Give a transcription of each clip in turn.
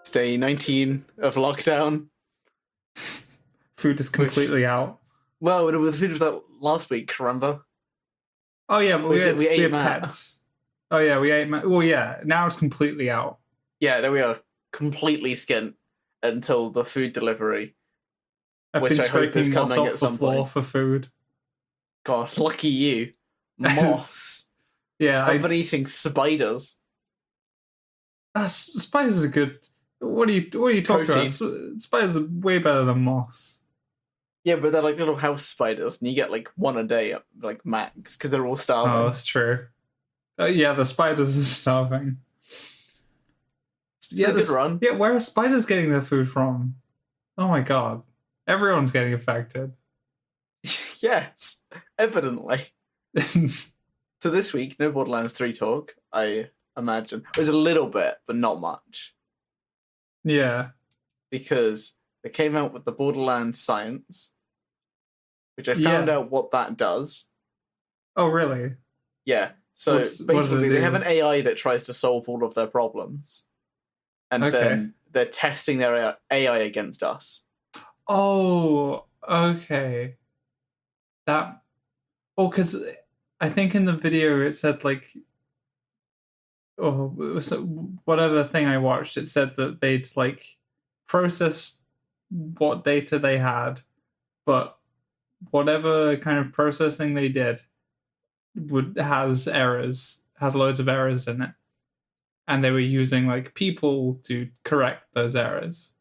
It's day 19 of lockdown. Food is completely out. Well, the food was out last week, remember? Oh yeah, but we ate Matt. pets. Oh yeah, we ate. Well, yeah. Now it's completely out. Yeah, there we are, completely skint until the food delivery, I've which been I hope is scraping moss coming off at the some floor point. for food. God, lucky you, moss. Yeah, I've been eating spiders. Spiders are good. What are you talking about? Spiders are way better than moss. Yeah, but they're like little house spiders, and you get like one a day, like max, because they're all starving. Oh, that's true. Yeah, the spiders are starving. Yeah, good run. Yeah, where are spiders getting their food from? Oh my god, everyone's getting affected. Yes, evidently. So this week, no Borderlands 3 talk, I imagine. There's a little bit, but not much. Yeah. Because they came out with the Borderlands Science, which I found out what that does. Oh, really? Yeah. So basically, they have an AI that tries to solve all of their problems. And then they're testing their AI against us. Oh, okay. Because I think in the video it said whatever thing I watched, it said that they'd processed what data they had, but whatever kind of processing they did has loads of errors in it, and they were using people to correct those errors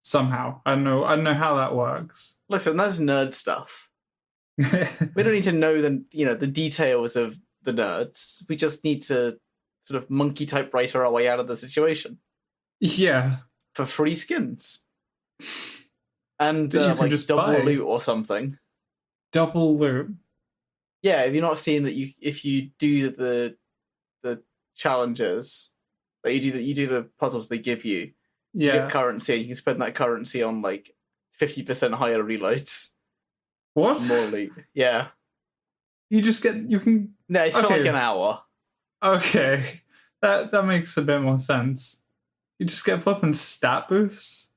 somehow. I don't know how that works. Listen, that's nerd stuff. We don't need to know the details of the nerds. We just need to sort of monkey typewriter our way out of the situation. Yeah. For free skins. And you can just double buy. loot or something. Double loot. Yeah, have you not seen that if you do the challenges, you do the puzzles they give you, you get currency, and you can spend that currency on 50% higher reloads. What? More loot. Yeah. You can. No, it's for an hour. Okay, that makes a bit more sense. You just get flipping stat boosts.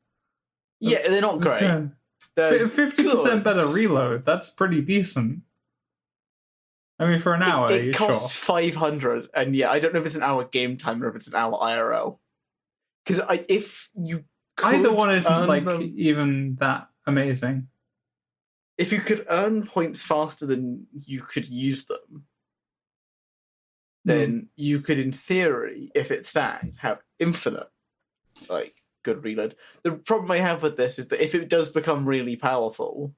Yeah, they're not great. 50% better reload. That's pretty decent. I mean, for an hour, it costs 500, and I don't know if it's an hour game time or if it's an hour IRL. Because if you either one isn't even that amazing. If you could earn points faster than you could use them, then you could, in theory, if it stacked, have infinite good reload. The problem I have with this is that if it does become really powerful,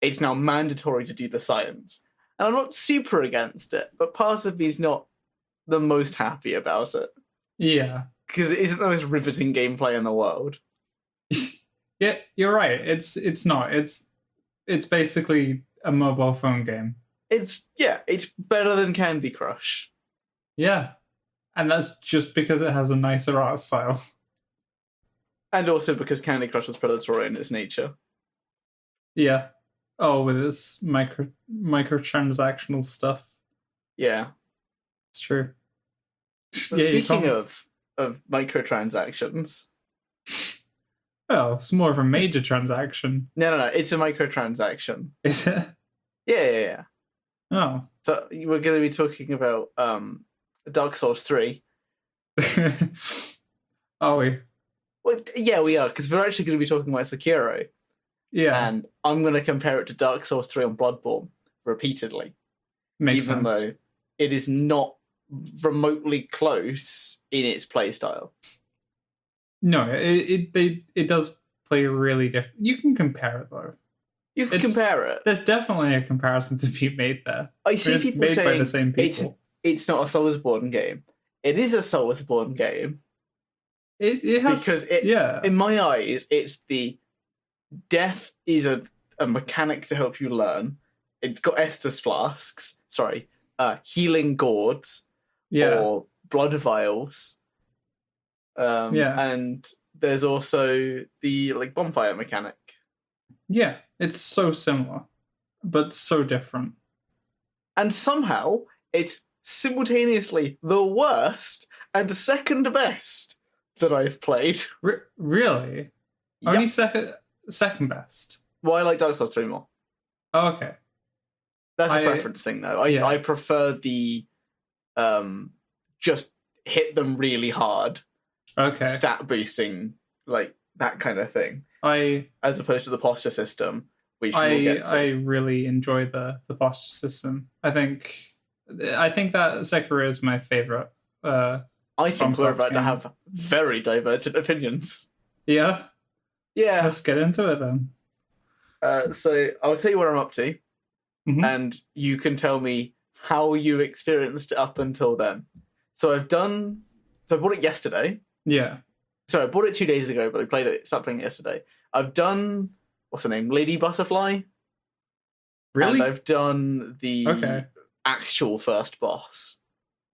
it's now mandatory to do the science. And I'm not super against it, but part of me is not the most happy about it. Yeah. Because it isn't the most riveting gameplay in the world. Yeah, you're right. It's not. It's basically a mobile phone game. It's better than Candy Crush. Yeah. And that's just because it has a nicer art style. And also because Candy Crush was predatory in its nature. Yeah. Oh, with its microtransactional stuff. Yeah. It's true. Speaking of microtransactions. Well, it's more of a major transaction. No. It's a microtransaction. Is it? Yeah. Oh. So we're going to be talking about Dark Souls 3. Are we? Well, yeah, we are, because we're actually going to be talking about Sekiro. Yeah. And I'm going to compare it to Dark Souls 3 on Bloodborne repeatedly. Makes sense. Even though it is not remotely close in its playstyle. No, it does play really different. You can compare it, though. You can compare it. There's definitely a comparison to be made there. I see people made saying by the same people. It's not a Soulsborne game. It is a Soulsborne game. It has... Because in my eyes, it's the... Death is a mechanic to help you learn. It's got Estus flasks. Sorry. Healing gourds. Yeah. Or blood vials. And there's also the bonfire mechanic. Yeah, it's so similar, but so different. And somehow it's simultaneously the worst and second best that I've played. Really? Yep. Only second best. Well, I like Dark Souls 3 more. Oh, okay. That's a preference thing, though. I prefer the just hit them really hard. Okay. Stat boosting, like that kind of thing. As opposed to the posture system, which we'll get to. I really enjoy the posture system. I think that Sekiro is my favorite. I think we're about to have very divergent opinions. Yeah? Yeah. Let's get into it then. So I'll tell you what I'm up to, and you can tell me how you experienced it up until then. So I bought it yesterday. Yeah. Sorry, I bought it 2 days ago, but I started playing it yesterday. I've done, what's her name, Lady Butterfly? Really? And I've done the actual first boss,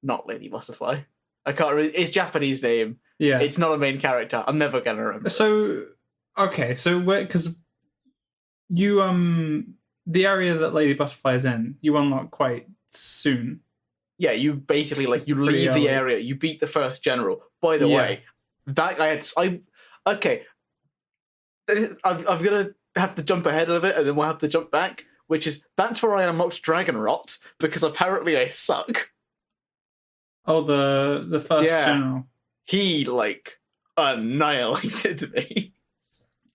not Lady Butterfly. I can't remember. It's Japanese name. Yeah. It's not a main character. I'm never going to remember. So, okay, so because you, the area that Lady Butterfly is in, you unlock quite soon. Yeah, you basically, you leave the area, you beat the first general. By the way, that okay. I'm going to have to jump ahead of it, and then we'll have to jump back, that's where I unlocked Dragonrot, because apparently I suck. Oh, the first general. He, annihilated me.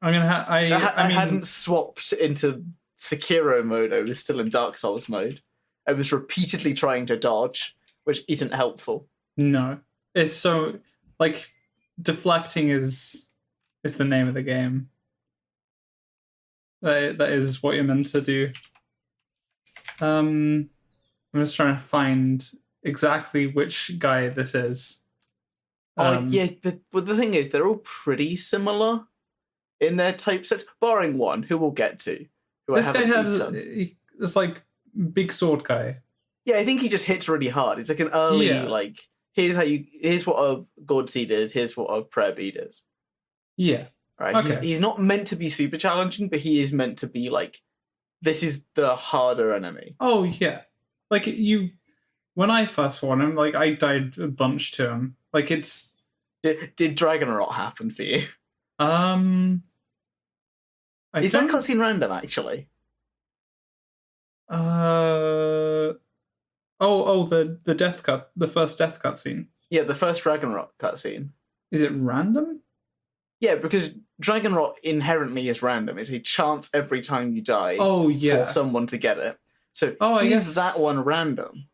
I hadn't swapped into Sekiro mode, I was still in Dark Souls mode. I was repeatedly trying to dodge, which isn't helpful. No. It's so, deflecting is the name of the game. That is what you're meant to do. I'm just trying to find exactly which guy this is. But the thing is, they're all pretty similar in their typesets, barring one, who we'll get to. This guy has this big sword guy. Yeah, I think he just hits really hard. It's like an early here's what a God Seed is, here's what a Prayer Bead is. Yeah. Right. Okay. He's not meant to be super challenging, but he is meant to be this is the harder enemy. Oh yeah. When I first fought him, I died a bunch to him. It's Did Dragonrot happen for you? Is that cutscene random, actually? The death cut, the first death cutscene. Yeah, the first Dragonrot cutscene. Is it random? Yeah, because Dragonrot inherently is random. It's a chance every time you die for someone to get it. So I guess that one random?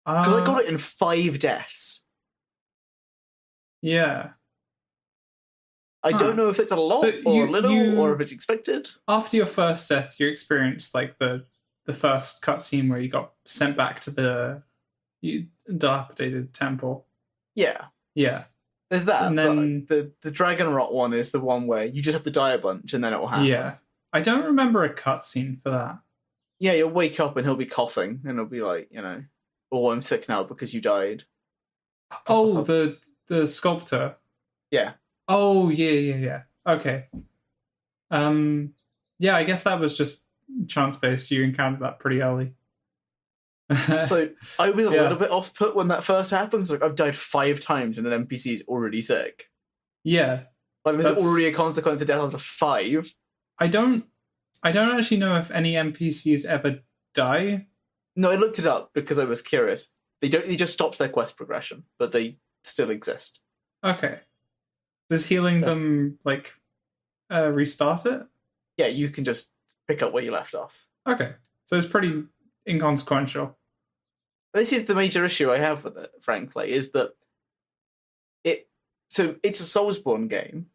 Because I got it in 5 deaths. Yeah. I don't know if it's a lot or a little, or if it's expected. After your first death, you experienced the first cutscene where you got sent back to the dilapidated temple. Yeah. Yeah. There's that, and then but the Dragonrot one is the one where you just have to die a bunch and then it will happen. Yeah. I don't remember a cutscene for that. Yeah, you'll wake up and he'll be coughing and he'll be oh, I'm sick now because you died. Oh, the sculptor. Yeah. Oh, yeah. Okay. Yeah, I guess that was just chance-based. You encountered that pretty early. So I was a little bit off-put when that first happened. I've died 5 times and an NPC is already sick. Yeah. There's already a consequence of death after 5. I don't actually know if any NPCs ever die. No, I looked it up because I was curious. They just stops their quest progression, but they still exist. Okay. Does healing them restart it? Yeah, you can just pick up where you left off. Okay. So it's pretty inconsequential. This is the major issue I have with it, frankly, is that it's a Soulsborne game.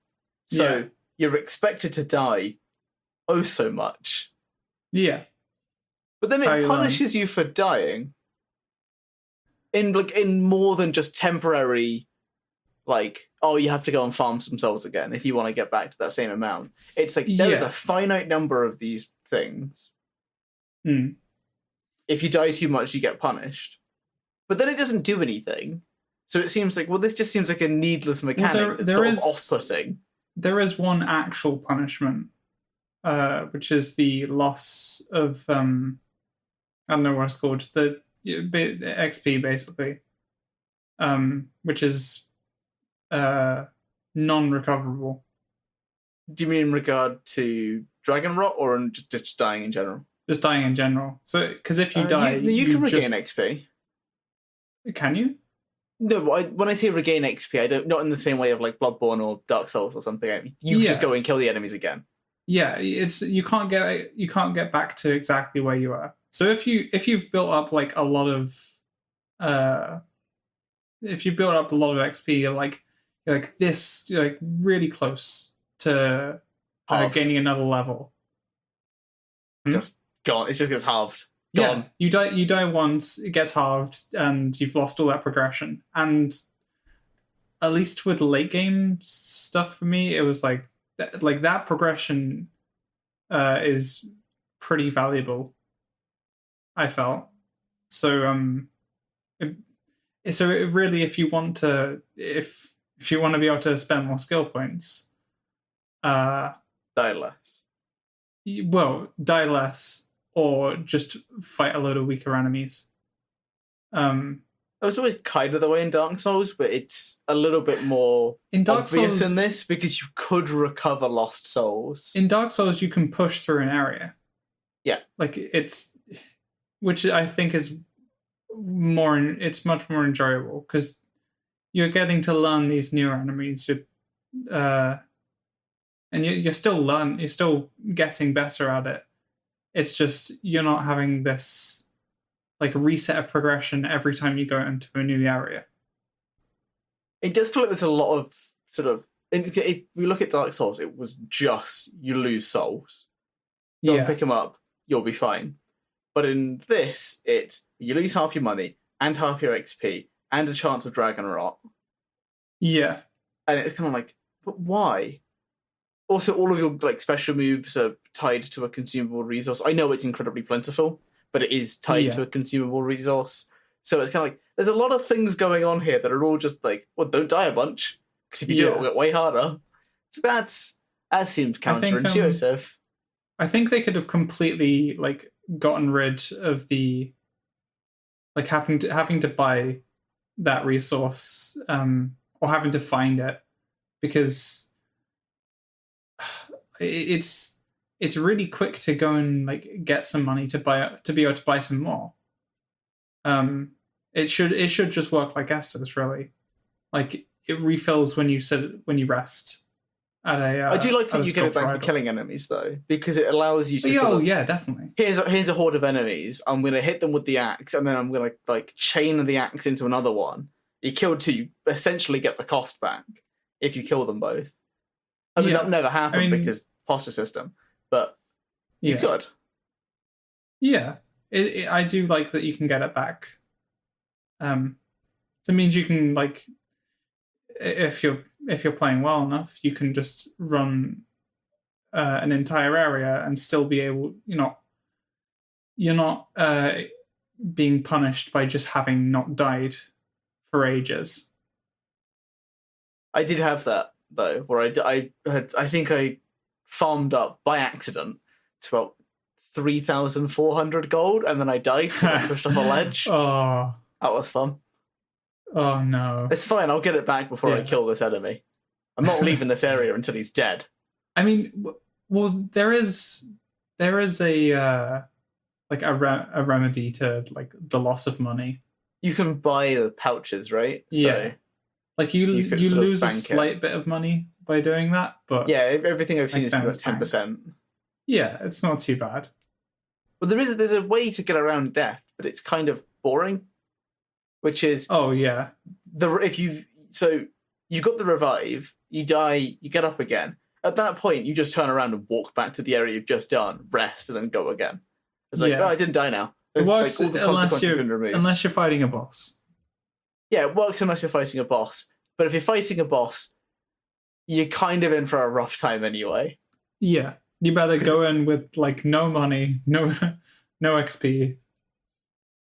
So you're expected to die so much. Yeah. But then it punishes you for dying in more than just temporary, you have to go and farm some souls again if you want to get back to that same amount. It's there is a finite number of these things. If you die too much, you get punished. But then it doesn't do anything. So it seems this just seems like a needless mechanic. There is off-putting. There is one actual punishment, which is the loss of I don't know what it's called. XP basically, which is non-recoverable. Do you mean in regard to dragon rot or in just dying in general? Just dying in general. So, because if you die, you can regain XP. Can you? No, when I say regain XP, I don't, not in the same way of like Bloodborne or Dark Souls or something. You just go and kill the enemies again. Yeah, it's you can't get back to exactly where you are. So if you've built up like a lot of if you build up a lot of XP, you're like this, you're like really close to gaining another level. Just gone. It just gets halved. Gone. Yeah, you die once, it gets halved, and you've lost all that progression. And at least with late game stuff for me, it was like that progression is pretty valuable, I felt. So so it really, if you want to be able to spend more skill points, die less. Well, die less, or just fight a load of weaker enemies. That was always kind of the way in Dark Souls, but it's a little bit more obvious in this because you could recover lost souls. In Dark Souls, you can push through an area. Yeah. Like, which I think is it's much more enjoyable because you're getting to learn these new enemies. And you're still getting better at it. It's just you're not having this like reset of progression every time you go into a new area. It does feel like there's a lot of sort of. If we look at Dark Souls, it was just you lose souls. Don't pick them up, you'll be fine. But in this, it's you lose half your money and half your XP and a chance of dragon rot. Yeah, and it's kind of like, but why? Also, all of your like special moves are tied to a consumable resource. I know it's incredibly plentiful, but it is tied to a consumable resource. So it's kind of like there's a lot of things going on here that are all just like, well, don't die a bunch because if you do, it will get way harder. So that seems counterintuitive. I think they could have completely like gotten rid of the like having to buy that resource or having to find it, because it's really quick to go and like get some money to be able to buy some more. It should just work like Estus, really. Like it refills when you rest. I do like that you get it back from killing enemies though, because it allows you to. Yeah, definitely. Here's a horde of enemies. I'm gonna hit them with the axe, and then I'm gonna like chain the axe into another one. You kill two, you essentially get the cost back if you kill them both. I mean, that never happened because posture system, but you could. Yeah, I do like that you can get it back. So it means you can like, if you're playing well enough, you can just run an entire area and still be able. You're not being punished by just having not died for ages. I did have that though, where I think I farmed up by accident to about 3,400 gold, and then I died because I pushed off a ledge. Oh, that was fun. Oh no, it's fine. I'll get it back before I kill this enemy. I'm not leaving this area until he's dead. I mean, well, there is a like a remedy to like the loss of money. You can buy the pouches, right? Yeah. So like you lose a slight bit of money by doing that, but everything I've seen is about 10%. Yeah, it's not too bad. But there's a way to get around death, but it's kind of boring. Which is you got the revive, you die, you get up again. At that point, you just turn around and walk back to the area you've just done, rest, and then go again. It's like, I didn't die now. It works unless you're fighting a boss. Yeah, it works unless you're fighting a boss. But if you're fighting a boss, you're kind of in for a rough time anyway. Yeah, you better go in with like no money, no XP.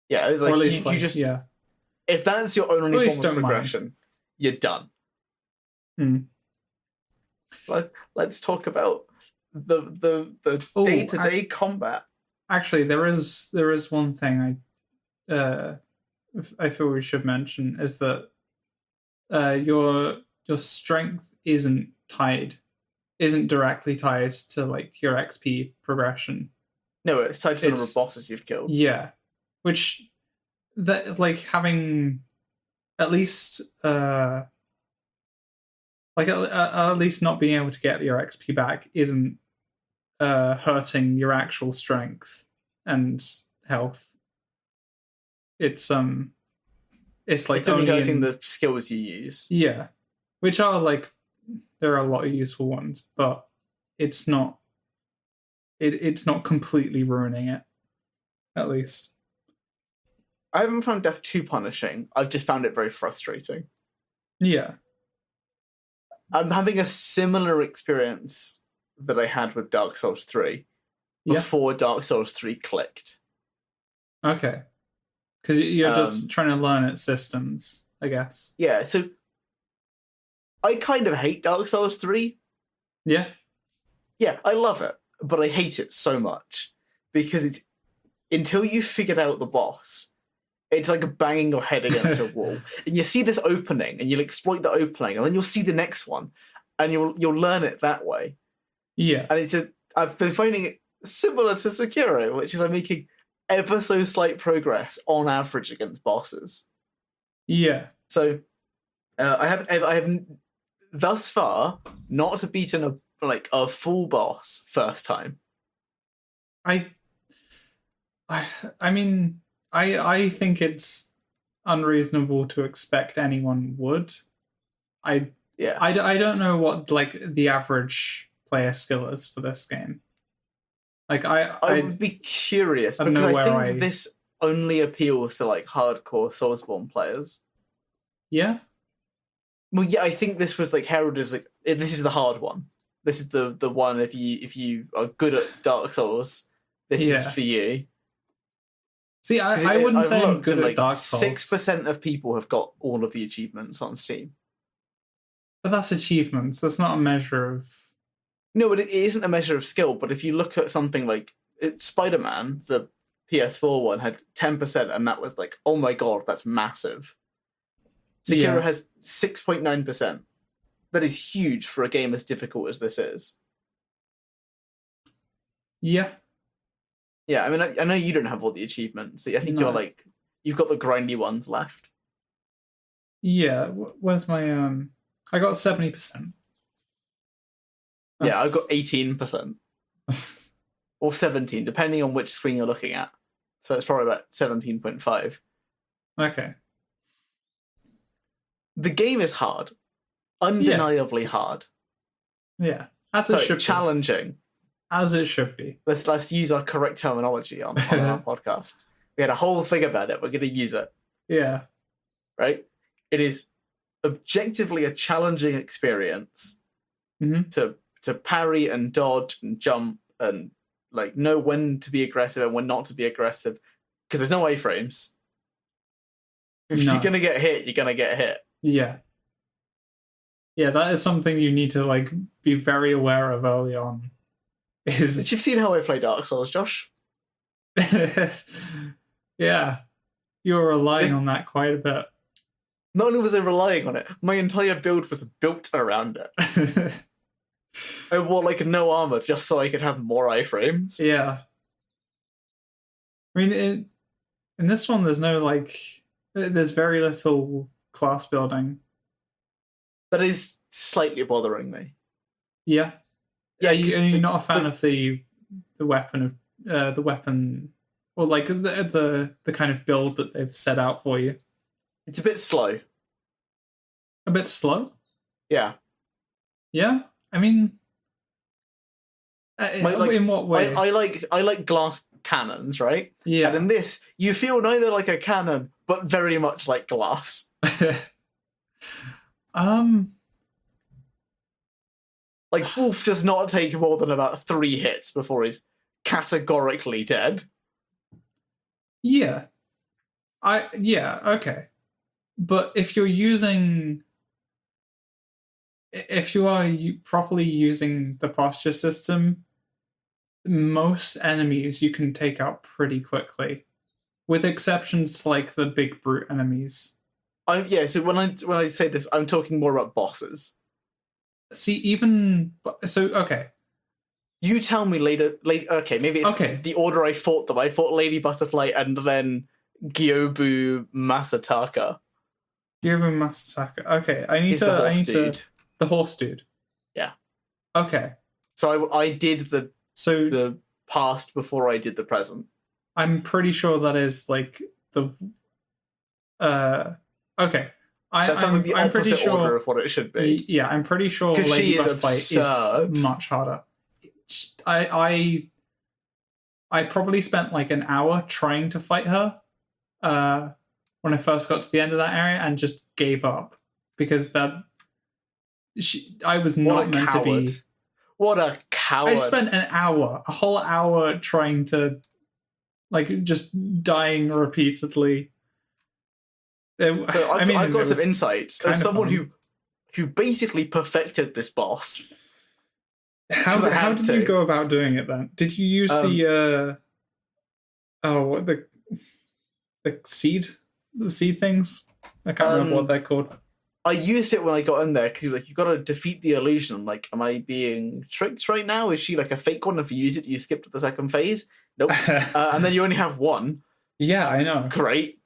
Yeah, it's like you just if that's your only form of progression, you're done. Let's talk about the day-to-day combat. Actually, there is one thing I feel we should mention is that your strength isn't directly tied to like your XP progression. No, it's tied to the number of bosses you've killed. Yeah, which that like having at least at least not being able to get your XP back isn't hurting your actual strength and health. It's like it's only hurting the skills you use. Yeah, which are like there are a lot of useful ones, but it's not. It's not completely ruining it. At least I haven't found death too punishing. I've just found it very frustrating. Yeah, I'm having a similar experience that I had with Dark Souls 3 before Dark Souls 3 clicked. Okay. Because you're just trying to learn its systems, I guess. Yeah, so I kind of hate Dark Souls 3. Yeah? Yeah, I love it, but I hate it so much. Because it's until you've figured out the boss, it's like banging your head against a wall. And you see this opening, and you'll exploit the opening, and then you'll see the next one, and you'll learn it that way. Yeah. And I've been finding it similar to Sekiro, which is I'm making ever so slight progress on average against bosses. Yeah. So I have thus far not beaten a full boss first time. I mean, I think it's unreasonable to expect anyone would. I don't know what like the average player skill is for this game. Like I would be curious because I think this only appeals to like hardcore Soulsborne players. Yeah. Well, yeah, I think this was like heralded as like this is the hard one. This is the one if you are good at Dark Souls, this is for you. See, I wouldn't say I'm good at Dark Souls. 6% of people have got all of the achievements on Steam. But that's achievements. That's not a measure of... No, but it isn't a measure of skill. But if you look at something like Spider-Man, the PS4 one had 10%, and that was like, oh my god, that's massive. Sekiro has 6.9%. That is huge for a game as difficult as this is. Yeah. Yeah, I mean, I know you don't have all the achievements. I think you've got the grindy ones left. Yeah, where's my... I got 70%. Yeah, I got 18%. Or 17, depending on which screen you're looking at. So it's probably about 17.5. Okay. The game is hard. Undeniably hard. Yeah. As it should be. Challenging. As it should be. Let's use our correct terminology on our podcast. We had a whole thing about it. We're going to use it. Yeah. Right? It is objectively a challenging experience to parry and dodge and jump and like know when to be aggressive and when not to be aggressive because there's no A-frames. If you're going to get hit, you're going to get hit. Yeah. Yeah, that is something you need to like be very aware of early on. But you've seen how I play Dark Souls, Josh. Yeah. You're relying on that quite a bit. Not only was I relying on it, my entire build was built around it. I wore like no armor just so I could have more iframes. Yeah. I mean, in this one, there's very little class building. That is slightly bothering me. Yeah. Yeah, you're not a fan of the weapon or like the kind of build that they've set out for you. It's a bit slow. A bit slow? Yeah. Yeah? I mean, in what way? I like glass cannons, right? Yeah. And in this, you feel neither like a cannon, but very much like glass. Like, Wolf does not take more than about 3 hits before he's categorically dead. Yeah. Okay. But if you are properly using the posture system, most enemies you can take out pretty quickly. with exceptions to like the big brute enemies. So when I say this, I'm talking more about bosses. See, okay. You tell me later. Okay, maybe it's Okay. the order I fought them. I fought Lady Butterfly and then Gyobu Masataka. Gyobu Masataka. Okay, I need to. The horse dude. Yeah. Okay. So I did the past before I did the present. I'm pretty sure that is like the. Okay. That sounds like the opposite order of what it should be. Yeah, I'm pretty sure Lady Butterfly is much harder. I probably spent like an hour trying to fight her when I first got to the end of that area and just gave up because I was not meant to be. What a coward! I spent a whole hour trying to, like, just dying repeatedly. So I've got some insights as someone who basically perfected this boss. How did you go about doing it then? Did you use the seed things? I can't remember what they're called. I used it when I got in there because like you got to defeat the illusion. I'm like, am I being tricked right now? Is she like a fake one? If you use it, you skip to the second phase. Nope. And then you only have one. Yeah, I know. Great.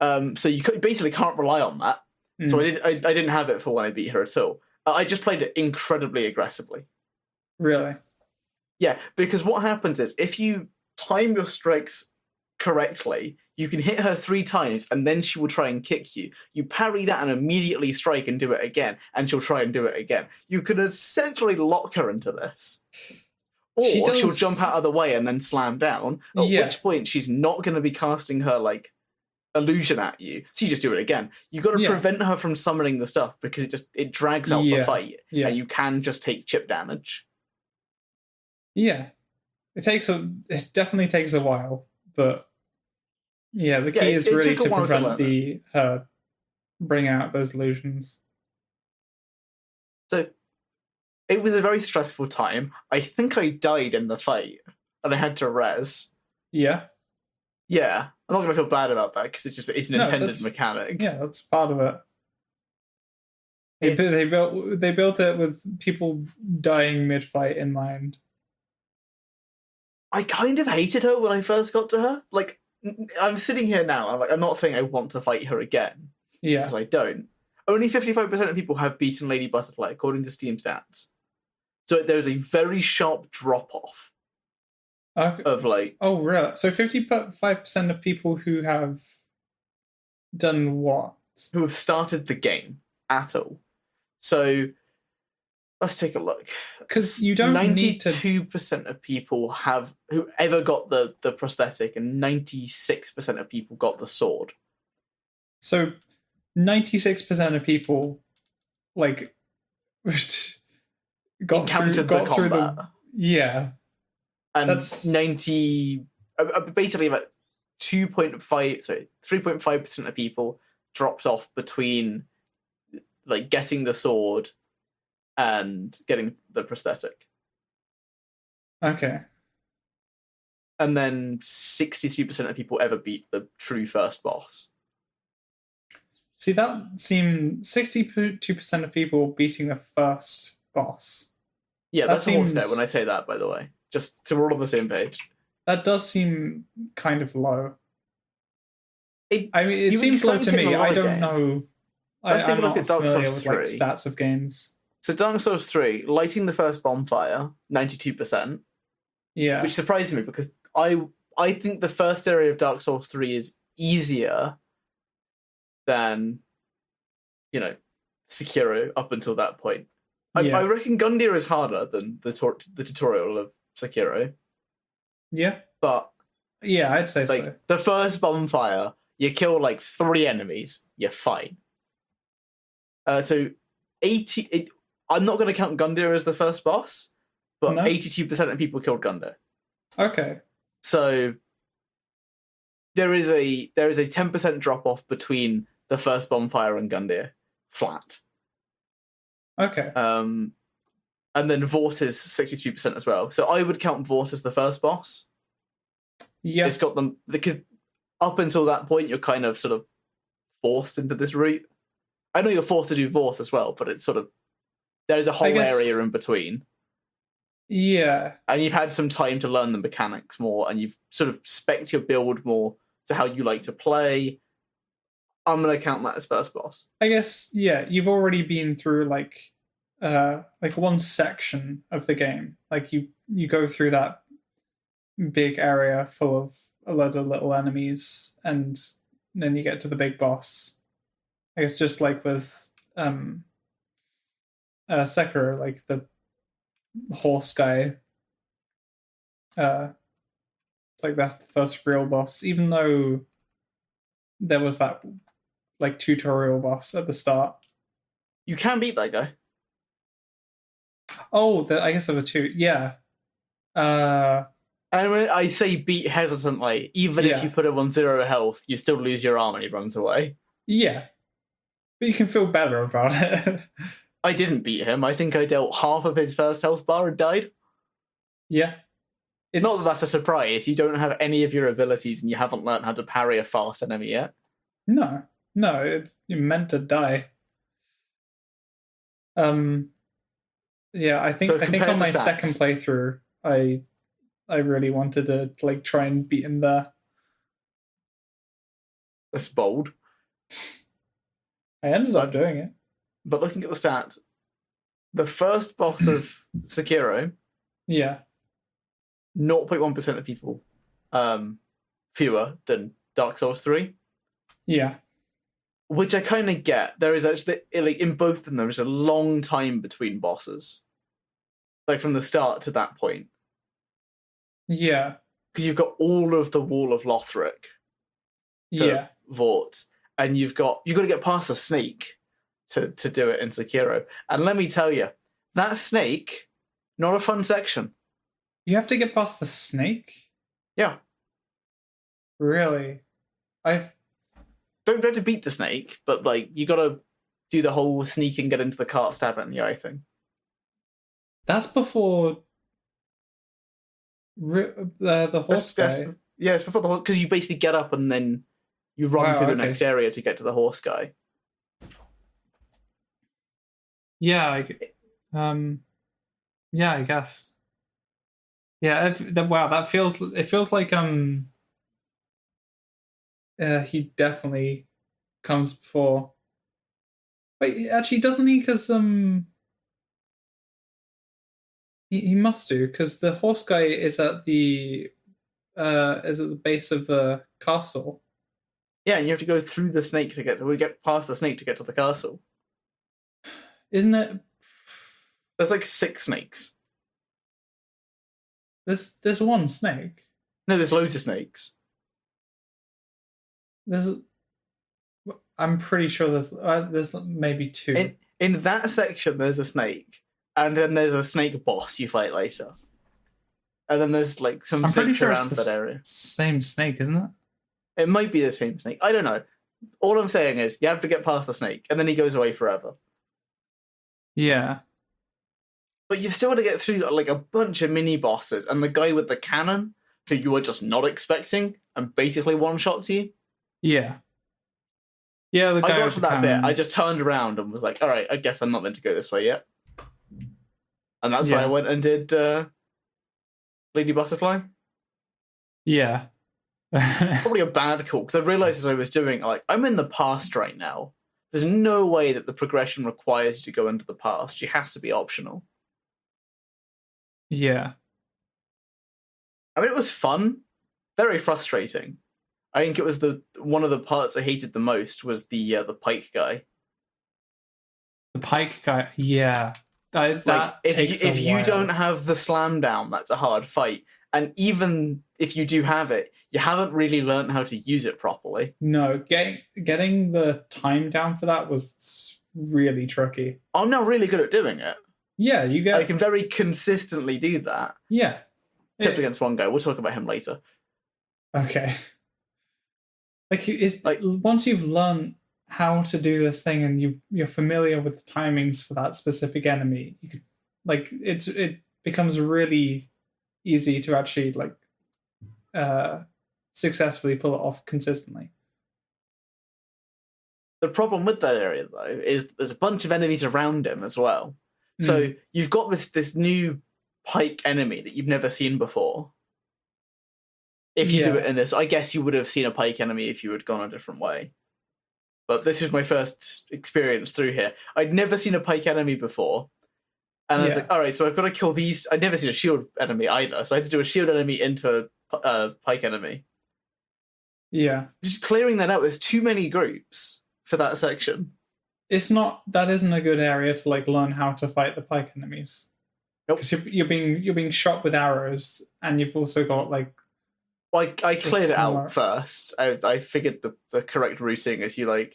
So you basically can't rely on that. So I didn't have it for when I beat her at all. I just played it incredibly aggressively. Really? Yeah, because what happens is if you time your strikes correctly, you can hit her 3 times and then she will try and kick you. You parry that and immediately strike and do it again, and she'll try and do it again. You could essentially lock her into this. Or she'll jump out of the way and then slam down, at which point she's not going to be casting her, like, illusion at you. So you just do it again. You got to prevent her from summoning the stuff because it drags out the fight, and you can just take chip damage. Yeah. It definitely takes a while, but yeah, the key is really to prevent her bring out those illusions. So it was a very stressful time. I think I died in the fight and I had to res. Yeah. Yeah. I'm not going to feel bad about that because it's an intended mechanic. Yeah, that's part of it. They built it with people dying mid-fight in mind. I kind of hated her when I first got to her. Like, I'm sitting here now. I'm not saying I want to fight her again. Yeah. Because I don't. Only 55% of people have beaten Lady Butterfly, according to Steam stats. So there's a very sharp drop-off of, like... Oh, really? So 55% of people who have done what? Who have started the game at all. So... Let's take a look. Because you don't 92% of people who ever got the prosthetic, and 96% of people got the sword. So 96% of people, like, encountered the combat. Yeah. And that's 90... Basically, about 3.5% of people dropped off between, like, getting the sword and getting the prosthetic. Okay. And then 63% of people ever beat the true first boss. See, that seems 62% of people beating the first boss. Yeah, that's a horse there when I say that, by the way. Just so we're all on the same page. That does seem kind of low. It seems low to me. I don't know. Let's take a look at Dark Souls 3. With, like, stats of games. So Dark Souls 3, lighting the first bonfire, 92%. Yeah. Which surprised me because I think the first area of Dark Souls 3 is easier than, Sekiro up until that point. I reckon Gundyr is harder than the tutorial of Sekiro. Yeah. But... yeah, I'd say so. The first bonfire, you kill, 3 enemies, you're fine. So 80... I'm not going to count Gundyr as the first boss, but 82% of people killed Gundyr. Okay. So there is a 10% drop off between the first bonfire and Gundyr, flat. Okay. And then Vort is 63% as well. So I would count Vort as the first boss. Yeah. It's got them because up until that point, you're kind of sort of forced into this route. I know you're forced to do Vorth as well, but it's sort of there's a whole area in between. Yeah. And you've had some time to learn the mechanics more, and you've sort of spec'd your build more to how you like to play. I'm going to count that as first boss. I guess, yeah, you've already been through like one section of the game. Like you go through that big area full of a lot of little enemies, and then you get to the big boss. I guess just like with Sekiro, like the horse guy. It's like that's the first real boss, even though there was that like tutorial boss at the start. You can beat that guy. Oh, I guess there were two. Yeah. And when I say beat hesitantly, even if you put him on 0 health, you still lose your arm and he runs away. Yeah. But you can feel better about it. I didn't beat him. I think I dealt half of his first health bar and died. Yeah. Not that that's a surprise. You don't have any of your abilities and you haven't learned how to parry a fast enemy yet. No, you're meant to die. Yeah, I think on my second playthrough, I really wanted to like try and beat him there. That's bold. I ended up doing it. But looking at the stats, the first boss of Sekiro, yeah, 0.1% of people fewer than Dark Souls 3. Yeah. Which I kind of get. There is actually, like, in both of them, there is a long time between bosses. Like, from the start to that point. Yeah. Because you've got all of the Wall of Lothric. Yeah. Vort. And you've got to get past the snake to do it in Sekiro. And let me tell you, that snake, not a fun section. You have to get past the snake? Yeah. Really? Don't try to beat the snake, but like you gotta do the whole sneak and get into the cart, stab it in the eye thing. That's before the horse guy. Yeah, it's before the horse, because you basically get up and then you run through the next area to get to the horse guy. Yeah, I guess. Yeah, wow, that feels like he definitely comes before. Wait, actually, doesn't he? Because he must do, because the horse guy is at the base of the castle. Yeah, and you have to go through the snake to get past the snake to get to the castle. Isn't it? There's like 6 snakes. There's one snake. No, there's loads of snakes. I'm pretty sure there's maybe 2. In that section, there's a snake, and then there's a snake boss you fight later, and then there's like some snakes around that area. Same snake, isn't it? It might be the same snake. I don't know. All I'm saying is you have to get past the snake, and then he goes away forever. Yeah. But you've still got to get through like a bunch of mini bosses, and the guy with the cannon, who you were just not expecting, and basically one-shots you. Yeah. Yeah, the guy I got to that bit, I just turned around and was like, alright, I guess I'm not meant to go this way yet. And that's why I went and did Lady Butterfly. Yeah. Probably a bad call, because I realised as I was doing, like, I'm in the past right now. There's no way that the progression requires you to go into the past. She has to be optional. Yeah. I mean, it was fun. Very frustrating. I think it was one of the parts I hated the most was the pike guy. The pike guy, yeah. If you don't have the slam down, that's a hard fight. And even if you do have it, you haven't really learned how to use it properly. No, getting the time down for that was really tricky. I'm now really good at doing it. Yeah, I can very consistently do that. Yeah. Except against one guy. We'll talk about him later. Okay. Once you've learned how to do this thing and you're familiar with the timings for that specific enemy, you could it becomes really easy to actually successfully pull it off consistently. The problem with that area, though, is there's a bunch of enemies around him as well. So you've got this new pike enemy that you've never seen before. If you do it in this, I guess you would have seen a pike enemy if you had gone a different way. But this was my first experience through here. I'd never seen a pike enemy before. And I was like, all right, so I've got to kill these. I'd never seen a shield enemy either. So I had to do a shield enemy into a pike enemy. Yeah. Just clearing that out. There's too many groups for that section. That isn't a good area to like learn how to fight the pike enemies. Nope. Because you're being shot with arrows, and you've also got like. Well, I cleared it out first. I figured the correct routing is you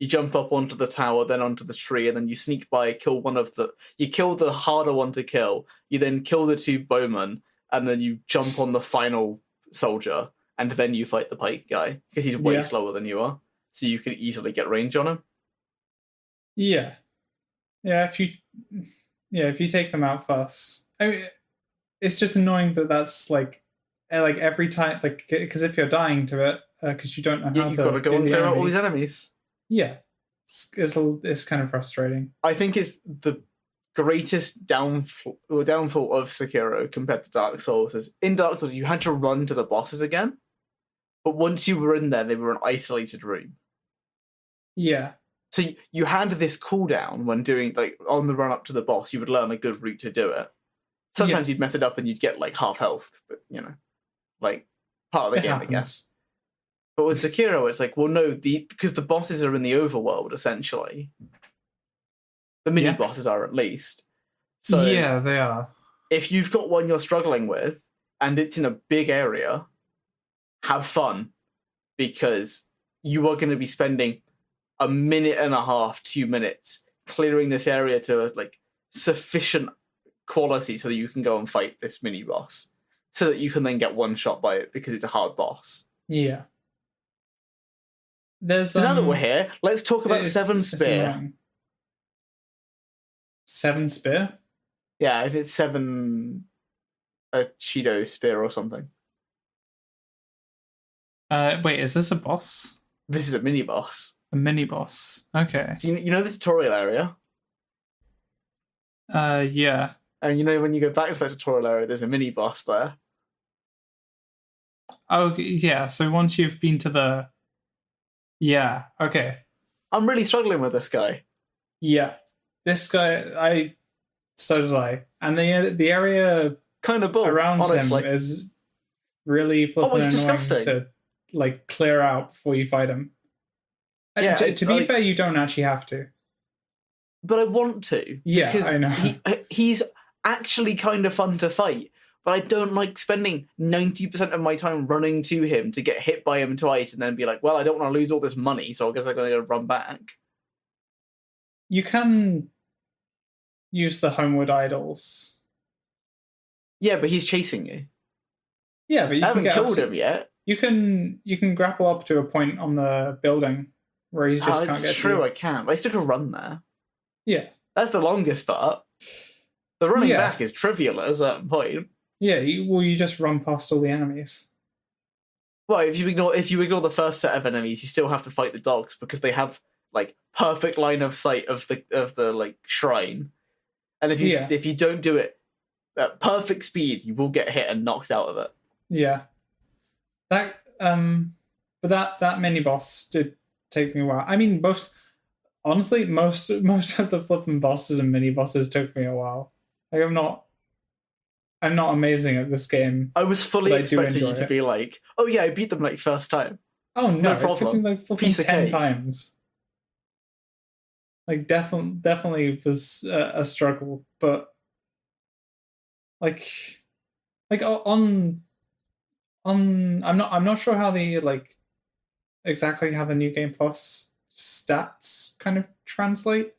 jump up onto the tower, then onto the tree, and then you sneak by, you kill the harder one to kill. You then kill the two bowmen, and then you jump on the final soldier, and then you fight the pike guy because he's way slower than you are, so you can easily get range on him. Yeah, if you take them out first, I mean, it's just annoying that's like every time, like, because if you're dying to it, because you don't know how you've got to go and clear out all these enemies. Yeah, it's kind of frustrating. I think it's the greatest downfall of Sekiro compared to Dark Souls is in Dark Souls you had to run to the bosses again, but once you were in there, they were an isolated room. Yeah. So you had this cooldown when doing on the run up to the boss. You would learn a good route to do it. Sometimes you'd mess it up and you'd get half health, but part of the game, I guess. But with Sekiro, it's like, well, no, because the bosses are in the overworld essentially. The mini bosses are at least. So yeah, they are. If you've got one you're struggling with and it's in a big area, have fun because you are going to be spending a minute and a half, 2 minutes clearing this area to sufficient quality so that you can go and fight this mini boss, so that you can then get one shot by it because it's a hard boss. Yeah. So now that we're here, let's talk about Seven Spear. Seven Spear? Yeah, if it's Seven a Cheeto Spear or something. Wait, is this a boss? This is a mini boss. A mini boss. Okay. Do you know the tutorial area? Yeah. And when you go back to that tutorial area, there's a mini boss there. Oh, yeah. So once you've been to the... Yeah, okay. I'm really struggling with this guy. Yeah. This guy, so did I. And the area kind of bull, around him is really flipping annoying disgusting to clear out before you fight him. Yeah, to be fair, you don't actually have to. But I want to. Yeah, I know. He's actually kind of fun to fight, but I don't like spending 90% of my time running to him to get hit by him twice and then be like, well, I don't want to lose all this money, so I guess I'm going to run back. You can use the homeward idols. Yeah, but he's chasing you. Yeah, but you I haven't killed him yet. You can grapple up to a point on the building where he just can't get It's true, you. I can. But I still can run there. Yeah. That's the longest part. The running back is trivial at a certain point. Yeah, you just run past all the enemies. Well, if you ignore the first set of enemies, you still have to fight the dogs because they have perfect line of sight of the shrine. And if you don't do it at perfect speed, you will get hit and knocked out of it. Yeah. But that mini boss did take me a while. I mean, most of the flipping bosses and mini bosses took me a while. I'm not amazing at this game. I was fully expecting you to be like, oh yeah, I beat them first time. Oh no, problem. It took me flipping 10 times. Definitely was a struggle, but on I'm not sure how the exactly how the new game plus stats kind of translate.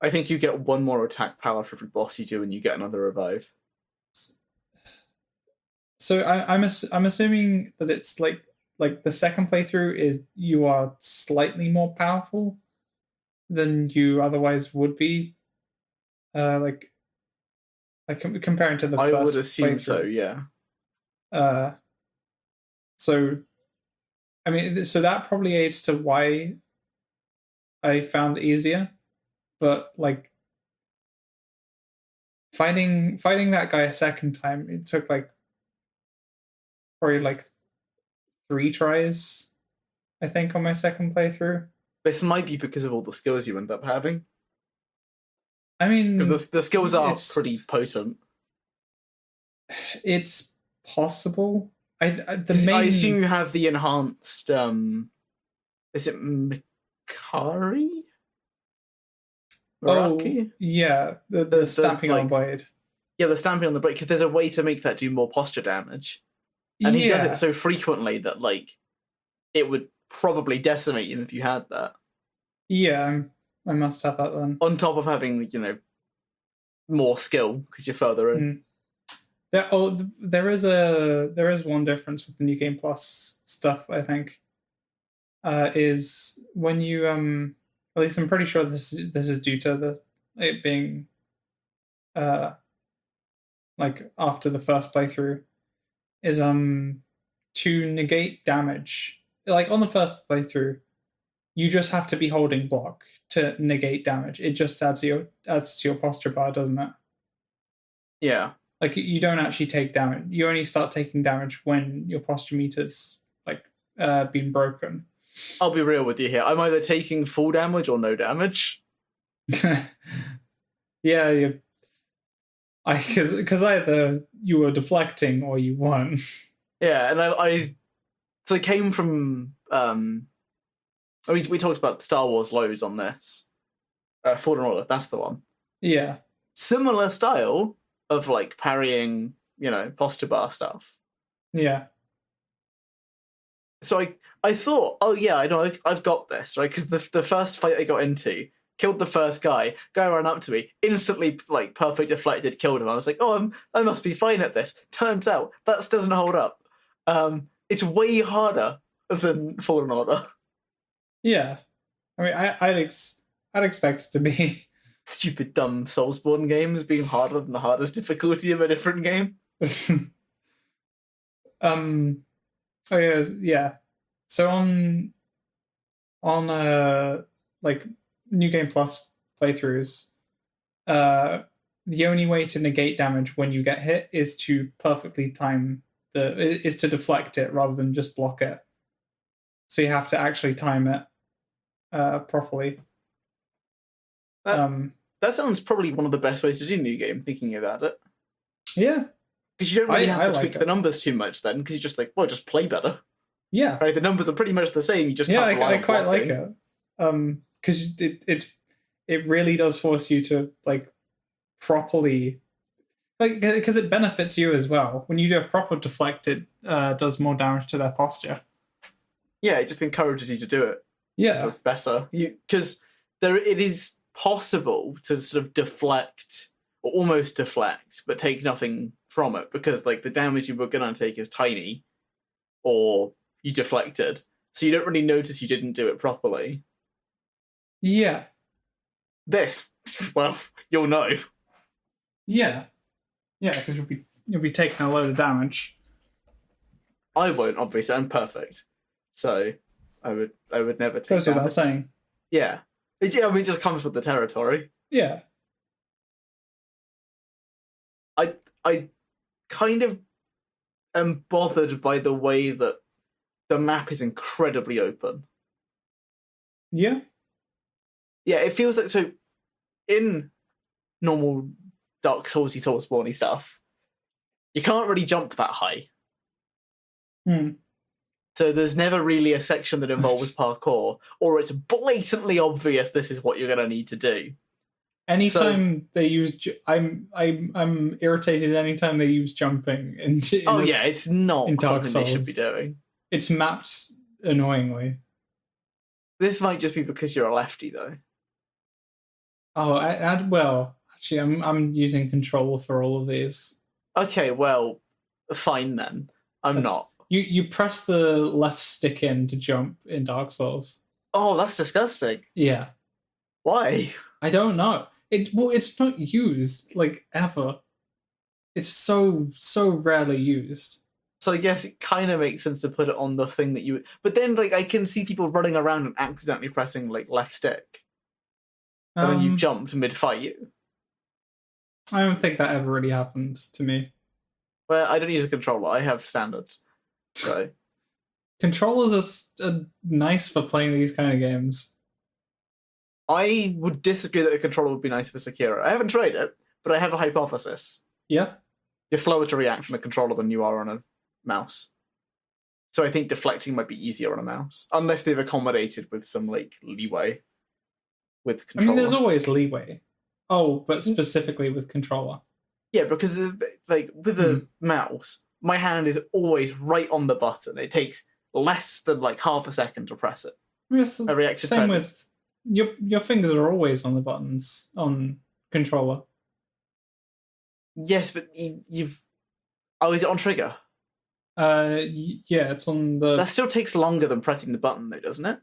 I think you get one more attack power for every boss you do, and you get another revive. So I'm assuming that it's like the second playthrough is you are slightly more powerful than you otherwise would be, comparing to the first. I would assume playthrough. so, yeah. So I mean, so that probably aids to why I found it easier. But like fighting that guy a second time, it took like probably like 3 tries, I think, on my second playthrough. This might be because of all the skills you end up having. I mean, Because the skills are it's pretty potent. it's possible. I I assume you have the enhanced. Is it Mikari? Meraki? Oh yeah, the stamping on the blade. Yeah, the stamping on the blade, because there's a way to make that do more posture damage, and he does it so frequently that like it would probably decimate you if you had that. Yeah, I must have that then. On top of having more skill because you're further in. There is one difference with the New Game Plus stuff, I think. Is when you at least I'm pretty sure this is due to it being like after the first playthrough, is to negate damage. Like on the first playthrough, you just have to be holding block to negate damage. It just adds to your posture bar, doesn't it? Yeah. Like you don't actually take damage. You only start taking damage when your posture meter's like been broken. I'll be real with you here. I'm either taking full damage or no damage. Yeah, because either you were deflecting or you won. Yeah, and I came from we talked about Star Wars loads on this. Fallen Order, that's the one. Yeah. Similar style of like parrying, posture bar stuff. Yeah. So I thought, oh yeah, I know, I've got this, right? Because the first fight I got into, killed the first guy ran up to me, instantly like perfect deflected, killed him. I was like, oh, I must be fine at this. Turns out that doesn't hold up. It's way harder than Fallen Order. Yeah, I mean, I'd expect it to be. Stupid dumb Soulsborne games being harder than the hardest difficulty of a different game. Oh yeah. So on like New Game Plus playthroughs, the only way to negate damage when you get hit is to perfectly time is to deflect it rather than just block it. So you have to actually time it properly. That sounds probably one of the best ways to do New Game, thinking about it. Yeah. Because you don't really have to tweak the numbers too much then, because you're just like, well, just play better. Yeah. Right, the numbers are pretty much the same, you just I quite like it. Because it really does force you to, like, properly... like, because it benefits you as well. When you do a proper deflect, it does more damage to their posture. Yeah, it just encourages you to do it. Yeah. Better. Because it is possible to sort of deflect, or almost deflect, but take nothing from it, because like the damage you were going to take is tiny, or you deflected, so you don't really notice you didn't do it properly. Yeah. This, well, you'll know. Yeah. Yeah, because you'll be taking a load of damage. I won't, obviously. I'm perfect, so I would never take. Goes without saying. Yeah, it just comes with the territory. Yeah. I kind of am bothered by the way that the map is incredibly open. Yeah. Yeah, it feels like, so in normal Dark Soulsy, Soulsborne-y stuff, you can't really jump that high. So there's never really a section that involves parkour, or it's blatantly obvious this is what you're going to need to do. Anytime they use, I'm irritated. Anytime they use jumping into. It's not in Dark something Souls. They should be doing. It's mapped annoyingly. This might just be because you're a lefty, though. Oh, well, actually, I'm using control for all of these. Okay, well, fine then. I'm not. You press the left stick in to jump in Dark Souls. Oh, that's disgusting. Yeah. Why? I don't know. It's not used, like, ever. It's so rarely used. So I guess it kind of makes sense to put it on the thing that you. But then, like, I can see people running around and accidentally pressing like left stick, and then you've jumped mid-fight. I don't think that ever really happened to me. Well, I don't use a controller. I have standards. So controllers are nice for playing these kind of games. I would disagree that a controller would be nice for Sekiro. I haven't tried it, but I have a hypothesis. Yeah. You're slower to react on a controller than you are on a mouse. So I think deflecting might be easier on a mouse, unless they've accommodated with some like leeway with controller. I mean, there's always leeway. Oh, but specifically with controller. Yeah, because there's, like with a mouse, my hand is always right on the button. It takes less than like half a second to press it. I react to same with your fingers are always on the buttons on controller. Yes, but you've. Oh, is it on trigger? Yeah, it's on the. That still takes longer than pressing the button, though, doesn't it?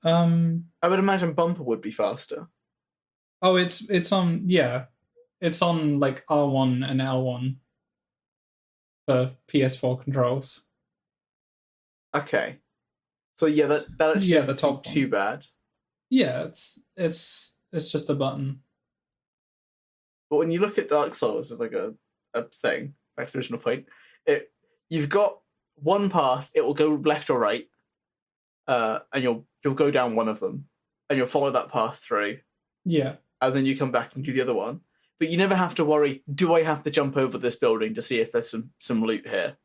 I would imagine bumper would be faster. Oh, it's on it's on like R1 and L1 for PS4 controls. Okay, so yeah, that actually the top too bad. Yeah, it's just a button. But when you look at Dark Souls as like a thing, back to the original point, you've got one path. It will go left or right, and you'll go down one of them, and you'll follow that path through. Yeah, and then you come back and do the other one. But you never have to worry. Do I have to jump over this building to see if there's some loot here?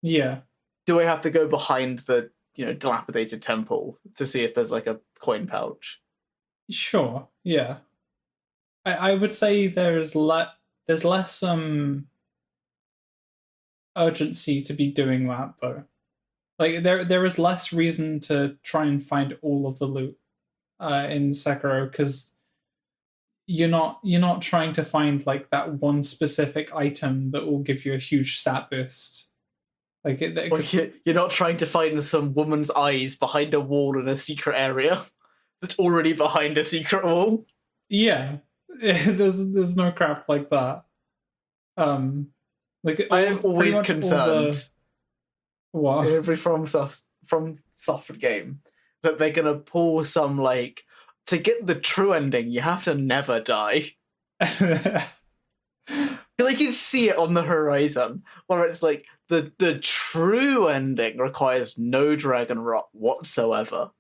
Yeah. Do I have to go behind the dilapidated temple to see if there's like a coin pouch? Sure. Yeah. I would say there's less urgency to be doing that though. Like there is less reason to try and find all of the loot in Sekiro because you're not trying to find like that one specific item that will give you a huge stat boost. Like you're not trying to find some woman's eyes behind a wall in a secret area that's already behind a secret wall. Yeah. There's no crap like that. Like I am always concerned. What? Every from Software game that they're gonna pull some like to get the true ending. You have to never die. Like you see it on the horizon, where it's like the true ending requires no dragon rot whatsoever.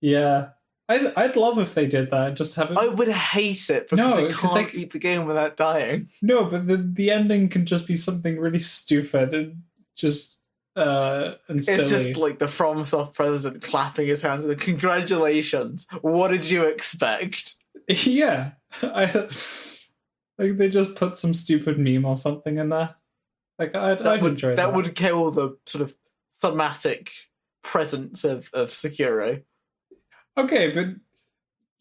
Yeah. I'd love if they did that. Just have it. I would hate it because they can't beat the game without dying. No, but the ending can just be something really stupid and just and silly. It's just like the FromSoft president clapping his hands and congratulations. What did you expect? Yeah, like they just put some stupid meme or something in there. Like I'd enjoy that. That would kill the sort of thematic presence of Sekiro. Okay, but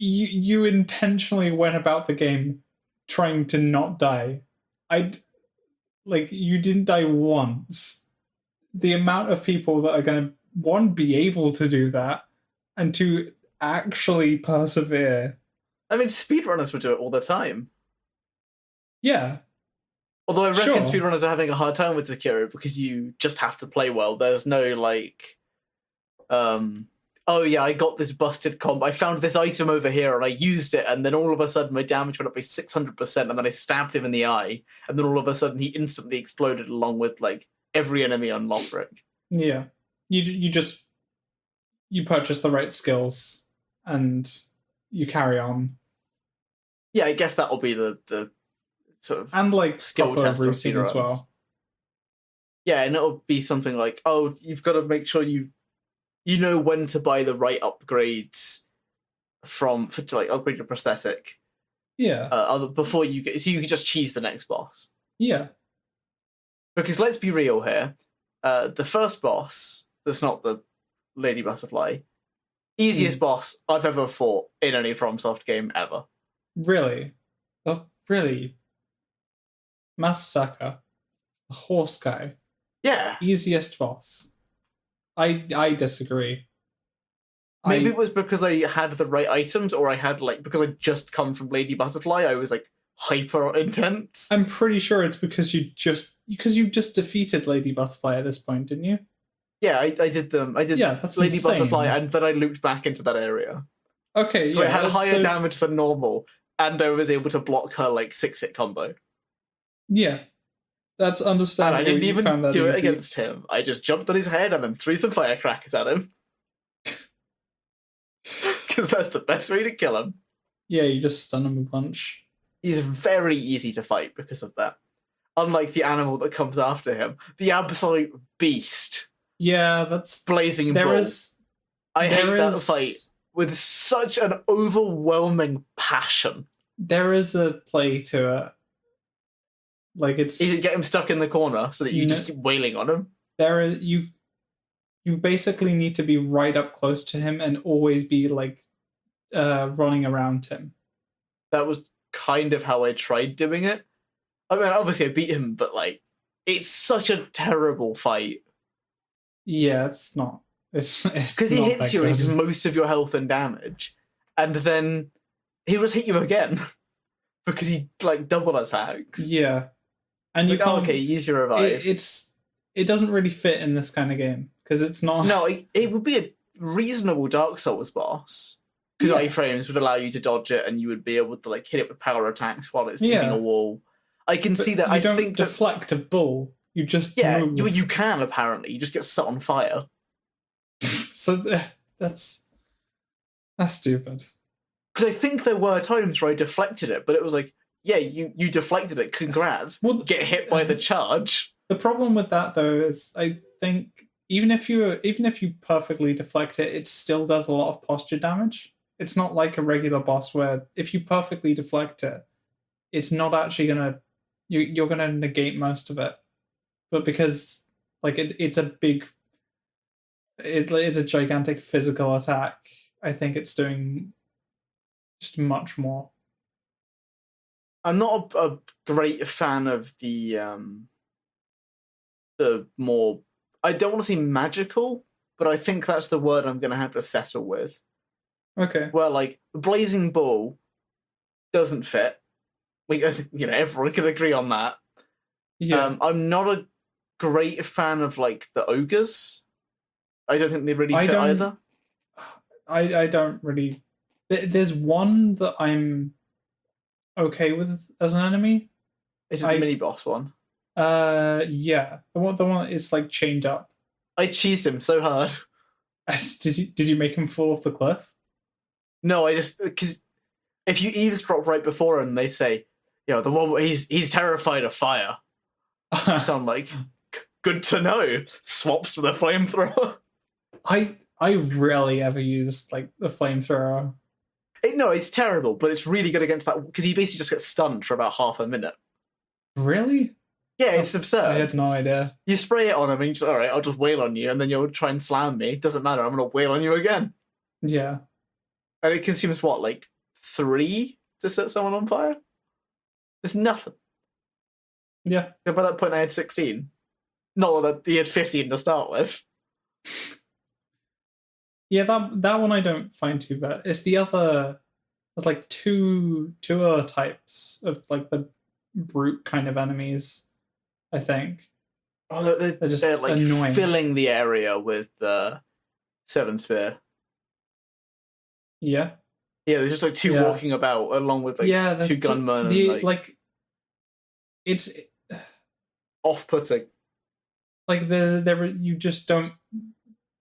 you intentionally went about the game trying to not die. You didn't die once. The amount of people that are going to, one, be able to do that, and two, actually persevere. I mean, speedrunners would do it all the time. Yeah. Although I reckon speedrunners are having a hard time with Sekiro because you just have to play well. There's no, like... oh yeah, I got this busted comp. I found this item over here and I used it, and then all of a sudden my damage went up by 600%, and then I stabbed him in the eye, and then all of a sudden he instantly exploded along with like every enemy on Lothric. Yeah, you purchase the right skills and you carry on. Yeah, I guess that'll be the sort of and like skill test routine as well. Yeah, and it'll be something like, oh, you've got to make sure you know when to buy the right upgrades to like upgrade your prosthetic. Yeah. Before you get, so you can just cheese the next boss. Yeah. Because let's be real here, the first boss, that's not the Lady Butterfly, easiest boss I've ever fought in any FromSoft game ever. Really? Oh, really? Masaka, the horse guy. Yeah. Easiest boss. I disagree. Maybe it was because I had the right items, or I had because I just come from Lady Butterfly, I was like hyper intense. I'm pretty sure it's because you just defeated Lady Butterfly at this point, didn't you? Yeah, I did them. I did that's Lady insane. Butterfly, and then I looped back into that area. Okay, So I had higher damage than normal, and I was able to block her like 6-hit combo. Yeah, that's understandable. And I didn't even do it against him. I just jumped on his head and then threw some firecrackers at him. Because that's the best way to kill him. Yeah, you just stun him a bunch. He's very easy to fight because of that. Unlike the animal that comes after him, the absolute beast. Yeah, that's Blazing Bull. I hate that fight with such an overwhelming passion. There is a play to it. Like it's You get him stuck in the corner so that you just keep wailing on him. There is you basically need to be right up close to him and always be like running around him. That was kind of how I tried doing it. I mean, obviously I beat him, but like, it's such a terrible fight. Yeah, it's not. It's because he hits you and he does most of your health and damage, and then he'll just hit you again because he like double attacks. Yeah, and it's you like, can't. Okay, use your revive. It doesn't really fit in this kind of game because it's not. No, it would be a reasonable Dark Souls boss because iframes would allow you to dodge it, and you would be able to like hit it with power attacks while it's hitting a wall. I can see that. You don't deflect a bull. You just move. You can apparently. You just get set on fire. So that's stupid. Because I think there were times where I deflected it, but it was like, yeah, you deflected it. Congrats. Well, get hit by the charge. The problem with that though is I think even if you perfectly deflect it, it still does a lot of posture damage. It's not like a regular boss where if you perfectly deflect it, it's not actually gonna you're gonna negate most of it. But because like it's a big it's a gigantic physical attack, I think it's doing just much more. I'm not a great fan of the more, I don't want to say magical, but I think that's the word I'm going to have to settle with. Okay. Where like the Blazing Bull doesn't fit. Everyone can agree on that. Yeah. I'm not a great fan of like the ogres. I don't think they really fit either. I don't really. There's one that I'm okay with as an enemy. Is it the mini boss one? Yeah, the one that is like chained up. I cheesed him so hard. Did you make him fall off the cliff? No, I just because if you eavesdrop right before him, they say, the one where he's terrified of fire. So I'm like, good to know. Swaps to the flamethrower. I rarely ever used like the flamethrower. No, it's terrible, but it's really good against that because he basically just gets stunned for about half a minute. Really? Yeah, it's absurd. I had no idea. You spray it on him and you just, alright, I'll just wail on you, and then you'll try and slam me. It doesn't matter, I'm going to wail on you again. Yeah. And it consumes, what, like 3 to set someone on fire? It's nothing. Yeah. By that point I had 16. Not that he had 15 to start with. Yeah, that one I don't find too bad. It's the other. There's like two other types of like the brute kind of enemies, I think. Oh, they're like annoying. Filling the area with the 7 spear. Yeah. Yeah, there's just like 2 walking about along with like 2 gunmen. And, it's off-putting. Like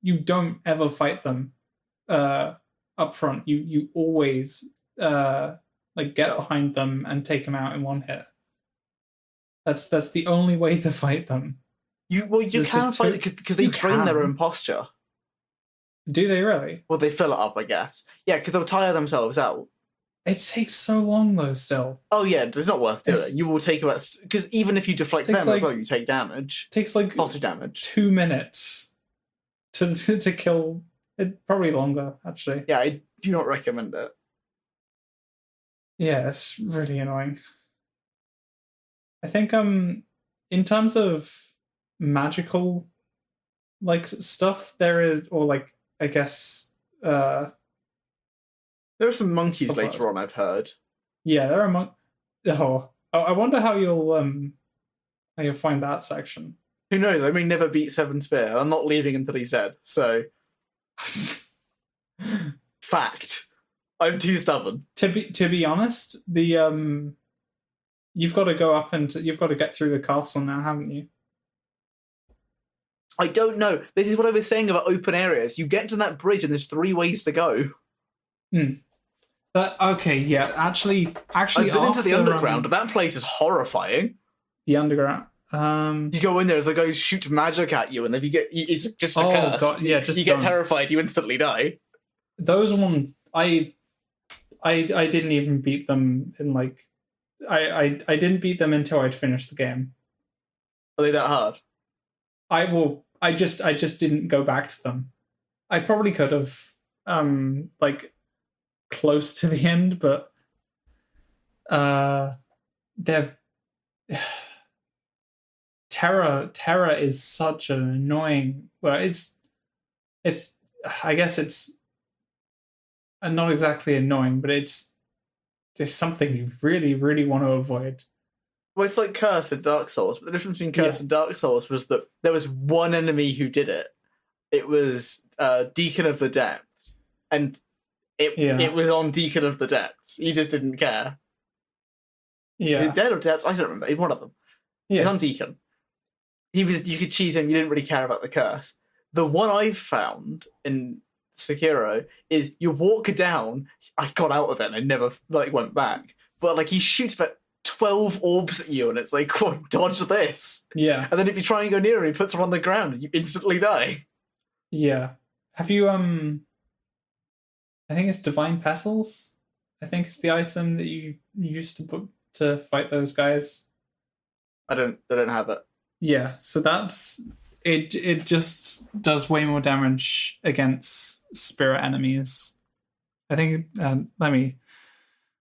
you don't ever fight them up front. You always like get behind them and take them out in one hit. That's the only way to fight them. You can fight because they train their own posture. Do they really? Well, they fill it up, I guess. Yeah, because they'll tire themselves out. It takes so long though. Still. Oh yeah, it's not worth doing. You will take about because even if you deflect them as well, you take damage. Takes like posture damage. 2 minutes to kill. It probably longer actually. Yeah, I do not recommend it. Yeah, it's really annoying. I think in terms of magical like stuff there is, or like I guess there are some monkeys later on, I've heard. Yeah, there are Oh, I wonder how you'll find that section. Who knows? I may never beat Seven Spear. I'm not leaving until he's dead. So, fact. I'm too stubborn. To be honest, the you've got to go up and you've got to get through the castle now, haven't you? I don't know. This is what I was saying about open areas. You get to that bridge and there's 3 ways to go. Okay, yeah. Actually, I've been into the underground. That place is horrifying. The underground. You go in there, the guys shoot magic at you, and if it's just a curse. God, yeah, just you get terrified, you instantly die. Those ones, I didn't even beat them in like, I didn't beat them until I'd finished the game. Are they that hard? I just didn't go back to them. I probably could have, like, close to the end, but they're Terra is such an annoying. Well, it's I guess it's not exactly annoying, but it's something you really, really want to avoid. Well, it's like Curse and Dark Souls, but the difference between Curse and Dark Souls was that there was one enemy who did it. It was Deacon of the Depths, and it was on Deacon of the Depths. He just didn't care. Yeah, Dead or Depths? I don't remember. One of them. Yeah, he's on Deacon. You could cheese him. You didn't really care about the curse. The one I've found in Sekiro is you walk down. I got out of it and I never went back. But he shoots about 12 orbs at you, and it's like, oh, dodge this. Yeah. And then if you try and go near him, he puts them on the ground, and you instantly die. Yeah. Have you I think it's Divine Petals. I think it's the item that you used to put to fight those guys. I don't have it. Yeah, so that's it. It just does way more damage against spirit enemies. I think. Let me.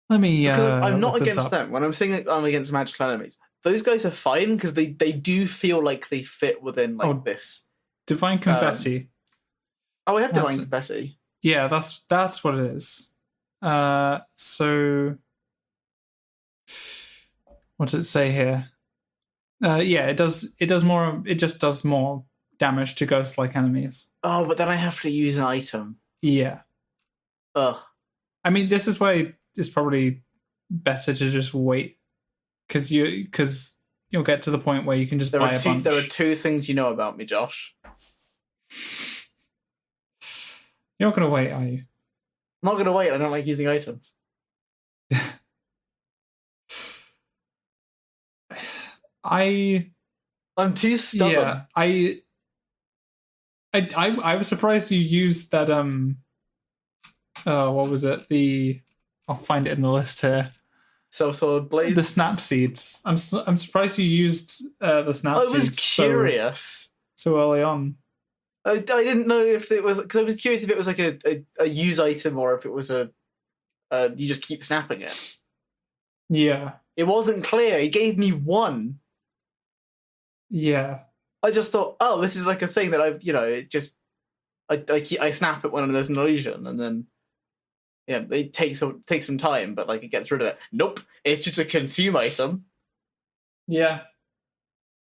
I'm not against them. When I'm saying I'm against magical enemies, those guys are fine because they do feel like they fit within this. Divine Confetti. I have Divine Confetti. Yeah, that's what it is. So what does it say here? Yeah, it does more. It just does more damage to ghost-like enemies. Oh, but then I have to use an item. Yeah. Ugh. I mean, this is why it's probably better to just wait, because you'll get to the point where you can just buy a bunch. There are 2 things you know about me, Josh. You're not going to wait, are you? I'm not going to wait. I don't like using items. I'm too stubborn. Yeah, I was surprised you used that. What was it? I'll find it in the list here. Sword blades. The snap seeds. I'm surprised you used the snap seeds. I was curious so early on. I didn't know if it was, because I was curious if it was like a use item or if it was you just keep snapping it. Yeah, it wasn't clear. He gave me 1. Yeah, I just thought, oh, this is like a thing that it just I snap it when there's an illusion, and then it takes some time, but it gets rid of it. Nope, it's just a consume item. Yeah.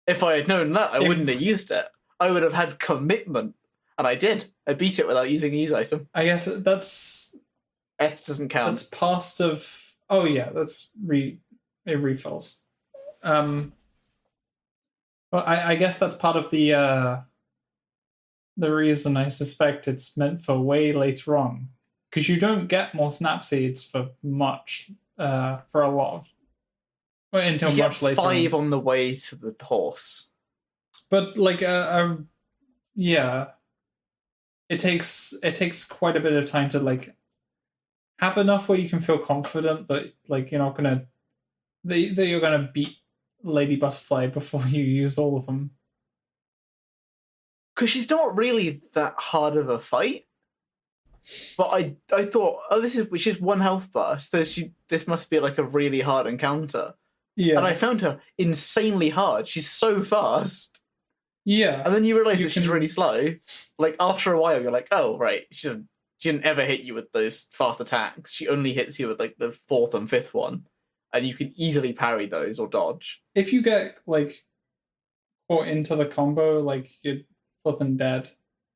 If I had known that, I wouldn't have used it. I would have had commitment, and I did. I beat it without using a use item. I guess that's S doesn't count. That's past of. Oh yeah, that's it refills. Well, I guess that's part of the reason I suspect it's meant for way later on, because you don't get more snap seeds for much, for a lot of, until much later. 5 on the way to the horse, but yeah, it takes quite a bit of time to have enough where you can feel confident that you're not gonna that you're gonna beat Lady Butterfly before you use all of them. Because she's not really that hard of a fight. But I thought, oh, she's 1 health bar, so this must be a really hard encounter. Yeah. And I found her insanely hard. She's so fast. Yeah. And then you realise that she's really slow. After a while, you're like, oh, right, she didn't ever hit you with those fast attacks. She only hits you with the 4th and 5th one. and you can easily parry those or dodge. If you get like caught into the combo, like you're flipping dead.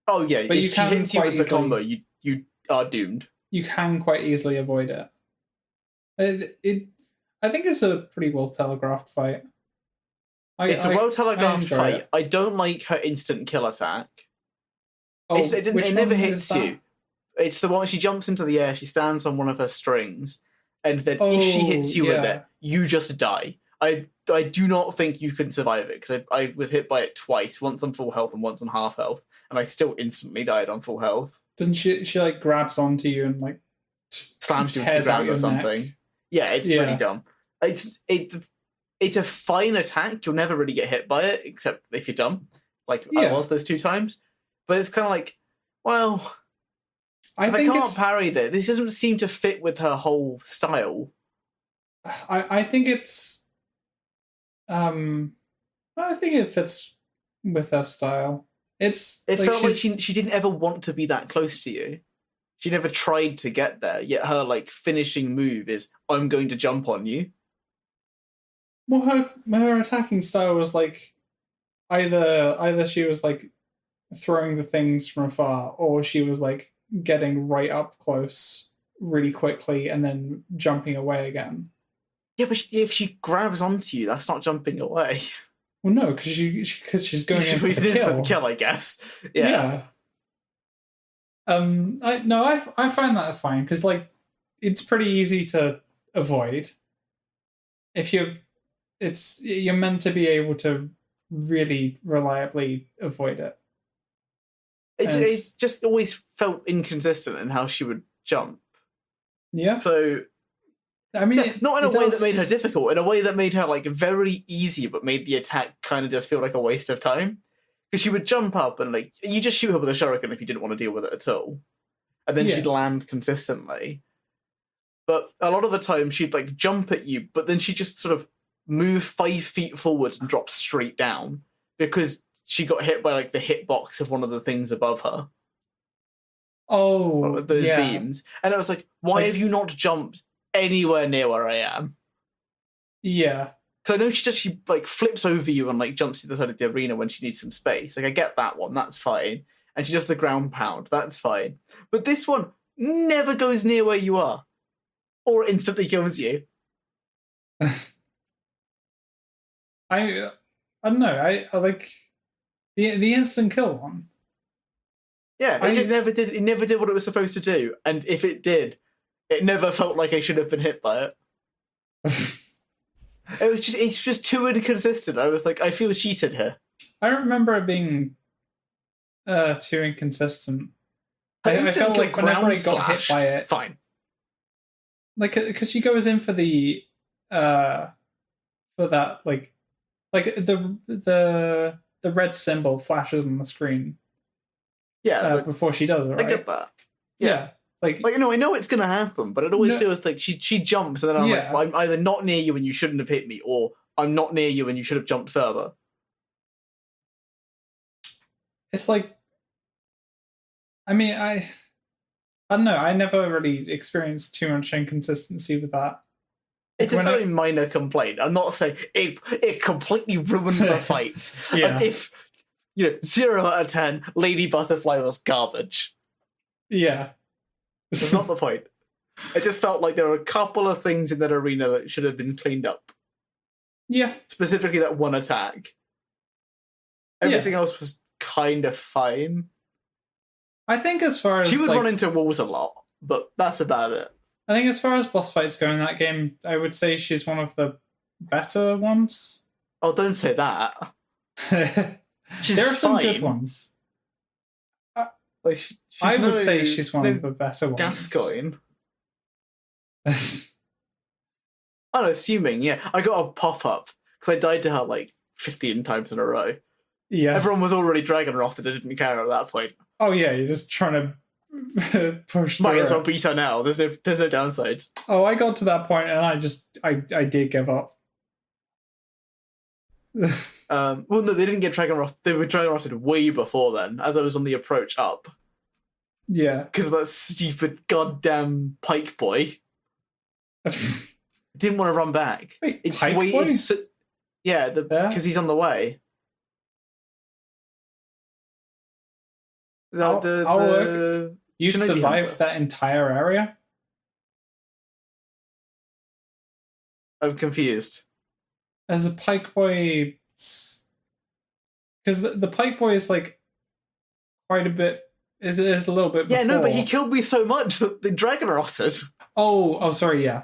Oh yeah, But if you she can hits you quite with the easily- combo, you are doomed. You can quite easily avoid it. I think it's a pretty well telegraphed fight. It's a well telegraphed enjoy fight. it. I don't like her instant kill attack. Oh, It which never one hits is that? you. It's the one she jumps into the air, she stands on one of her strings, and then if she hits you with yeah. it, you just die. I do not think you can survive it, because I was hit by it twice, once on full health and once on half health, and I still instantly died on full health. Doesn't she like grabs onto you and like Slams you into the tears out ground your or something. neck? Yeah, it's Yeah. really dumb. It's a fine attack. You'll never really get hit by it, except if you're dumb, like I Yeah. was those 2 times. But it's kind of like, well, I if I think can't it's parry this doesn't seem to fit with her whole style. I think it's I think it fits with her style. It Felt like she didn't ever want to be that close to you. She never tried to get there, yet her like finishing move is, I'm going to jump on you. well, her attacking style was like either she was like throwing the things from afar, or she was like getting right up close really quickly and then jumping away again. Yeah, but if she grabs onto you, that's not jumping away. Well, no, because she's going in for It's the an instant kill, I guess. Yeah. I find that fine because like it's pretty easy to avoid if you're meant to be able to really reliably avoid it. It just always felt inconsistent in how she would jump. Yeah. So, I mean, not in a way that made her difficult, in a way that made her like very easy, but made the attack kind of just feel like a waste of time. Because she would jump up and like you just shoot her with a shuriken if you didn't want to deal with it at all, and then she'd land consistently. But a lot of the time she'd like jump at you, but then she'd just sort of move 5 feet forward and drop straight down because she got hit by like the hitbox of one of the things above her. Oh, those beams, and I was like, why have you not jumped anywhere near where I am? Yeah. So I know she like flips over you and like jumps to the side of the arena when she needs some space. Like I get that one, that's fine. And she does the ground pound, that's fine. But this one never goes near where you are, or instantly kills you. I don't know. I like the instant kill one. Yeah, it just never did. It never did what it was supposed to do, and if it did, it never felt like I should have been hit by it. It's just too inconsistent. I was like, I feel cheated here. I don't remember it being too inconsistent. I felt like whenever I got hit by it, fine. Like, because she goes in for the for that like the red symbol flashes on the screen. Yeah, before she does it. Right? I get that. Yeah. Like no, I know it's gonna happen, but it always feels like she jumps, and then I'm like, well, I'm either not near you and you shouldn't have hit me, or I'm not near you and you should have jumped further. It's like, I mean, I don't know. I never really experienced too much inconsistency with that. It's a very minor complaint. I'm not saying it completely ruined the fight. Yeah. If 0 out of 10, Lady Butterfly was garbage. Yeah. That's not the point. It just felt like there were a couple of things in that arena that should have been cleaned up. Yeah. Specifically that one attack. Everything else was kind of fine. I think as far as... She would run into walls a lot, but that's about it. I think as far as boss fights go in that game, I would say she's one of the better ones. Oh, don't say that. There are some good ones. I would say she's one of the better ones. Gascoigne. I'm assuming, yeah. I got a pop-up because I died to her like 15 times in a row. Yeah. Everyone was already Dragon Rotted. I didn't care at that point. Oh yeah, you're just trying to push through. Might as well beat her now. There's no downside. Oh, I got to that point and I did give up. Well, no, they didn't get Dragon Rotted. They were Dragon Rotted way before then, as I was on the approach up. Yeah. Because of that stupid goddamn Pike boy. Didn't want to run back. Wait, It's Pike way, Boy? it's, yeah, because he's on the way. You Shinobi survived Hunter. that entire area? I'm confused. As a Pike Boy, because the Pike Boy is like quite a bit. Is a little bit. Yeah, before. no, but he killed me so much that the dragon rotted. Oh, sorry, yeah.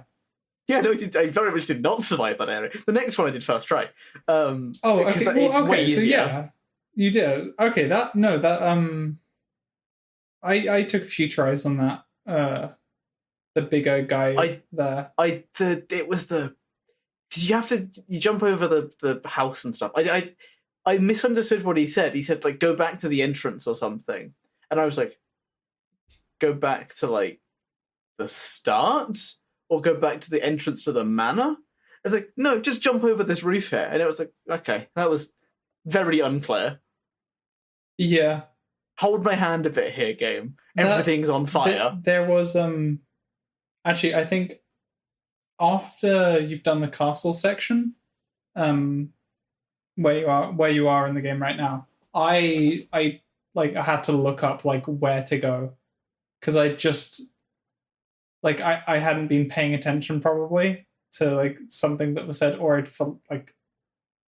Yeah, no, I very much did not survive that area. The next one I did first try. Okay. It's way easier. So yeah, you did. Okay, I took a few tries on that. The bigger guy there. It was because you jump over the house and stuff. I misunderstood what he said. He said like go back to the entrance or something, and I was like, go back to like the start or go back to the entrance to the manor. I was like, no, just jump over this roof here, and it was like, okay, that was very unclear. Yeah. Hold my hand a bit here, game. Everything's on fire. There was actually, I think after you've done the castle section, where you are in the game right now, I had to look up like where to go because I just I hadn't been paying attention probably to like something that was said, or I'd like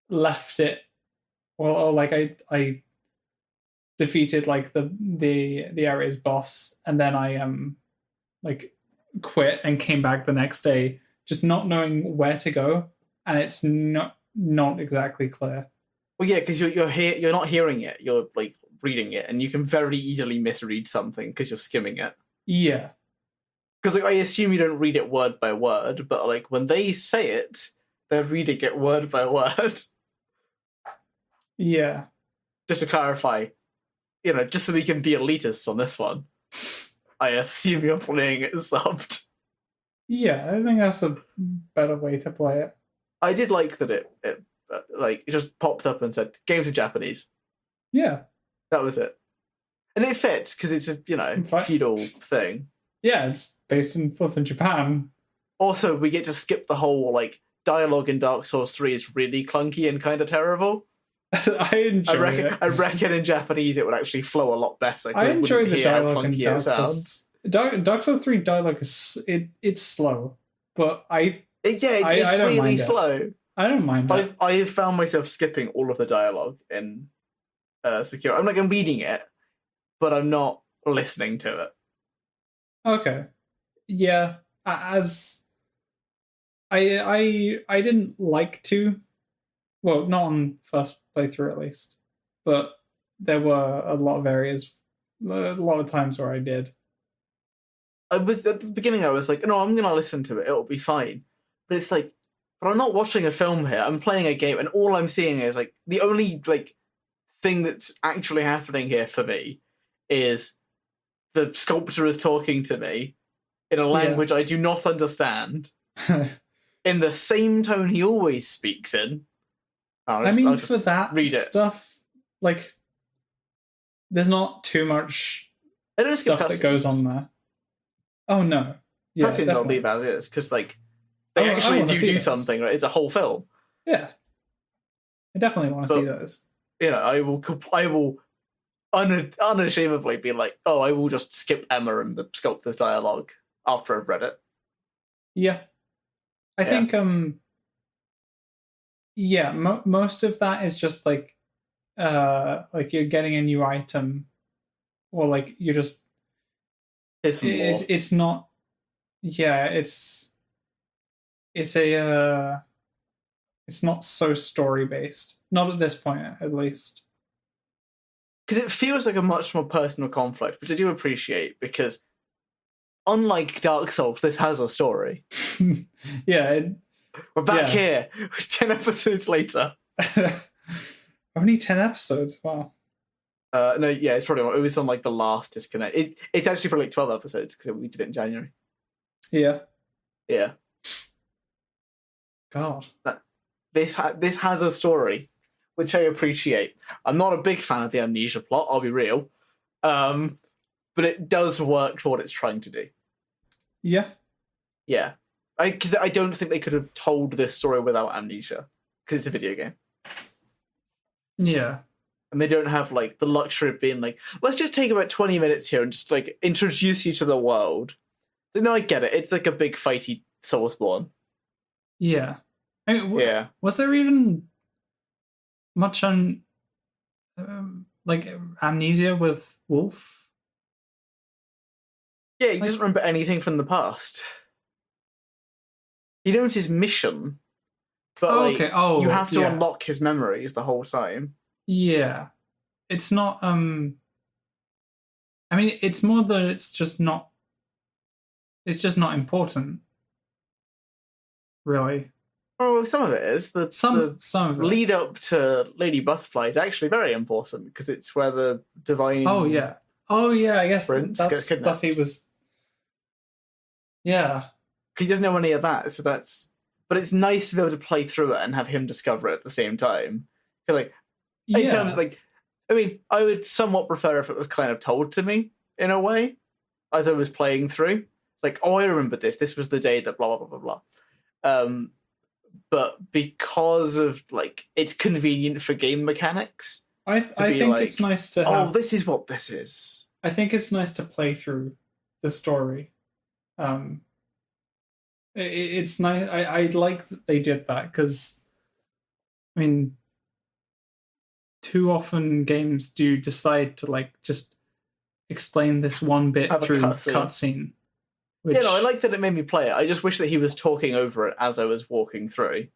left it, or like I defeated like the area's boss, and then I like quit and came back the next day, just not knowing where to go, and it's not exactly clear. Well, yeah, because you're not hearing it, you're like reading it, and you can very easily misread something because you're skimming it. Yeah. Because like, I assume you don't read it word by word, but like when they say it, they're reading it word by word. Yeah. Just to clarify, just so we can be elitists on this one, I assume you're playing it subbed. Yeah, I think that's a better way to play it. I did like that it just popped up and said games in Japanese. Yeah, that was it, and it fits because it's a feudal thing. Yeah, it's based in flippin' Japan. Also, we get to skip the whole like dialogue in Dark Souls 3 is really clunky and kind of terrible. I enjoy it. I reckon in Japanese it would actually flow a lot better. I enjoy the dialogue in Dark Souls. Dark Souls 3 dialogue it's slow, but it's really slow. I don't mind it. I have found myself skipping all of the dialogue in Sekiro. I'm reading it, but I'm not listening to it. Okay. Yeah. As I didn't like to. Well, not on first playthrough at least, but there were a lot of areas, a lot of times where I did. At the beginning, I was like, no, I'm going to listen to it. It'll be fine. But it's like, but I'm not watching a film here. I'm playing a game, and all I'm seeing is like the only like thing that's actually happening here for me is the sculptor is talking to me in a language I do not understand, in the same tone he always speaks in. For that stuff, like, there's not too much stuff that goes on there. Oh no, yeah, cutscenes I'll leave as is because like they actually do something. Right, it's a whole film. Yeah, I definitely want to see those. I will unashamedly be like, oh, I will just skip Emma and the sculptor's dialogue after I've read it. Yeah, I think most of that is just like you're getting a new item, or like you're just it's not. Yeah, it's not so story based. Not at this point, at least. Because it feels like a much more personal conflict, which I do appreciate. Because unlike Dark Souls, this has a story. Yeah. We're back here 10 episodes later. Only 10 episodes? Wow. No, yeah, it's probably it was on like the last DisConnect. It's actually for like 12 episodes because we did it in January. Yeah. Yeah. God. This has a story, which I appreciate. I'm not a big fan of the amnesia plot, I'll be real. But it does work for what it's trying to do. Yeah. Yeah. Because I don't think they could have told this story without Amnesia, because it's a video game. Yeah. And they don't have, like, the luxury of being like, let's just take about 20 minutes here and just, like, introduce you to the world. No, I get it. It's like a big fighty Soulsborne. Yeah. I mean, Yeah. Was there even much like amnesia with Wolf? Yeah, he doesn't remember anything from the past. He knows his mission, but you have to unlock his memories the whole time. Yeah. It's not I mean, it's more that it's just not important. Really. Oh, some of it is. Some of it. Lead up to Lady Butterfly is actually very important because it's where the divine. Oh yeah. I guess that's stuff he was. Yeah. He doesn't know any of that, so that's. But it's nice to be able to play through it and have him discover it at the same time. Like, in terms of I mean, I would somewhat prefer if it was kind of told to me in a way, as I was playing through. Like, oh, I remember this. This was the day that blah blah blah blah blah. But because of, like, it's convenient for game mechanics. I think it's nice to have... Oh, this is what this is. I think it's nice to play through the story. It's nice. I like that they did that because, I mean, too often games do decide to, like, just explain this one bit through cutscene. Which... Yeah, no, I like that it made me play it. I just wish that he was talking over it as I was walking through.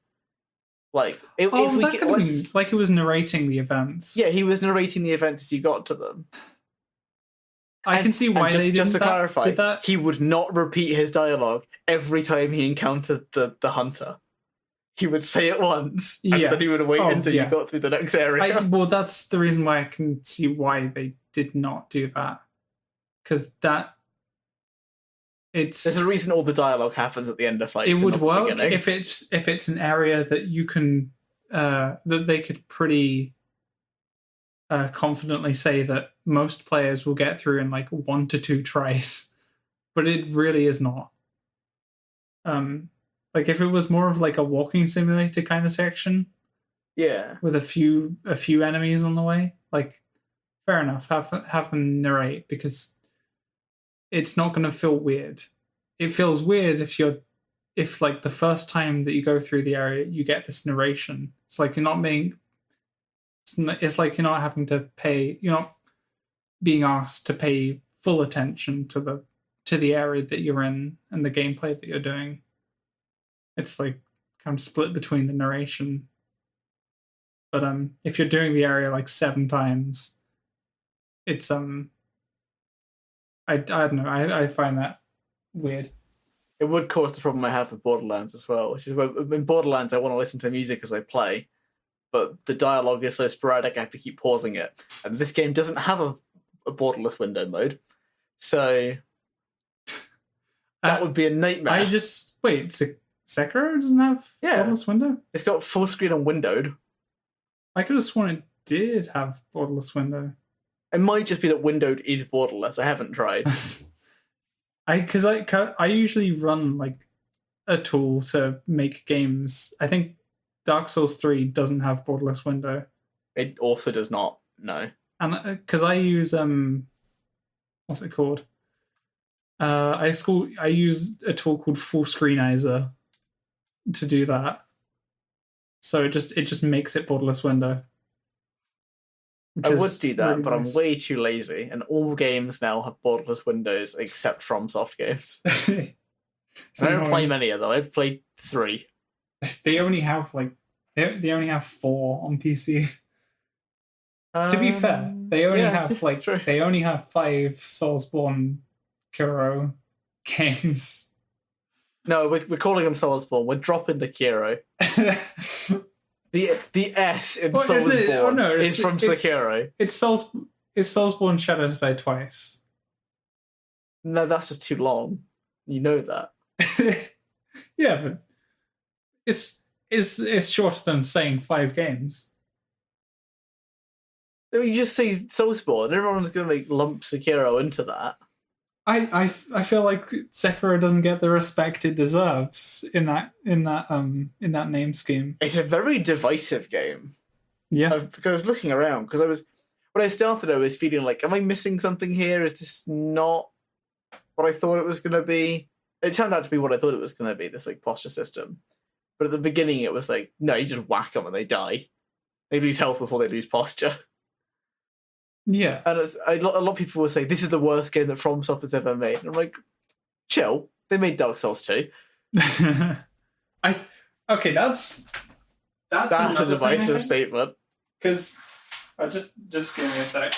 Like, if we could been, like he was narrating the events. Yeah, he was narrating the events as you got to them. I can see why they did clarify, that. He would not repeat his dialogue every time he encountered the hunter. He would say it once, and then he would wait until you got through the next area. Well, that's the reason why I can see why they did not do that. Because there's a reason all the dialogue happens at the end of fights. It would work if it's an area that you can that they could pretty confidently say that most players will get through in like 1 to 2 tries, but it really is not. Like if it was more of like a walking simulator kind of section, with a few enemies on the way, like fair enough, have them narrate because it's not going to feel weird. It feels weird if like the first time that you go through the area you get this narration. It's like it's like you're not having to pay. You're not being asked to pay full attention to the area that you're in and the gameplay that you're doing. It's like kind of split between the narration. But if you're doing the area like 7 times, it's I don't know. I find that weird. It would cause the problem I have with Borderlands as well, which is in Borderlands I want to listen to the music as I play, but the dialogue is so sporadic I have to keep pausing it. And this game doesn't have a borderless window mode, so that would be a nightmare. Sekiro doesn't have borderless window? It's got full screen and windowed. I could have sworn it did have borderless window. It might just be that windowed is borderless. I haven't tried. Because I usually run like a tool to make games. I think Dark Souls 3 doesn't have borderless window. It also does not. No. And because I use what's it called? I use a tool called Full Screenizer to do that. So it just makes it borderless window. I would do that, really, but nice. I'm way too lazy, and all games now have borderless windows except FromSoft games. I don't play many of them. I've played 3. They only have they only have 4 on PC. To be fair, they only have 5 Soulsborne Kiro games. No, we're calling them Soulsborne. We're dropping the Kiro. The S in Soulsborne is from Sekiro. It's Soulsborne Shadows Die Twice. No, that's just too long. You know that. Yeah, but it's shorter than saying 5 games. You just say Soulsborne, everyone's going to lump Sekiro into that. I feel like Sekiro doesn't get the respect it deserves in that name scheme. It's a very divisive game. Yeah. I was looking around because when I started, I was feeling like, am I missing something here? Is this not what I thought it was going to be? It turned out to be what I thought it was going to be, this like posture system. But at the beginning, it was like, no, you just whack them and they die. They lose health before they lose posture. Yeah. And a lot of people will say, this is the worst game that FromSoft has ever made. And I'm like, chill. They made Dark Souls 2. Okay, that's a divisive statement. Because just give me a sec.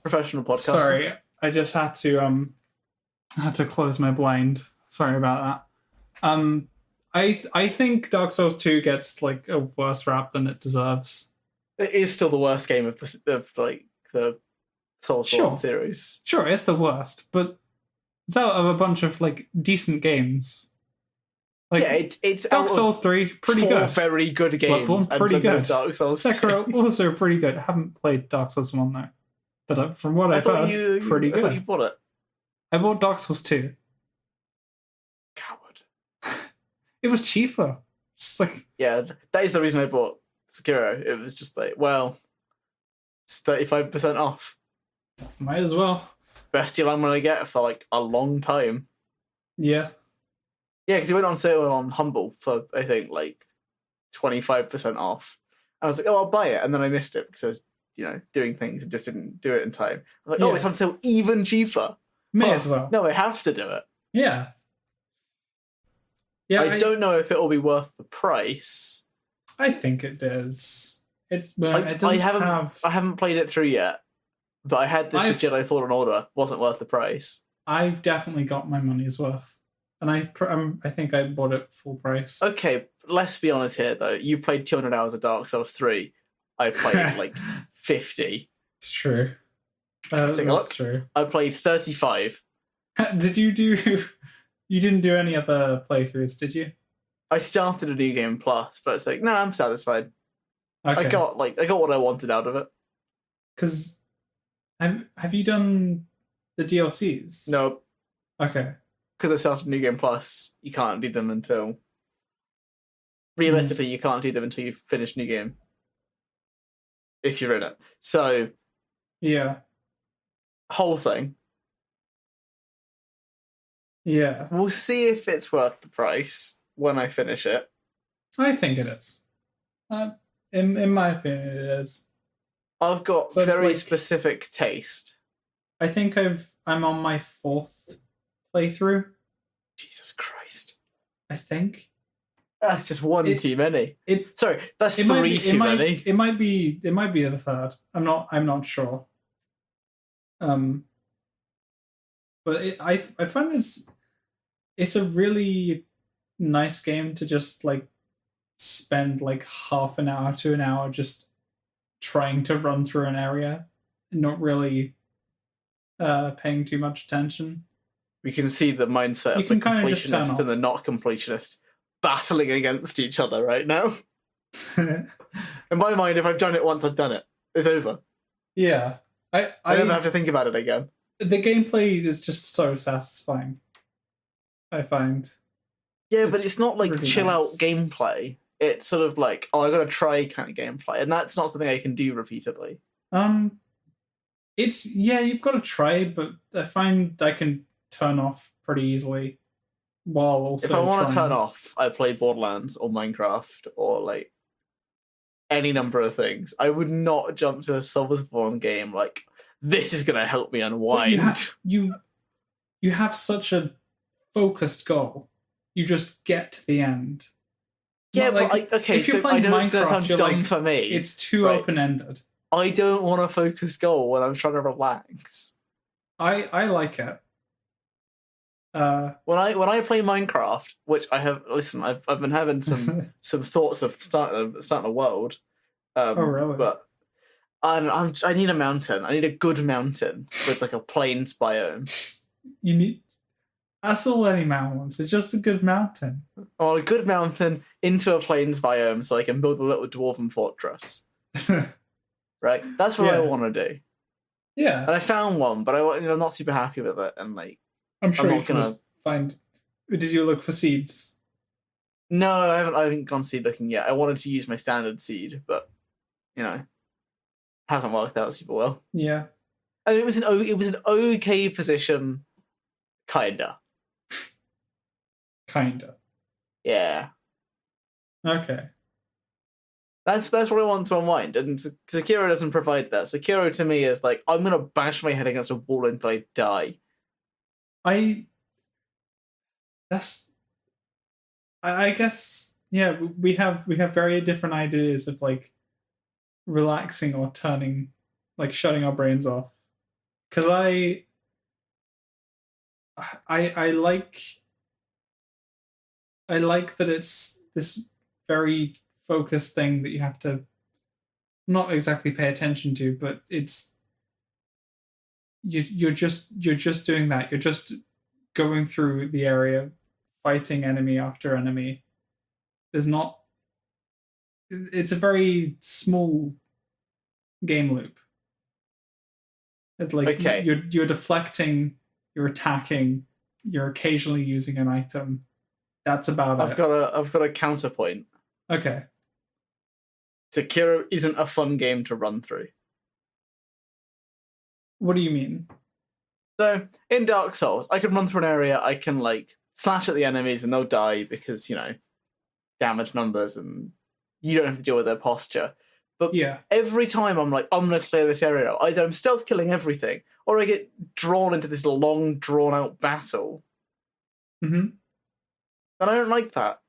Professional podcast. Sorry, I just had to close my blind. Sorry about that. I think Dark Souls 2 gets like a worse rap than it deserves. It is still the worst game of the Soulsborne series. Sure, it's the worst, but it's out of a bunch of like decent games. Like, yeah, it's Dark Souls 3, pretty good. Very good games. Bloodborne, pretty good. Dark Souls Sekiro, also pretty good. I haven't played Dark Souls 1 though. But from what I've heard, pretty good. I thought you bought it. I bought Dark Souls 2. Coward. It was cheaper. Just like... Yeah, that is the reason I bought Sekiro. It was just like, well, it's 35% off. Might as well. Best deal I'm going to get for like a long time. Yeah. Yeah, because it went on sale on Humble for, I think, like 25% off. I was like, oh, I'll buy it. And then I missed it because I was, doing things and just didn't do it in time. I was like, oh, it's on sale even cheaper. May as well. No, I have to do it. Yeah. Yeah. I don't know if it'll be worth the price. I think it does. It doesn't I haven't played it through yet, but I had this with Jedi Fallen Order. Wasn't worth the price. I've definitely got my money's worth. And I think I bought it full price. Okay, let's be honest here, though. You played 200 hours of Dark Souls 3. I played like 50. It's true. That's true. I played 35. Did you do... You didn't do any other playthroughs, did you? I started a New Game Plus, but it's like, no, I'm satisfied. Okay. I got what I wanted out of it. Because have you done the DLCs? No. Okay. Because I started New Game Plus, you can't do them until... Realistically, you can't do them until you finish New Game. If you're in it. So... Yeah. Whole thing. Yeah. We'll see if it's worth the price when I finish it. I think it is. In my opinion, it is. I've got very specific taste. I think I'm on my 4th playthrough. Jesus Christ. I think. That's just one too many. Sorry, that's 3 too many. It might be the 3rd. I'm not sure. But I find it's a really nice game to just like spend like half an hour to an hour just trying to run through an area and not really paying too much attention. We can see the mindset of the completionist and the not completionist battling against each other right now. In my mind, if I've done it once, I've done it. It's over. Yeah. I never have to think about it again. The gameplay is just so satisfying, I find. Yeah, but it's not like really chill out nice gameplay. It's sort of like, I gotta try kind of gameplay, and that's not something I can do repeatedly. You've got to try, but I find I can turn off pretty easily while also if I want to turn off, I play Borderlands or Minecraft or like any number of things. I would not jump to a Soulsborne game like, this is going to help me unwind. You have such a focused goal. You just get to the end. Yeah, but if you're playing Minecraft, you're dumb like, for me. It's too open-ended. I don't want a focused goal when I'm trying to relax. I like it. When I play Minecraft, which I have, I've been having some thoughts of starting a world. Oh really? But I need a mountain. I need a good mountain with like a plains biome. That's all any mountain wants. It's just a good mountain. Or a good mountain into a plains biome so I can build a little dwarven fortress. Right? That's what I want to do. Yeah, And I found one, but I'm not super happy with it, and like I'm sure you not can gonna. just find. Did you look for seeds? No, I haven't gone seed looking yet. I wanted to use my standard seed, but hasn't worked out super well. Yeah, And it was an okay position, kinda. kinda. Yeah. Okay. That's what I want to unwind, and Sekiro doesn't provide that. Sekiro to me is like, I'm gonna bash my head against a wall until I die. I guess yeah, we have very different ideas of like relaxing or turning, like shutting our brains off. Because I like that it's this very focused thing that you have to not exactly pay attention to, but it's you're just doing that. You're just going through the area, fighting enemy after enemy. There's not. It's a very small game loop. It's like Okay, you're deflecting, you're attacking, you're occasionally using an item. That's about I've it. got a counterpoint. Okay. Sekiro isn't a fun game to run through. What do you mean? So in Dark Souls, I can run through an area, I can like slash at the enemies and they'll die because damage numbers and you don't have to deal with their posture. But Yeah. every time I'm like, I'm gonna clear this area out, either I'm stealth killing everything or I get drawn into this long, drawn out battle. Mm-hmm. And I don't like that.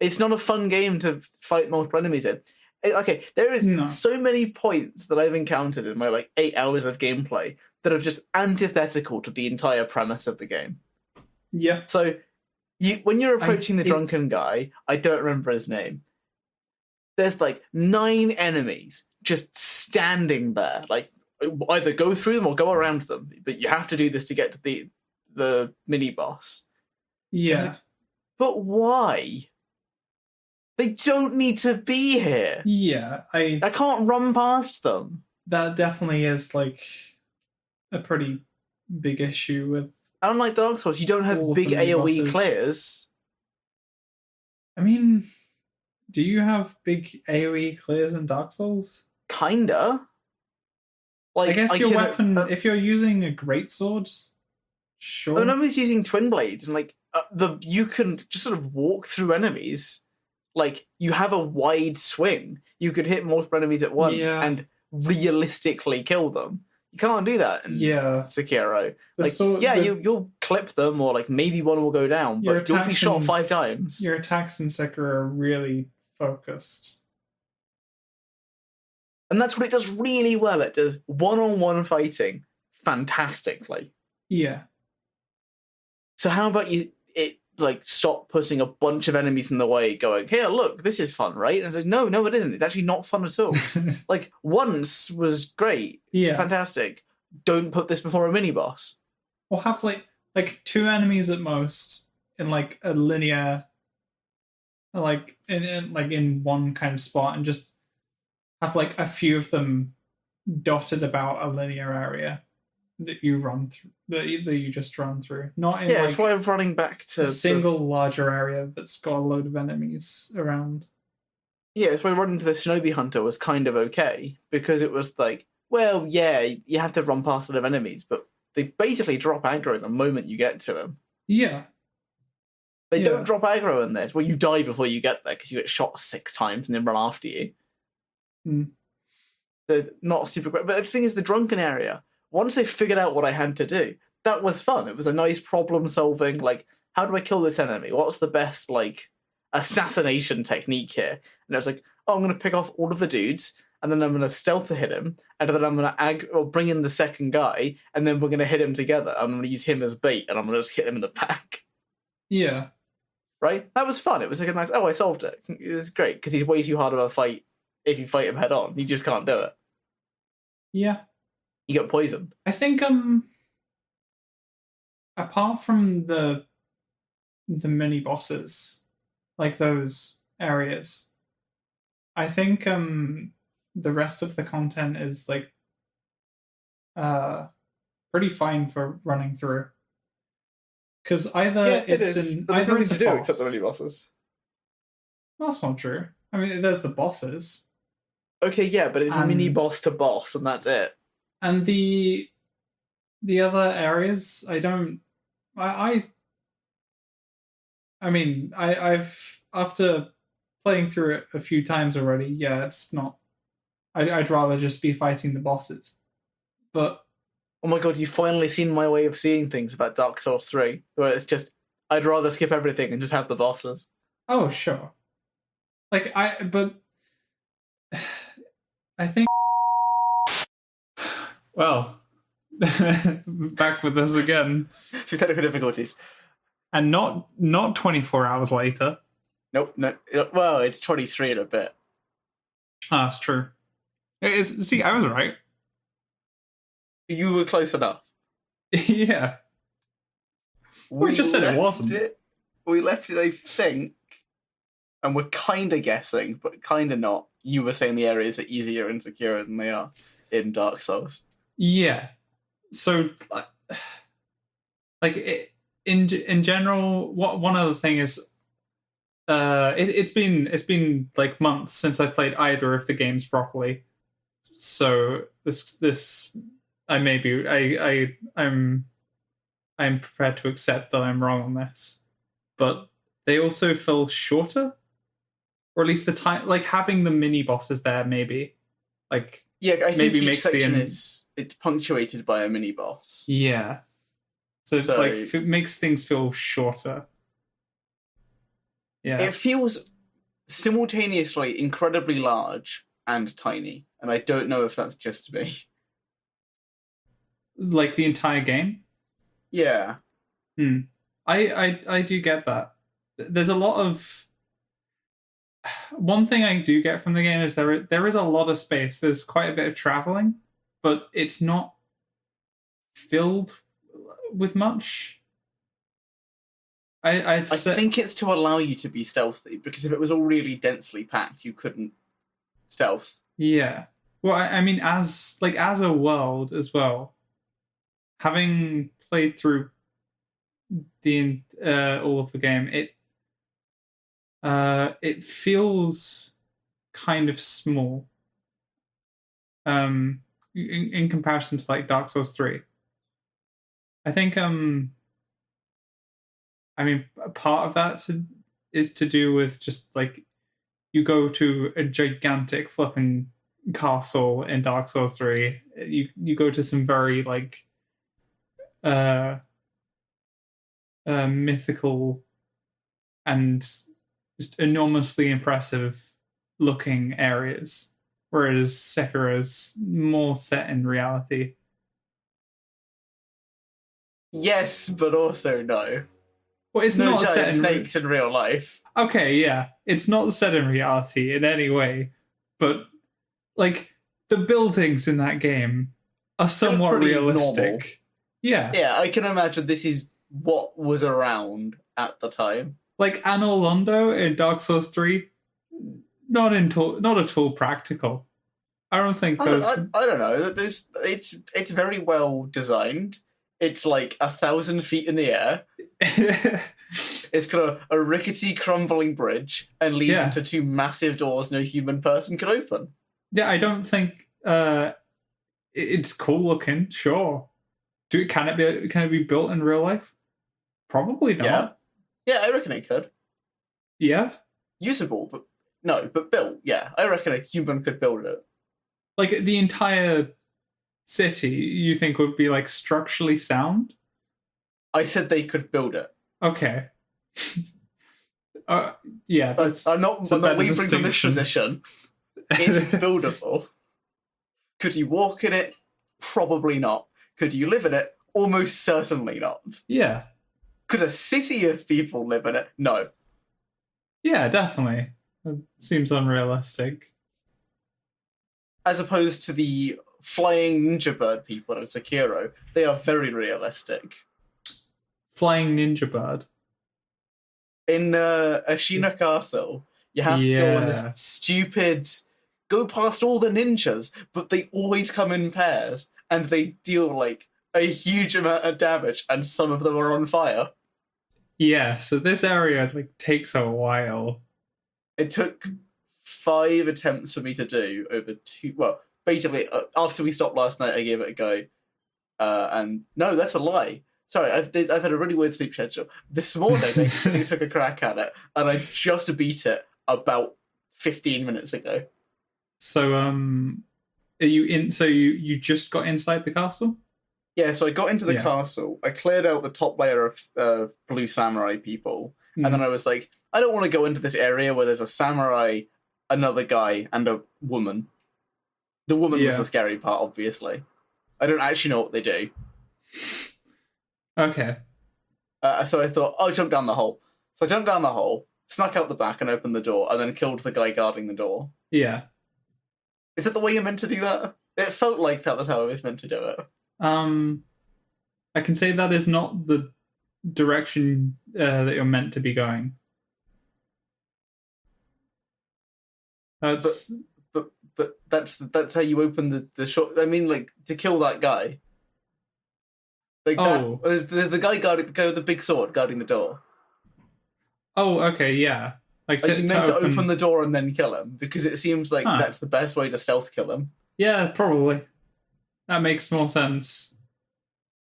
It's not a fun game to fight multiple enemies in. Okay, there is so many points that I've encountered in my like 8 hours of gameplay that are just antithetical to the entire premise of the game. Yeah. So, when you're approaching the drunken guy, I don't remember his name. There's like 9 enemies just standing there. Like, either go through them or go around them. But you have to do this to get to the mini boss. Yeah. Like, but why? They don't need to be here. Yeah. I can't run past them. That definitely is like a pretty big issue with. Unlike Dark Souls, you don't have big AoE clears. I mean, do you have big AoE clears in Dark Souls? Kinda. Like, I guess your weapon, if you're using a greatsword, sure. When I was using twin blades, and like you can just sort of walk through enemies. Like, you have a wide swing. You could hit multiple enemies at once and realistically kill them. You can't do that in Sekiro. You'll clip them, or like maybe one will go down, but you'll be shot 5 times. Your attacks in Sekiro are really focused. And that's what it does really well. It does one-on-one fighting fantastically. Yeah. So how about stop putting a bunch of enemies in the way, going, here, look, this is fun, right? And it's like, no, it isn't. It's actually not fun at all. Like, once was great. Yeah. Fantastic. Don't put this before a mini-boss. Or have, like 2 enemies at most in, like, a linear... Like, in one kind of spot, and just have, like, a few of them dotted about a linear area that you run through, that you just run through. Not in that's why I'm running back to a single larger area that's got a load of enemies around. Yeah, that's why running to the Shinobi Hunter was kind of okay, because it was like, well, yeah, you have to run past a lot of enemies, but they basically drop aggro the moment you get to them. Yeah. They don't drop aggro in this. Well, you die before you get there because you get shot 6 times and then run after you. They're not super great. But the thing is, the drunken area, once I figured out what I had to do, that was fun. It was a nice problem solving, like, how do I kill this enemy? What's the best, like, assassination technique here? And I was like, oh, I'm going to pick off all of the dudes, and then I'm going to stealth hit him, and then I'm going to bring in the second guy, and then we're going to hit him together. I'm going to use him as bait, and I'm going to just hit him in the back. Yeah. Right? That was fun. It was like a nice, I solved it. It was great, because he's way too hard of a fight if you fight him head on. You just can't do it. Yeah. You get poisoned. I think, apart from the mini bosses, like those areas, I think, the rest of the content is, like, pretty fine for running through. Because either Yeah, it it's is. an But there's either nothing it's to a do boss. except the mini bosses. That's not true. I mean, there's the bosses. Okay, yeah, but it's mini And- boss to boss, and that's it. And the other areas, I mean, I've after playing through it a few times already. Yeah, it's not. I'd rather just be fighting the bosses. But Oh my god, you've finally seen my way of seeing things about Dark Souls 3, where it's just, I'd rather skip everything and just have the bosses. oh sure, but I think. Well, back with this again, Few technical difficulties. and not 24 hours later. Nope, no. Well, it's 23 in a bit. Ah, that's true. See, I was right. You were close enough. Yeah. We just said it wasn't. We left it, I think, and we're kind of guessing, but kind of not. You were saying the areas are easier in Sekiro than they are in Dark Souls. Yeah. So, in general, one other thing is, it's been like months since I played either of the games properly. So this I'm prepared to accept that I'm wrong on this, but they also feel shorter, or at least the time, like having the mini bosses there, maybe, like Yeah, I think maybe each makes section the it's punctuated by a mini boss. yeah, so it makes things feel shorter. Yeah, It feels simultaneously incredibly large and tiny, and I don't know if that's just me. like the entire game. Yeah. I do get that. There's a lot of one thing I do get from the game is there is a lot of space. There's quite a bit of traveling, but it's not filled with much. I think it's to allow you to be stealthy, because if it was all really densely packed, you couldn't stealth. Yeah. Well, I mean, as a world as well, having played through the all of the game, it feels kind of small. In comparison to like Dark Souls 3. I think I mean, part of that is to do with just like you go to a gigantic flipping castle in Dark Souls 3. You go to some very like mythical and just enormously impressive looking areas, whereas Sekiro is more set in reality. Yes, but also no. Well, it's no not set in snakes in real life. Okay, yeah, it's not set in reality in any way, but like the buildings in that game are somewhat realistic. Normal. Yeah, yeah, I can imagine this is what was around at the time. Like Anor Londo in Dark Souls 3, not at all practical. I don't think those. I don't know. It's very well designed. It's like 1,000 feet in the air. It's got a rickety, crumbling bridge and leads into two massive doors no human person can open. Yeah, I don't think it's cool looking. Sure, can it be built in real life? Probably not. Yeah, I reckon it could. Yeah, usable, but built. Yeah, I reckon a human could build it. Like the entire city, you think would be like structurally sound? I said they could build it. Okay. Yeah, I'm not wavering from this position. It's buildable. Could you walk in it? Probably not. Could you live in it? Almost certainly not. Yeah. Could a city of people live in it? No. Yeah, definitely. It seems unrealistic. As opposed to the flying ninja bird people in Sekiro, they are very realistic. Flying ninja bird? In Ashina Castle, you have to go on this stupid... Go past all the ninjas, but they always come in pairs. and they deal like a huge amount of damage, and some of them are on fire. Yeah, so this area like takes a while. It took 5 attempts for me to do over 2. Well, basically, after we stopped last night, I gave it a go. And no, that's a lie. Sorry, I've had a really weird sleep schedule. This morning, I took a crack at it, and I just beat it about 15 minutes ago. So, are you in? So you just got inside the castle? Yeah, so I got into the castle. I cleared out the top layer of blue samurai people, and then I was like, I don't want to go into this area where there's a samurai, another guy, and a woman. The woman was the scary part, obviously. I don't actually know what they do. Okay. So I thought, I'll jump down the hole. So I jumped down the hole, snuck out the back and opened the door, and then killed the guy guarding the door. Yeah. Is that the way you're meant to do that? It felt like that was how I was meant to do it. I can say that is not the direction that you're meant to be going. That's... But that's how you open the shot. I mean, like, to kill that guy. Like there's the guy with the big sword guarding the door. Oh, okay, yeah. Like you meant to open the door and then kill him, because it seems like that's the best way to stealth kill him. Yeah, probably. That makes more sense.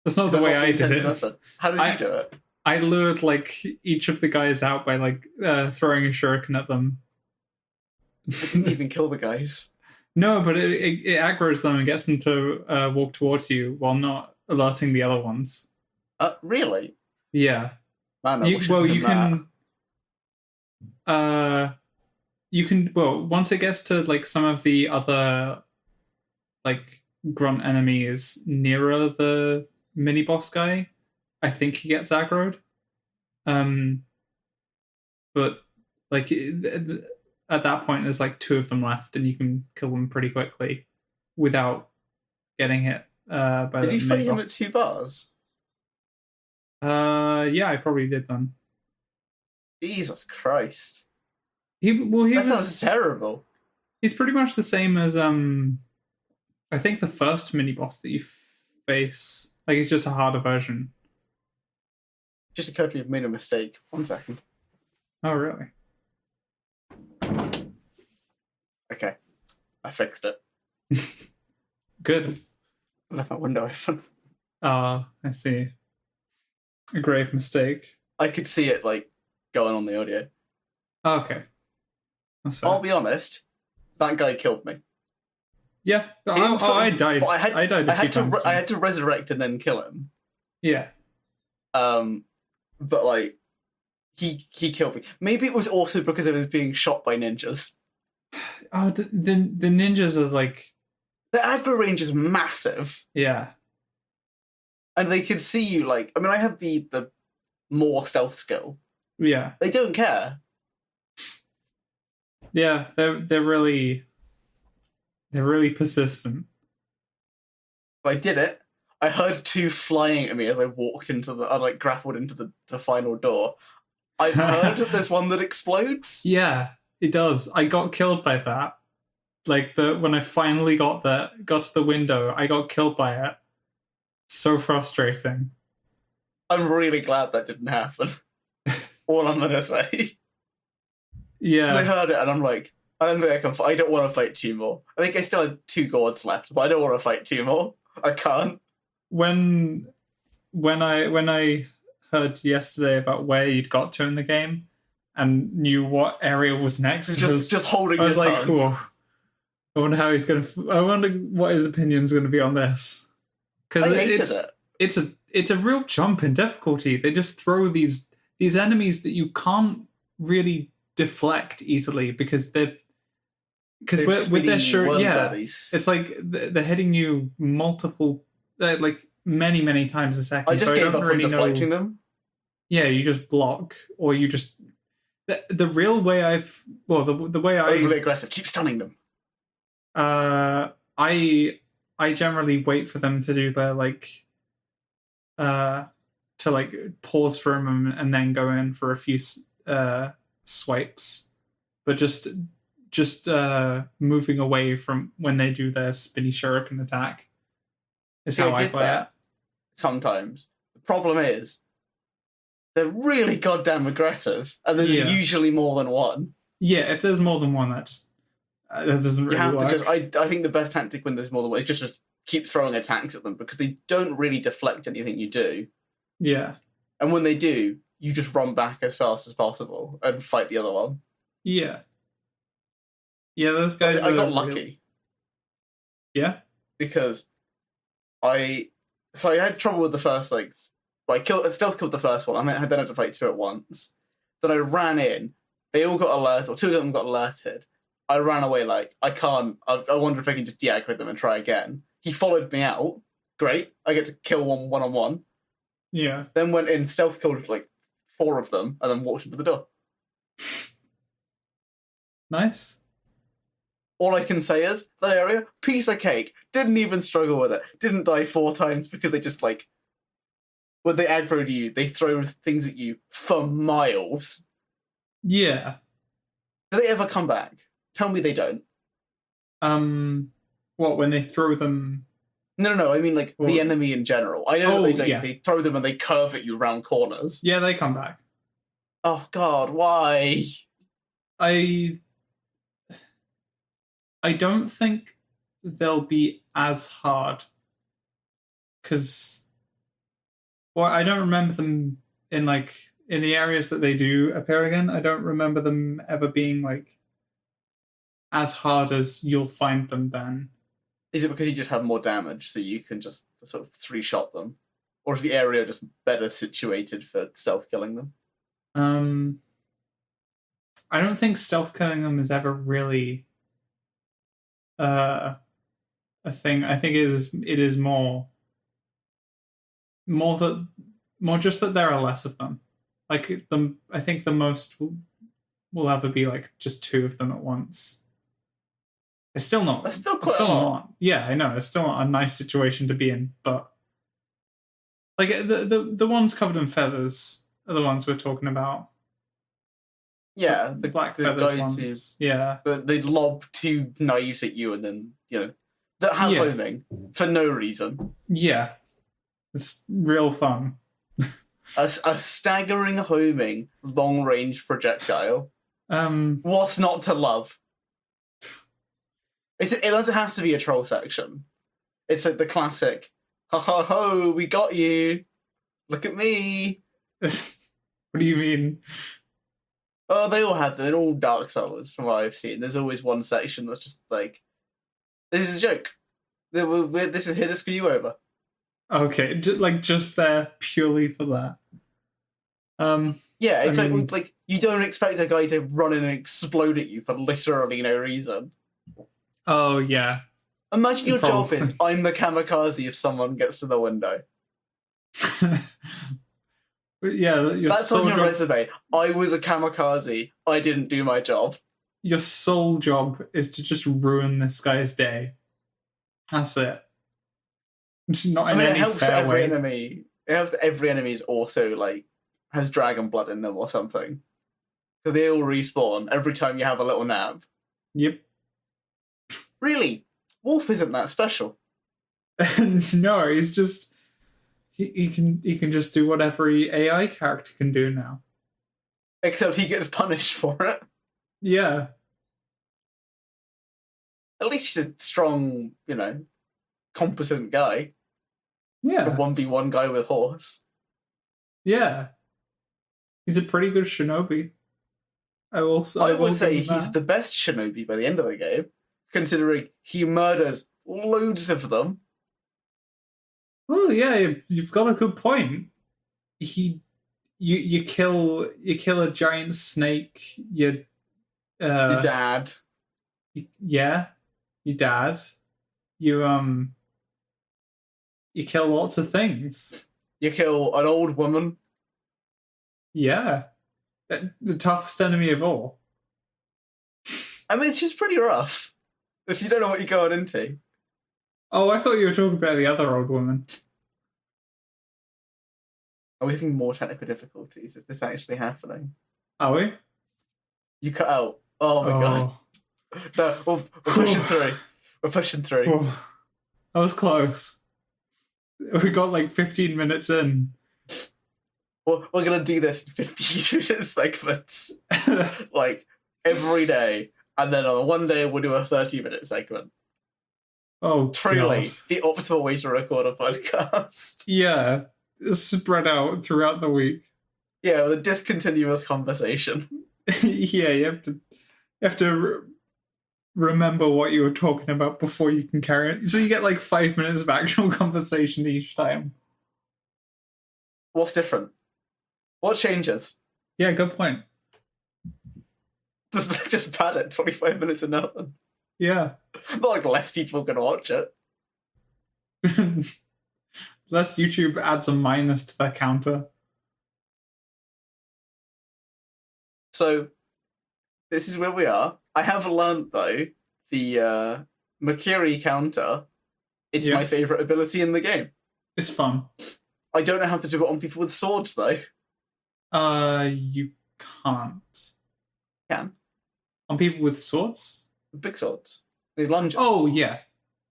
That's not the way I did it. Method. How did you do it? I lured like each of the guys out by like throwing a shuriken at them. I didn't even kill the guys. No, but it aggroes them and gets them to walk towards you while not alerting the other ones. Really? Yeah. Man, you can once it gets to like some of the other like grunt enemies nearer the mini boss guy, I think he gets aggroed. But like at that point there's like 2 of them left and you can kill them pretty quickly without getting hit by the mini boss. Did you fight him at 2 bars? Yeah, I probably did then. Jesus Christ. That sounds terrible. He's pretty much the same as I think the first mini boss that you face. Like, he's just a harder version. Just occurred to me, I've made a mistake. 1 second. Oh, really? Okay. I fixed it. Good. I left my window open. I see. A grave mistake. I could see it, like, going on the audio. Oh, okay. That's fair. I'll be honest, that guy killed me. Yeah. I died. I died a few times. I had to resurrect and then kill him. Yeah. But, like, he killed me. Maybe it was also because I was being shot by ninjas. Oh, the ninjas are, like... The aggro range is massive. Yeah. And they can see you, like... I mean, I have the more stealth skill. Yeah. They don't care. Yeah, they're really persistent. But I did it. I heard 2 flying at me as I walked I grappled into the final door. I've heard that there's one that explodes. Yeah, it does. I got killed by that. Like when I finally got to the window, I got killed by it. So frustrating. I'm really glad that didn't happen. All I'm gonna say. Yeah. Because I heard it and I'm like, I don't think I can I don't want to fight 2 more. I think I still had 2 gourds left, but I don't want to fight 2 more. I can't. When I heard yesterday about where you'd got to in the game and knew what area was next, just holding. I was like, cool. I wonder how he's gonna. I wonder what his opinion's going to be on this, because it's a real jump in difficulty. They just throw these enemies that you can't really deflect easily because with their shirt, it's like they're hitting you multiple, like many times a second. I just gave up on deflecting them. Yeah, you just block, or you just the real way the way I overly aggressive. Keep stunning them. I generally wait for them to do their to like pause for a moment and then go in for a few swipes, but just moving away from when they do their spinny shuriken attack. Is See, how I I did play that sometimes. The problem is they're really goddamn aggressive, and there's Yeah. usually more than one. it. Yeah, if there's more than one, that doesn't You really have work. to just. I think the best tactic when there's more than one is just keep throwing attacks at them because they don't really deflect anything you do. Yeah. And when they do, you just run back as fast as possible and fight the other one. Yeah. Yeah, those guys I got are lucky. really- Yeah. Because I had trouble with the first I stealth killed the first one. I then had to fight two at once. Then I ran in. They all got alerted, or two of them got alerted. I ran away like I can't. I wonder if I can just de-aggro them and try again. He followed me out. Great. I get to kill one on one. Yeah. Then went in, stealth killed like 4 of them, and then walked into the door. Nice. All I can say is, that area, piece of cake. Didn't even struggle with it. Didn't die 4 times because they just, like... When they aggroed you, they throw things at you for miles. Yeah. Do they ever come back? Tell me they don't. What, when they throw them... No, I mean, like, the enemy in general. I know they throw them and they curve at you around corners. Yeah, they come back. Oh, God, why? I don't think they'll be as hard. Because... Well, I don't remember them in the areas that they do appear again. I don't remember them ever being, like, as hard as you'll find them then. Is it because you just have more damage, so you can just sort of 3-shot them? Or is the area just better situated for stealth killing them? I don't think stealth killing them is ever really a thing. I think it is more just that there are less of them. Like I think the most will ever be like just 2 of them at once. It's still not. That's still quite a lot. Not. Yeah, I know. It's still not a nice situation to be in, but like the ones covered in feathers are the ones we're talking about. Yeah, the black feathered ones. Yeah, they lob 2 knives at you, and then that have homing for no reason. Yeah, it's real fun. A staggering homing long range projectile. What's not to love? It has to be a troll section. It's like the classic, ho ho ho, we got you. Look at me. What do you mean? Oh, they all have them in all Dark Souls, from what I've seen. There's always one section that's just like, this is a joke. This is here to screw you over. Okay, just there purely for that. Yeah, it's like you don't expect a guy to run in and explode at you for literally no reason. Oh yeah. Imagine your job is I'm the kamikaze if someone gets to the window. Yeah, that's on your resume. I was a kamikaze. I didn't do my job. Your sole job is to just ruin this guy's day. That's it. It's not in any fair way. It helps that every enemy is also like has dragon blood in them or something. So they all respawn every time you have a little nap. Yep. Really? Wolf isn't that special. No, he's just he can just do what every AI character can do now. Except he gets punished for it. Yeah. At least he's a strong, competent guy. Yeah. A 1v1 guy with horse. Yeah. He's a pretty good shinobi. I would say he's the best shinobi by the end of the game, considering he murders loads of them. Well, yeah, you've got a good point. You kill a giant snake. Your dad. Your dad. You kill lots of things. You kill an old woman. Yeah, the toughest enemy of all. I mean, she's pretty rough. If you don't know what you're going into. Oh, I thought you were talking about the other old woman. Are we having more technical difficulties? Is this actually happening? Are we? You cut out. Oh my god. No, we're pushing through. We're pushing through. That was close. We got like 15 minutes in. We're gonna do this in 15-minute segments, like every day, and then on one day we'll do a 30-minute segment. Oh, Truly, God. the optimal way to record a podcast. Yeah, spread out throughout the week. Yeah, with a discontinuous conversation. Yeah, you have to remember what you were talking about before you can carry it. So you get like 5 minutes of actual conversation each time. What's different? What changes? Yeah, good point. Just pad it, 25 minutes of nothing. Yeah. Not like less people can watch it. Less YouTube adds a minus to their counter. So, this is where we are. I have learned, though, the Makiri counter. It's my favourite ability in the game. It's fun. I don't know how to do it on people with swords, though. You can't. Can. On people with swords? Big swords. The lunges. Oh, yeah.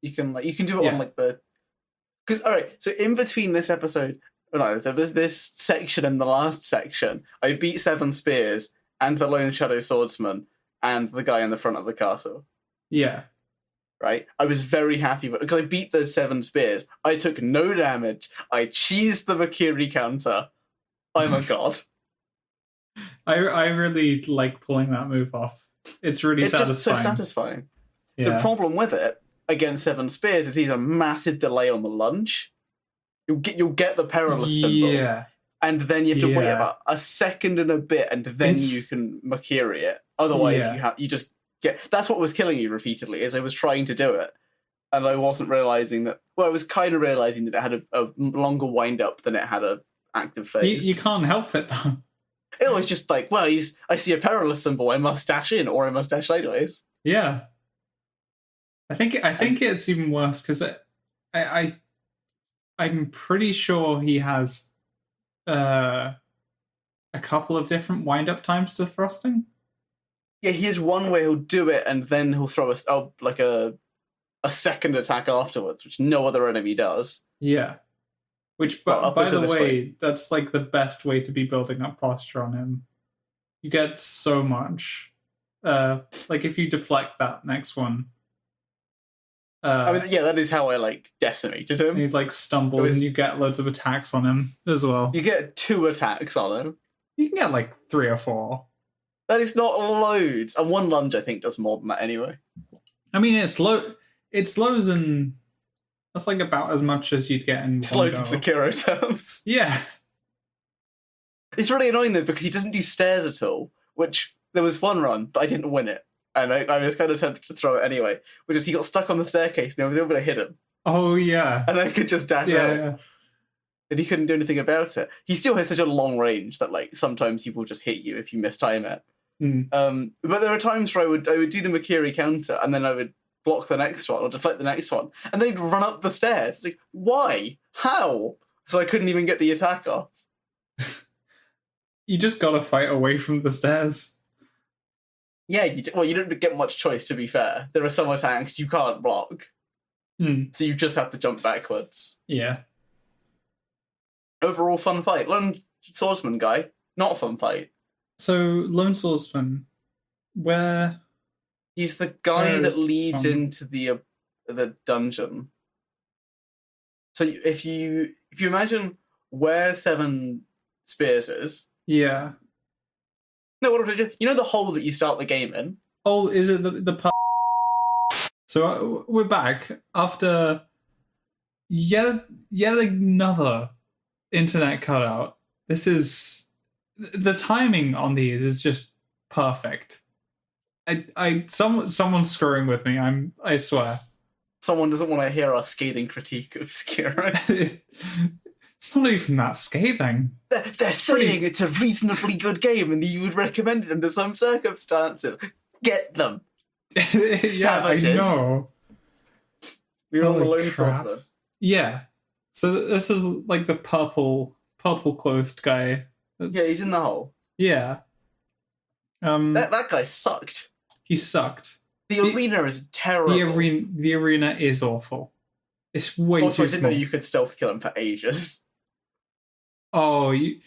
You can do it on like the... Because, alright, so in between this episode... No, there's this section and the last section. I beat 7 spears and the Lone Shadow Swordsman and the guy in the front of the castle. Yeah. Right? I was very happy because I beat the 7 spears. I took no damage. I cheesed the Makiri counter. I'm a god. I really like pulling that move off. It's really satisfying. Just so satisfying. Yeah. The problem with it against 7 spears is he's a massive delay on the lunge. You'll get the perilous symbol. Yeah. And then you have to wait about a second and a bit, and then you can Makiri it. Otherwise, you just get... That's what was killing you repeatedly, is I was trying to do it, and I wasn't realising that... Well, I was kind of realising that it had a longer wind-up than it had a active phase. You can't help it, though. It was just like, well, I see a perilous symbol, I must dash in, or I must dash sideways. Yeah. I think it's even worse, because I'm pretty sure he has a couple of different wind-up times to thrusting. Yeah, he has one where he'll do it, and then he'll throw a second attack afterwards, which no other enemy does. Yeah. Which, by the way, that's like the best way to be building up posture on him. You get so much. Like if you deflect that next one. That is how I decimated him. He stumbles and you get loads of attacks on him as well. You get 2 attacks on him. You can get 3 or 4. That is not loads. And 1 lunge, I think, does more than that anyway. I mean, it's lows and that's about as much as you'd get in loads in Sekiro terms. Yeah. It's really annoying though because he doesn't do stairs at all, which there was one run, but I didn't win it. And I was kind of tempted to throw it anyway, which is he got stuck on the staircase and I was able to hit him. Oh, yeah. And I could just dash out. Yeah. And he couldn't do anything about it. He still has such a long range that sometimes he will just hit you if you mistime it. Mm. But there were times where I would do the Makiri counter and then I would block the next one or deflect the next one, and they'd run up the stairs. It's like, why? How? So I couldn't even get the attack off. You just gotta fight away from the stairs. Yeah, you don't get much choice, to be fair. There are some attacks you can't block. So you just have to jump backwards. Yeah. Overall, fun fight. Lone Swordsman guy, not a fun fight. So, Lone Swordsman, where... He's the guy that leads into the dungeon. So if you imagine where 7 spears is... Yeah. No, you know the hole that you start the game in? Oh, is it the So we're back after yet another internet cutout. This is... The timing on these is just perfect. Someone's screwing with me. I swear. Someone doesn't want to hear our scathing critique of Sekiro. It's not even that scathing. They're saying it's a reasonably good game and you would recommend it under some circumstances. Get them. Savages. I know. We're on the Lone Swordsman. Yeah. So this is the purple clothed guy. Yeah, he's in the hole. Yeah. That guy sucked. He sucked. The arena is terrible. The arena is awful. It's way Also, I too didn't know small. you could stealth kill him for ages. Oh, you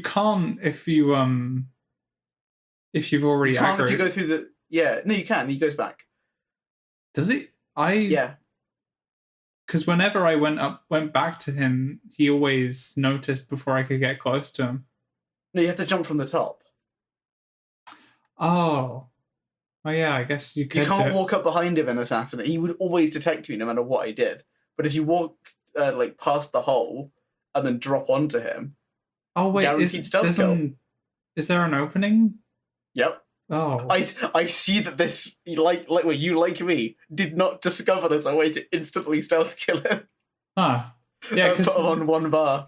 can't if you've already You can't if you aggroed. go through the... Yeah, no, you can. He goes back. Does it? Yeah. Because whenever I went back to him, he always noticed before I could get close to him. No, you have to jump from the top. Oh yeah, I guess you could. You can't walk up behind him and assassinate. He would always detect you no matter what I did. But if you walk like past the hole and then drop onto him, Oh wait, guaranteed stealth kill. Is there an opening? Yep. Oh, I see that this like me did not discover there's a way to instantly stealth kill him. huh. Yeah, Put because him on one bar.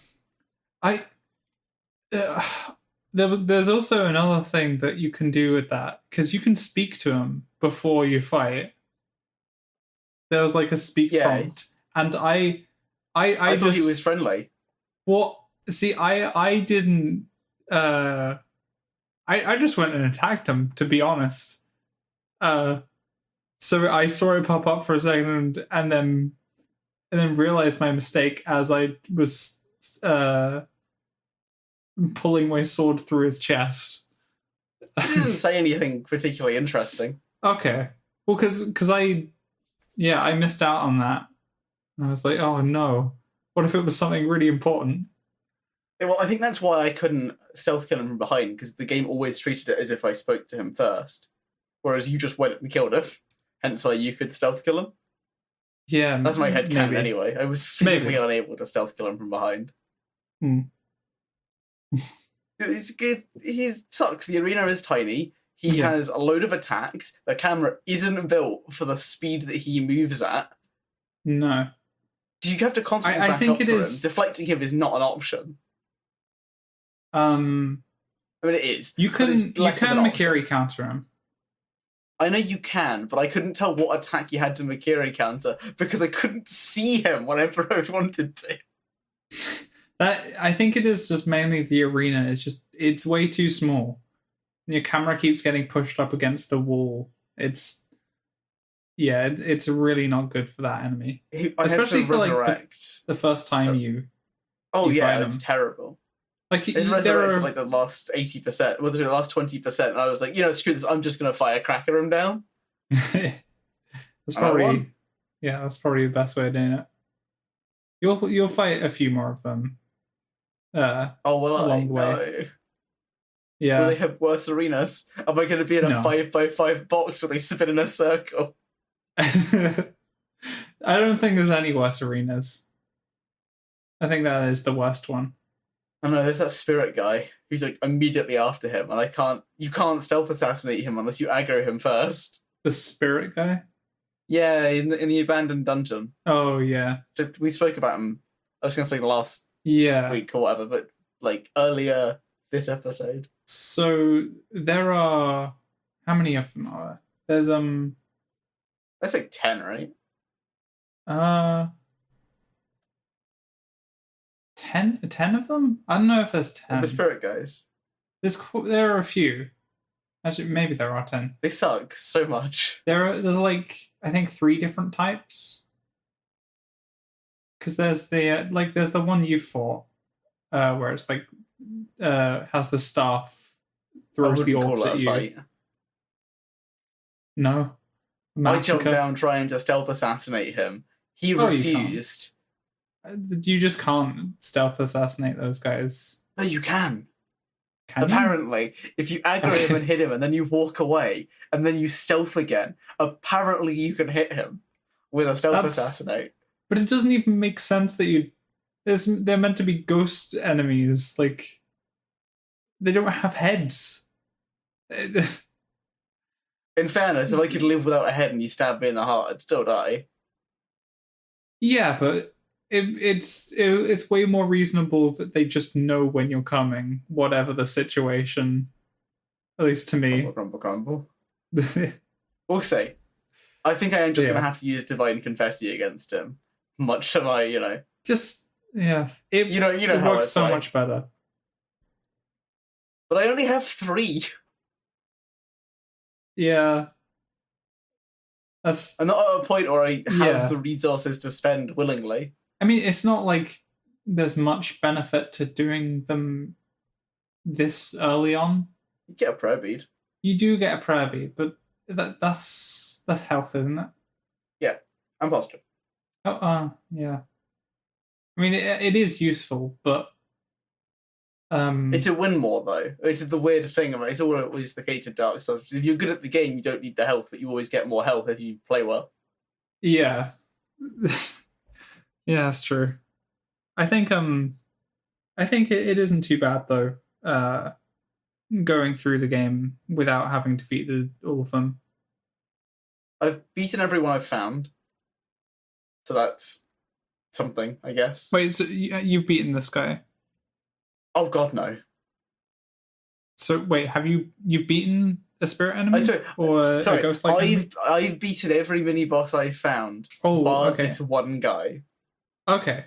There's also another thing that you can do with that, because you can speak to him before you fight. There was like a speak prompt, and I thought he was friendly. What? See, I didn't. I just went and attacked him, to be honest. So I saw it pop up for a second, and then realized my mistake as I was pulling my sword through his chest. He didn't say anything particularly interesting. Okay, well, because I missed out on that. And I was like, oh no, what if it was something really important? Yeah, well, I think that's why I couldn't stealth kill him from behind, because the game always treated it as if I spoke to him first, whereas you just went and killed him. Hence why you could stealth kill him. Yeah, that's my headcanon anyway. I was physically unable to stealth kill him from behind. It's good. He sucks. The arena is tiny. He has a load of attacks. The camera isn't built for the speed that he moves at. No. You have to constantly back up for him. Deflecting him is not an option. I mean, it is. You can Makiri counter him. I know you can, but I couldn't tell what attack you had to Makiri counter because I couldn't see him whenever I wanted to. I think it is just mainly the arena. It's way too small. Your camera keeps getting pushed up against the wall. It's really not good for that enemy. Especially for like the first time you. Oh yeah, it's terrible. Like there are like the last 80%, well, the last 20%, and I was like, screw this. I'm just gonna firecracker him down. That's probably the best way of doing it. You'll fight a few more of them. Along the way. No. Yeah. Will they have worse arenas? Am I going to be in a 5x5 box where they spin in a circle? I don't think there's any worse arenas. I think that is the worst one. I know, there's that spirit guy who's like immediately after him, and you can't stealth assassinate him unless you aggro him first. The spirit guy? Yeah, in the abandoned dungeon. Oh yeah. We spoke about him. I was going to say last week or whatever, but like earlier this episode. So there are, how many of them are there? There's that's like 10, right? 10 of them? I don't know if there's 10. The spirit guys. There are a few. Actually, maybe there are 10. They suck so much. There's like, I think 3 different types. Because there's there's the one you fought, where it's like has the staff, throws the orbs at you. Fight. No. I jumped down trying to stealth assassinate him. He refused. You just can't stealth assassinate those guys. No, you can. Apparently, if you aggro him and hit him, and then you walk away, and then you stealth again, apparently you can hit him with a stealth assassinate. But it doesn't even make sense that they're meant to be ghost enemies. Like, they don't have heads. In fairness, if I could live without a head and you stab me in the heart, I'd still die. Yeah, but it's way more reasonable that they just know when you're coming, whatever the situation. At least to me. Crumble. We'll see. I think I am just going to have to use Divine Confetti against him. Much to my, Just, yeah. It how works so much better. But I only have 3. Yeah. That's. I'm not at a point where I have Yeah. the resources to spend willingly. I mean, it's not like there's much benefit to doing them this early on. You get a prayer bead. You do get a prayer bead, but that's health, isn't it? Yeah, and posture. Oh, yeah. I mean, it is useful, but It's a win more though. It's the weird thing about it's always the case in Dark Souls. If you're good at the game, you don't need the health, but you always get more health if you play well. yeah, yeah, that's true. I think it isn't too bad though. Going through the game without having defeated all of them. I've beaten everyone I've found, so that's something, I guess. Wait, so you've beaten this guy? Oh God, no. So wait, you've beaten a spirit enemy sorry, a ghost-like enemy? I've beaten every mini boss I've found. Oh, bar okay. this one guy. Okay.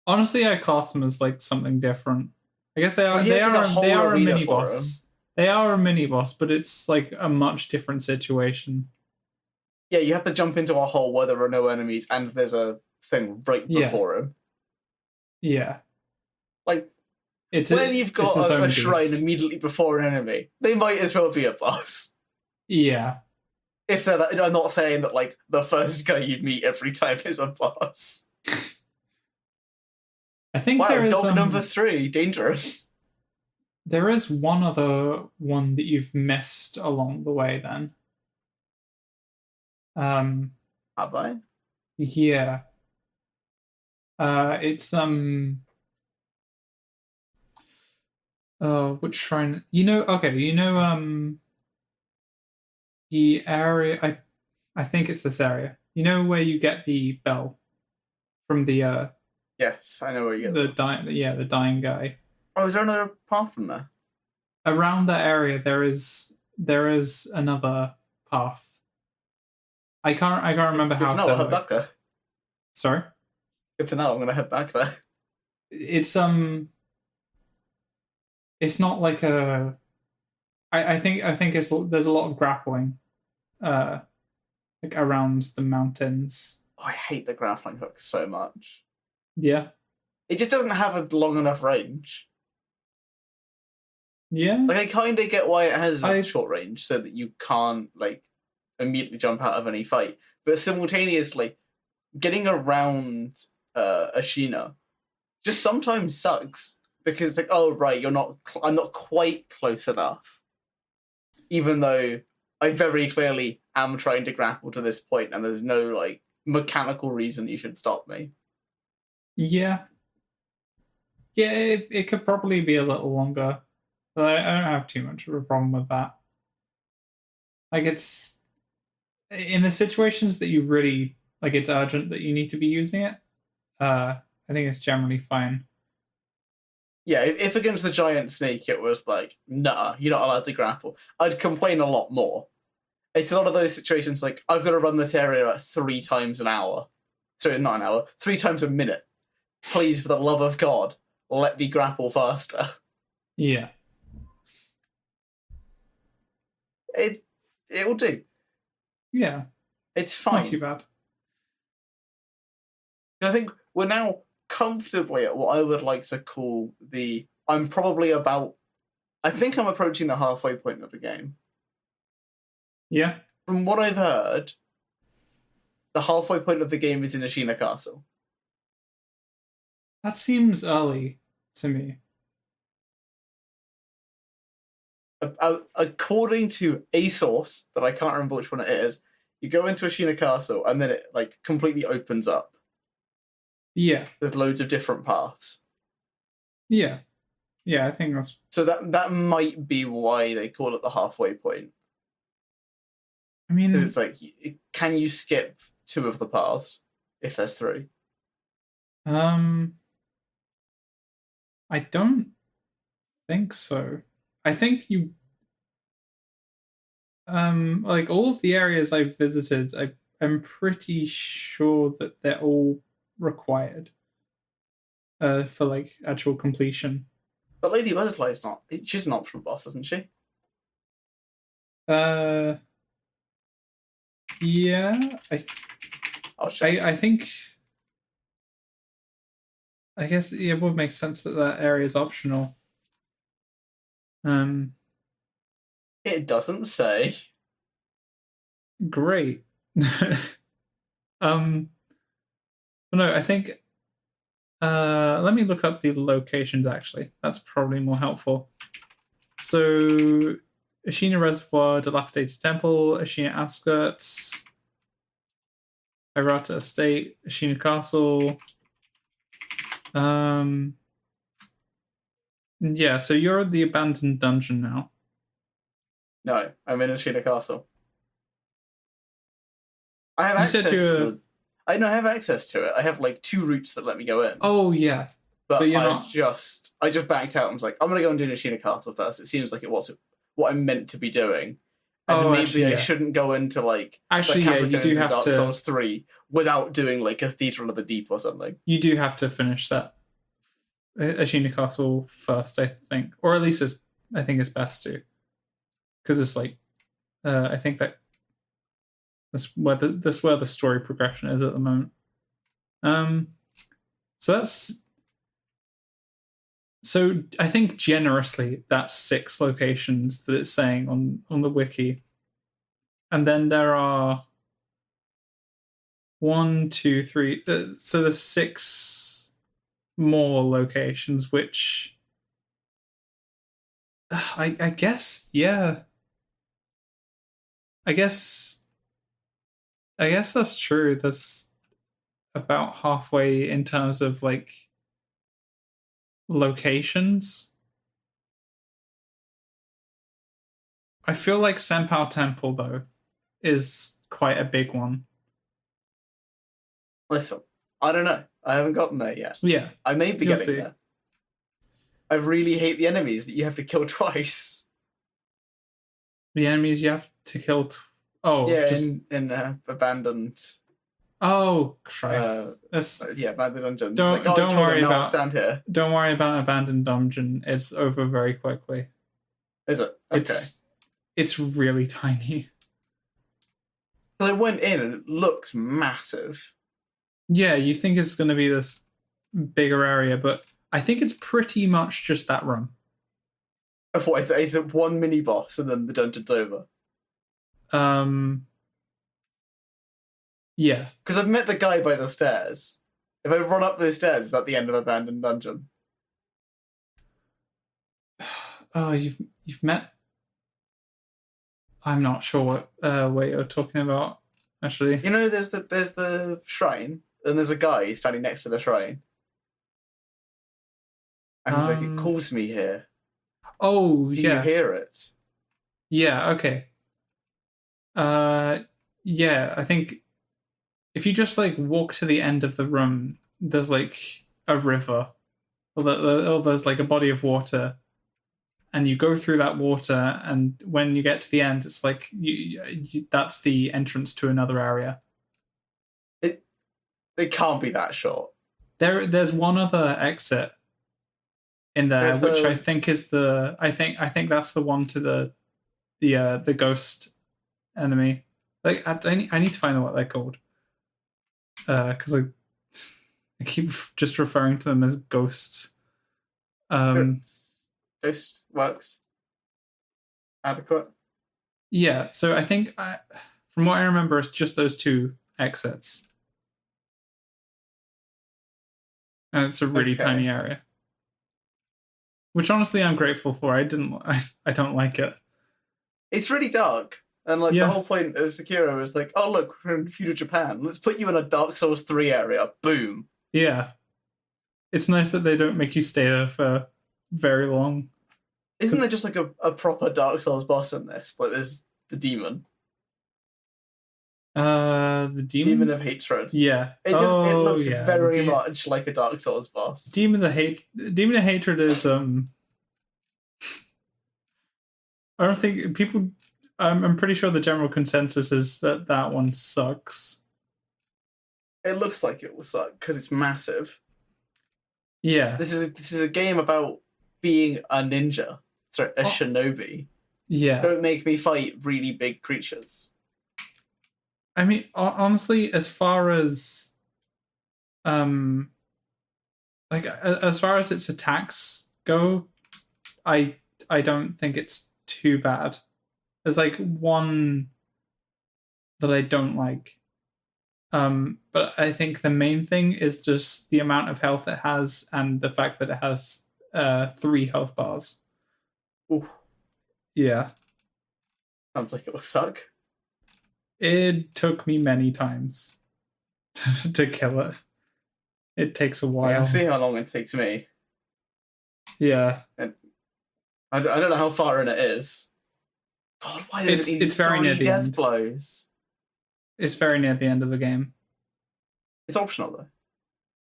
Honestly, I class them as like something different. I guess they are. Well, they are a mini for boss. They are a mini boss, but it's like a much different situation. Yeah, you have to jump into a hole where there are no enemies, and there's a thing right before him. Yeah. Like, it's when you've got a shrine beast. immediately before an enemy, they might as well be a boss. Yeah. If they're, I'm not saying that like the first guy you meet every time is a boss. I think wow, there is dog number 3, dangerous. There is one other one that you've missed along the way. Then. Have I? Yeah. It's which shrine? The area. I think it's this area. You know where you get the bell from the Yes, I know where you get the dying guy. Oh, is there another path from there? Around that area, there is another path. I can't remember how to. I'll head back there. Sorry. Good to know. I'm gonna head back there. It's not like a. I think there's a lot of grappling, like around the mountains. Oh, I hate the grappling hook so much. Yeah. It just doesn't have a long enough range. Yeah. Like, I kind of get why it has a short range, so that you can't, like, immediately jump out of any fight. But simultaneously, getting around Ashina just sometimes sucks. Because it's like, oh, right, I'm not quite close enough. Even though I very clearly am trying to grapple to this point, and there's no, like, mechanical reason you should stop me. Yeah. Yeah, it could probably be a little longer. But I don't have too much of a problem with that. Like, it's... In the situations that you really... Like, it's urgent that you need to be using it, I think it's generally fine. Yeah, if against the giant snake it was like, nah, you're not allowed to grapple, I'd complain a lot more. It's a lot of those situations like, I've got to run this area at 3 times an hour. Sorry, not an hour, 3 times a minute. Please, for the love of God, let me grapple faster. Yeah. It will do. Yeah. It's fine. Not too bad. I think we're now comfortably at what I would like to call the... I think I'm approaching the halfway point of the game. Yeah. From what I've heard, the halfway point of the game is in Ashina Castle. That seems early to me. According to a source, that I can't remember which one it is, you go into Ashina Castle and then it like completely opens up. Yeah. There's loads of different paths. Yeah. Yeah, I think that's... So that might be why they call it the halfway point. I mean... It's like, can you skip 2 of the paths, if there's 3? I don't think so. I think you... like, all of the areas I've visited, I'm pretty sure that they're all required for, like, actual completion. But Lady Butterfly's not. She's an optional boss, isn't she? Yeah, I'll check. I think. I guess it would make sense that that area is optional. It doesn't say. Great. No, I think. Let me look up the locations. Actually, that's probably more helpful. So, Ashina Reservoir, Dilapidated Temple, Ashina Outskirts, Hirata Estate, Ashina Castle. Yeah, so you're at the abandoned dungeon now. No, I'm in Ashina Castle. I have access to I have access to it. I have like 2 routes that let me go in. Oh yeah. But you're I not... just backed out and was like, I'm gonna go and do Ashina Castle first. It seems like it was what I'm meant to be doing. And maybe I shouldn't go into like you do have Dark to Souls 3 without doing like Cathedral of the Deep or something. You do have to finish that Ashina Castle first, I think. Or at least I think it's best to. Because it's like I think that's where the story progression is at the moment. So I think generously that's 6 locations that it's saying on the wiki. And then there are 1, 2, 3. So there's 6 more locations, which I guess, yeah. I guess that's true. That's about halfway in terms of like locations. I feel like Senpou Temple though is quite a big one. Listen, I don't know. I haven't gotten there yet. Yeah. I may be getting there. I really hate the enemies that you have to kill twice. The enemies you have to kill just in abandoned. Oh Christ! Abandoned dungeon. Don't worry about stand here. Don't worry about abandoned dungeon. It's over very quickly. Is it? Okay. It's really tiny. I went in and it looks massive. Yeah, you think it's going to be this bigger area, but I think it's pretty much just that room. What, is it one mini boss and then the dungeon's over? Yeah. Because I've met the guy by the stairs. If I run up those stairs, is that the end of abandoned dungeon? Oh, you've met. I'm not sure what you're talking about. Actually, you know, there's the shrine, and there's a guy standing next to the shrine, and he's like, "It calls me here." Oh, do you hear it? Yeah. Okay. Yeah. I think if you just like walk to the end of the room, there's like a river, or there's like a body of water. And you go through that water, and when you get to the end, it's like that's the entrance to another area. It can't be that short. There's one other exit in there, which I think is I think that's the one to the ghost enemy. Like I need to find out what they're called, because I keep just referring to them as ghosts. Ghost works adequate. Yeah, so I think from what I remember, it's just those 2 exits, and it's a really tiny area, which honestly I'm grateful for. I don't like it. It's really dark, and like the whole point of Sekiro is like, oh look, we're in feudal Japan. Let's put you in a Dark Souls 3 area. Boom. Yeah, it's nice that they don't make you stay there for very long. Isn't there just like a proper Dark Souls boss in this? Like there's the demon. The demon of hatred. Yeah. It looks very much like a Dark Souls boss. Demon of hatred is I don't think people. I'm pretty sure the general consensus is that one sucks. It looks like it will suck because it's massive. Yeah. This is a game about being a ninja. Sorry, a shinobi. Yeah. Don't make me fight really big creatures. I mean, honestly, as far as as far as its attacks go, I don't think it's too bad. There's like one that I don't like. But I think the main thing is just the amount of health it has and the fact that it has 3 health bars. Ooh, Yeah. sounds like it will suck. It took me many times to kill it. It takes a while. Yeah, I'll see how long it takes me. Yeah. And I don't know how far in it is. God, why does it It's very near the death end. blows? It's very near the end of the game. It's optional though.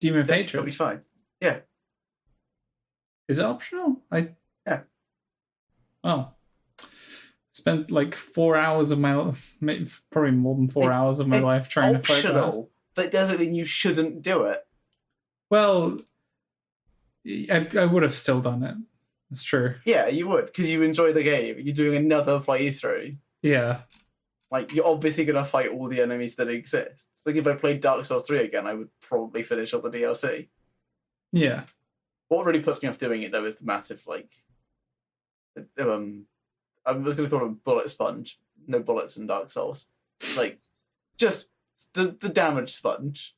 Demon of It'll Hatred. be fine. Yeah. Is it optional? Yeah. Oh. Spent like 4 hours of my life, probably more than 4 hours of my life trying to fight that. Optional, but it doesn't mean you shouldn't do it. Well, I would have still done it. It's true. Yeah, you would, because you enjoy the game. You're doing another playthrough. Yeah. Like, you're obviously going to fight all the enemies that exist. Like, if I played Dark Souls 3 again, I would probably finish all the DLC. Yeah. What really puts me off doing it, though, is the massive, like... I was going to call it a bullet sponge. No bullets in Dark Souls. Like, just the damage sponge.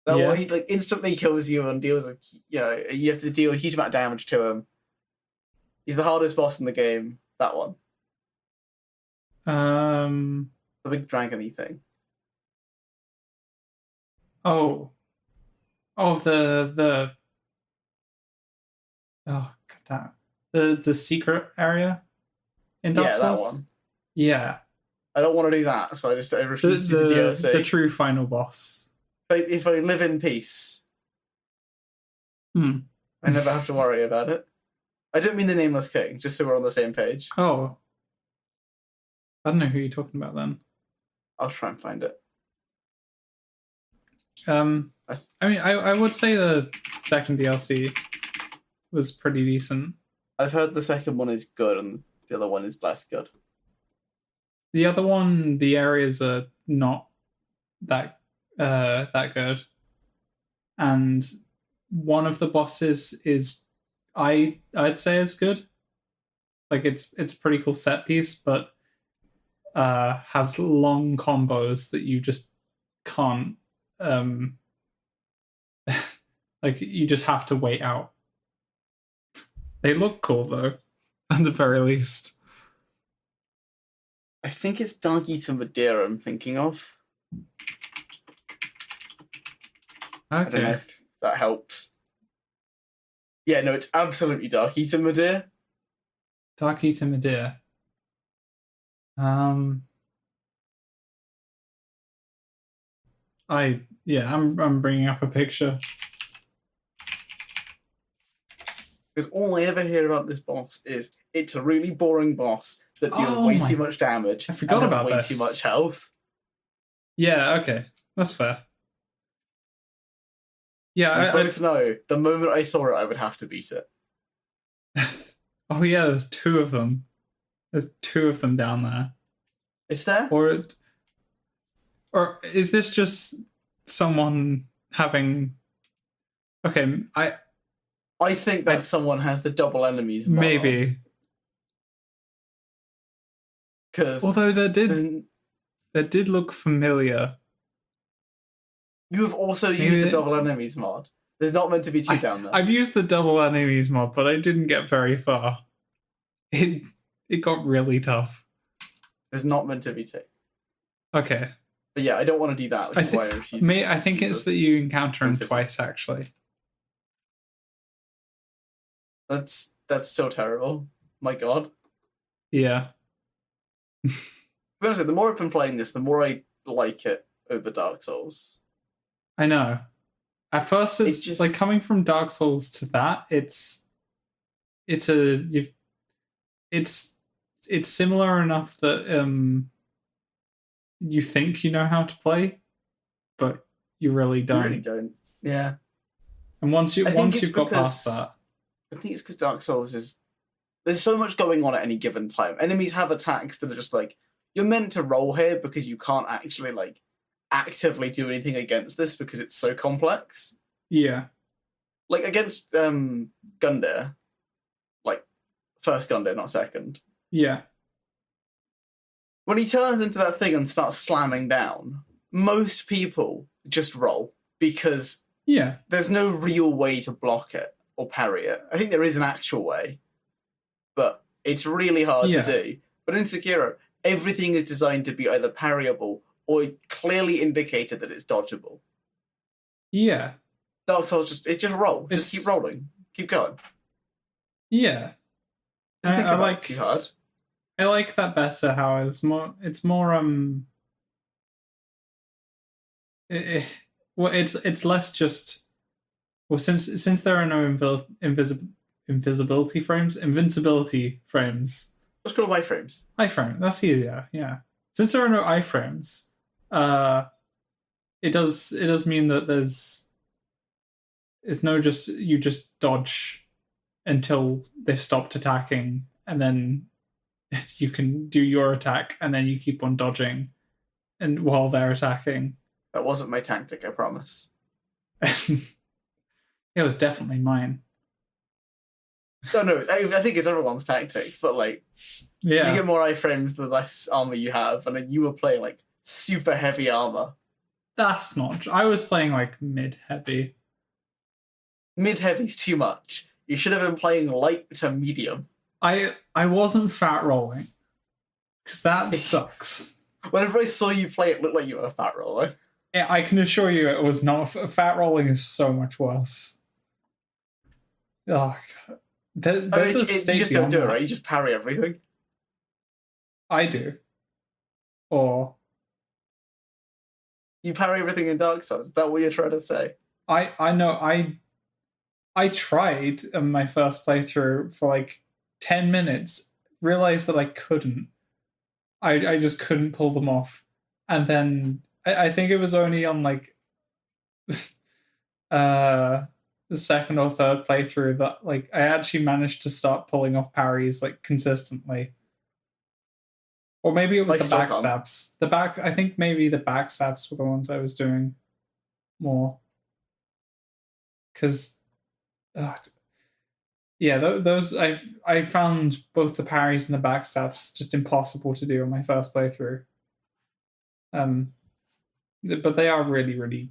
That Yeah. one, he like instantly kills you and deals like, you know, you have to deal a huge amount of damage to him. He's the hardest boss in the game. That one. The big dragon-y thing. Oh, the oh god damn. The secret area in Dark Yeah, that Souls. one. Yeah, I don't want to do that, so I refuse to do the DLC. the true final boss. If I live in peace, I never have to worry about it. I don't mean the Nameless King, just so we're on the same page. Oh, I don't know who you're talking about then. I'll try and find it. I mean, I would say the second DLC was pretty decent. I've heard the second one is good and the other one is less good. The other one, the areas are not that good, and one of the bosses is I'd say is good. Like it's a pretty cool set piece, but has long combos that you just can't like you just have to wait out. They look cool though, at the very least. I think it's Dark Eater Madeira I'm thinking of. I don't know Okay. if that helps. Yeah, no, it's absolutely Dark Eater Madeira. Dark Eater Madeira. I'm bringing up a picture. Because all I ever hear about this boss is it's a really boring boss that deals Oh way my- too much damage. I forgot and has about way this. too much health. Yeah, okay. That's fair. Yeah, We both know the moment I saw it, I would have to beat it. Oh yeah, there's 2 of them. There's 2 of them down there. Is there? Or is this just someone having? Okay, I think that someone has the double enemies mod on. maybe. Because Although that did look familiar. you have also Maybe used the double enemies mod. There's not meant to be 2 down there. I've used the double enemies mod, but I didn't get very far. It got really tough. There's not meant to be 2. Okay. But yeah, I don't want to do that, which is why I refuse. I think it's that you encounter him Consistent. twice, actually. That's so terrible. My god. Yeah. To be honest, the more I've been playing this, the more I like it over Dark Souls. I know. At first, it's just- like coming from Dark Souls to that. It's similar enough that you think you know how to play, but you really I don't. really don't. Yeah. And once I think you've it's got past because- that, I think it's because Dark Souls is... There's so much going on at any given time. Enemies have attacks that are just like you're meant to roll here because you can't actually like actively do anything against this because it's so complex. Yeah. Like against Gundyr, like first Gundyr, not second. Yeah. When he turns into that thing and starts slamming down, most people just roll because there's no real way to block it or parry it. I think there is an actual way, but it's really hard to do. But in Sekiro, everything is designed to be either parryable or clearly indicated that it's dodgeable. Yeah. Dark Souls just roll. Just keep rolling. Keep going. Yeah. I like too hard. I like that better. How it's more it's less just since there are no invincibility frames. Let's call them iframes. Iframe. That's easier. Yeah. Since there are no iframes, it does mean that it's no just you just dodge until they've stopped attacking, and then you can do your attack, and then you keep on dodging, and while they're attacking. That wasn't my tactic, I promise. It was definitely mine. No, I think it's everyone's tactic, but like, you get more iframes the less armor you have, and then you were playing like super heavy armor. That's not true. I was playing like mid-heavy. Mid-heavy's too much. You should have been playing light to medium. I wasn't fat rolling, because that sucks. Whenever I saw you play, it looked like you were fat rolling. Yeah, I can assure you it was not. Fat rolling is so much worse. Oh, God. There's a state you just don't do it, right? You just parry everything. I do. Or... You parry everything in Dark Souls. Is that what you're trying to say? I know. I tried in my first playthrough for like 10 minutes, realized that I couldn't. I just couldn't pull them off. And then I think it was only on like the second or third playthrough that like I actually managed to start pulling off parries like consistently. Or maybe it was like the backstabs. I think maybe the backstabs were the ones I was doing more. Because those I found both the parries and the backstabs just impossible to do on my first playthrough. But they are really, really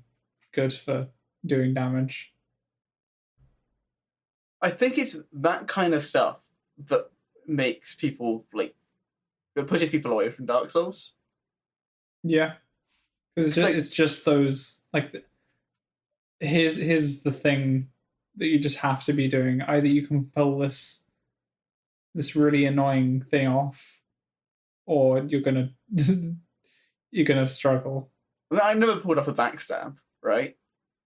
good for doing damage. I think it's that kind of stuff that makes people like that pushes people away from Dark Souls. Yeah, because it's just those like. Here's the thing that you just have to be doing. Either you can pull this really annoying thing off, or you're gonna struggle. I mean, I never pulled off a backstab, right?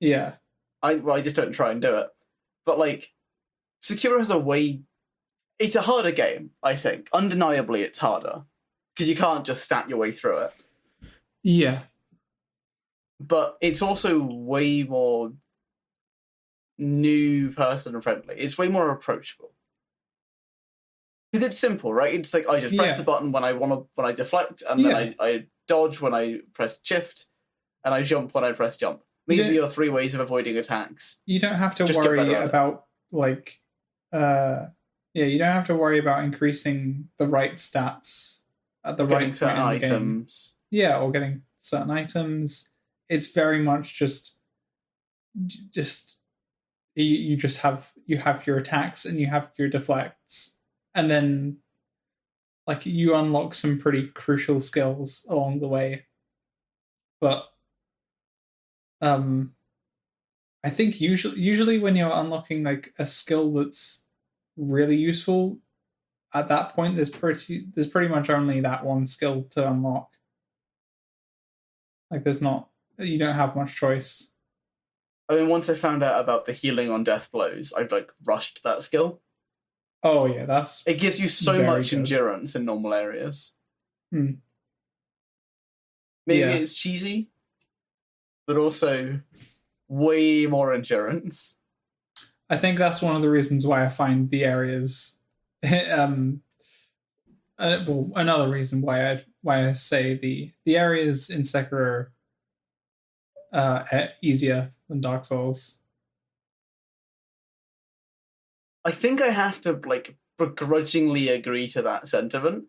Yeah. I just don't try and do it. But like, Sekiro has a way. It's a harder game, I think. Undeniably, it's harder because you can't just stat your way through it. Yeah. But it's also way more new person friendly. It's way more approachable. Because it's simple, right? It's like I just press the button when I deflect, and then I dodge when I press shift, and I jump when I press jump. These are your three ways of avoiding attacks. You don't have to worry about like you don't have to worry about increasing the right stats at the right certain items. Yeah, or getting certain items. It's very much just you have your attacks and you have your deflects, and then like you unlock some pretty crucial skills along the way. But I think usually when you're unlocking like a skill that's really useful, at that point there's pretty much only that one skill to unlock. Like you don't have much choice. I mean, once I found out about the healing on death blows, I've like rushed that skill. Oh yeah, it gives you so much good. endurance in normal areas. Maybe it's cheesy, but also way more endurance. I think that's one of the reasons why I find the areas well, another reason why I say the areas in Sekiro are easier than Dark Souls. I think I have to like begrudgingly agree to that sentiment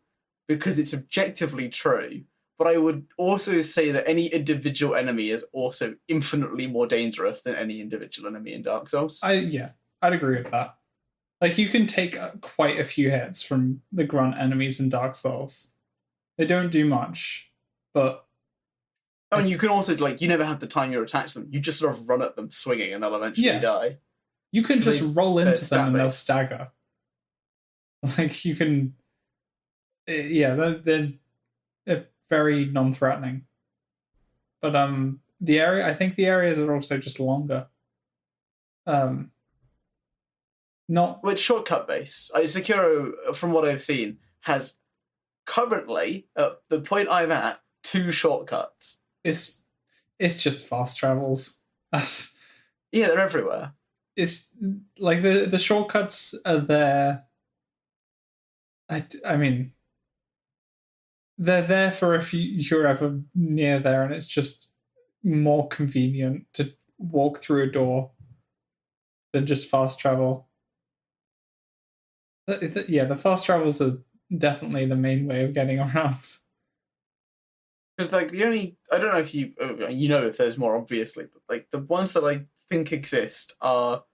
because it's objectively true. But I would also say that any individual enemy is also infinitely more dangerous than any individual enemy in Dark Souls. I'd agree with that. Like, you can take quite a few hits from the grunt enemies in Dark Souls. They don't do much, but I mean, you can also like you never have the time you attach them. You just sort of run at them swinging, and they'll eventually die. You can just roll into them and they'll stagger. Like, you can, they're very non-threatening. But I think the areas are also just longer. Not Well, it's shortcut based. Sekiro, from what I've seen, has currently at the point I'm at 2 shortcuts. It's just fast travels. They're everywhere. It's like the shortcuts are there. I mean, they're there for if you're ever near there, and it's just more convenient to walk through a door than just fast travel. The fast travels are definitely the main way of getting around. Because like I don't know if you if there's more obviously, but like the ones that I think exist are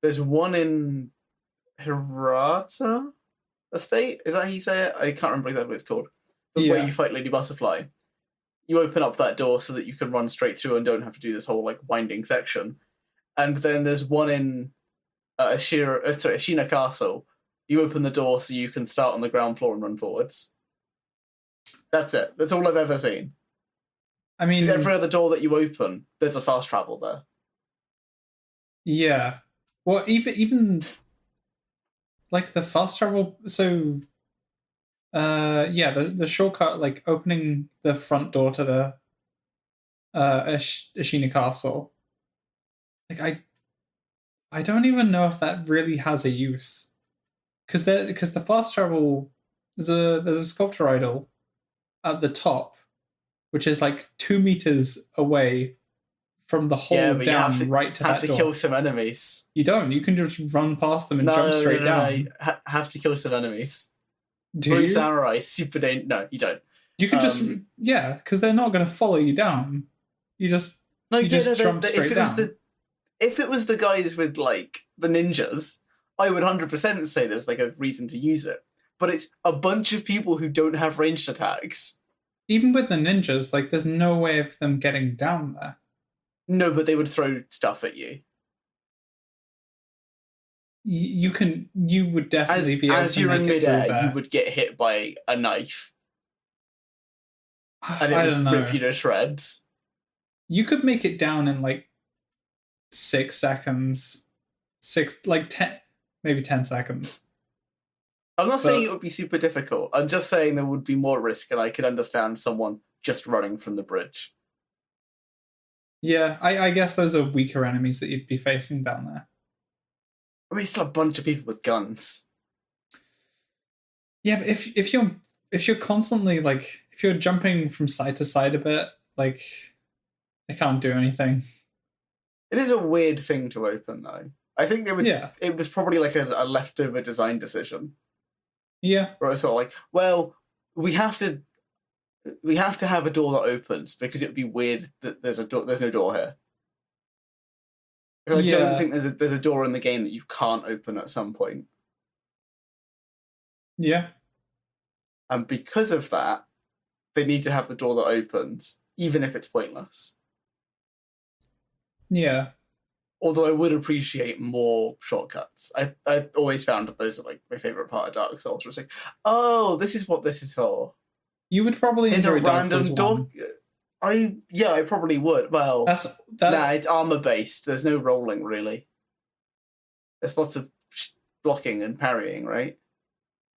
there's one in Hirata Estate. Is that how you say it? I can't remember exactly what it's called. But where you fight Lady Butterfly, you open up that door so that you can run straight through and don't have to do this whole like winding section. And then there's one in Ashina Castle. You open the door so you can start on the ground floor and run forwards. That's it. That's all I've ever seen. I mean, every other door that you open, there's a fast travel there. Yeah. Well, even like the fast travel. So, the shortcut, like opening the front door to the Ashina Castle. Like I don't even know if that really has a use, because the fast travel there's a sculpture idol at the top, which is like 2 meters away from the hole down right to that door. Have to kill some enemies. You don't. You can just run past them and jump straight down. No. Have to kill some enemies. Do you? Samurai, super dangerous. No, you don't. You can just because they're not going to follow you down. You just jump straight down. If it was the guys with like the ninjas, I would 100% say there's like a reason to use it. But it's a bunch of people who don't have ranged attacks. Even with the ninjas, like there's no way of them getting down there. No, but they would throw stuff at you. You would definitely be able to make it through there. You would get hit by a knife. And it would rip you to shreds. You could make it down in like 6 seconds. 10, maybe 10 seconds. I'm not saying it would be super difficult. I'm just saying there would be more risk, and I could understand someone just running from the bridge. Yeah, I guess those are weaker enemies that you'd be facing down there. I mean, it's still a bunch of people with guns. Yeah, but if you're constantly like if you're jumping from side to side a bit, like they can't do anything. It is a weird thing to open, though. I think it was probably like a leftover design decision. Yeah. Where it's sort of like, well, we have to have a door that opens because it would be weird that there's no door here. I don't think there's a door in the game that you can't open at some point. Yeah. And because of that, they need to have the door that opens, even if it's pointless. Yeah. Although I would appreciate more shortcuts. I always found that those are like my favourite part of Dark Souls. Where it's like, oh, this is what this is for. You would probably enjoy Dark Souls 1. Door. I probably would. Well, it's armor based. There's no rolling really. There's lots of blocking and parrying, right?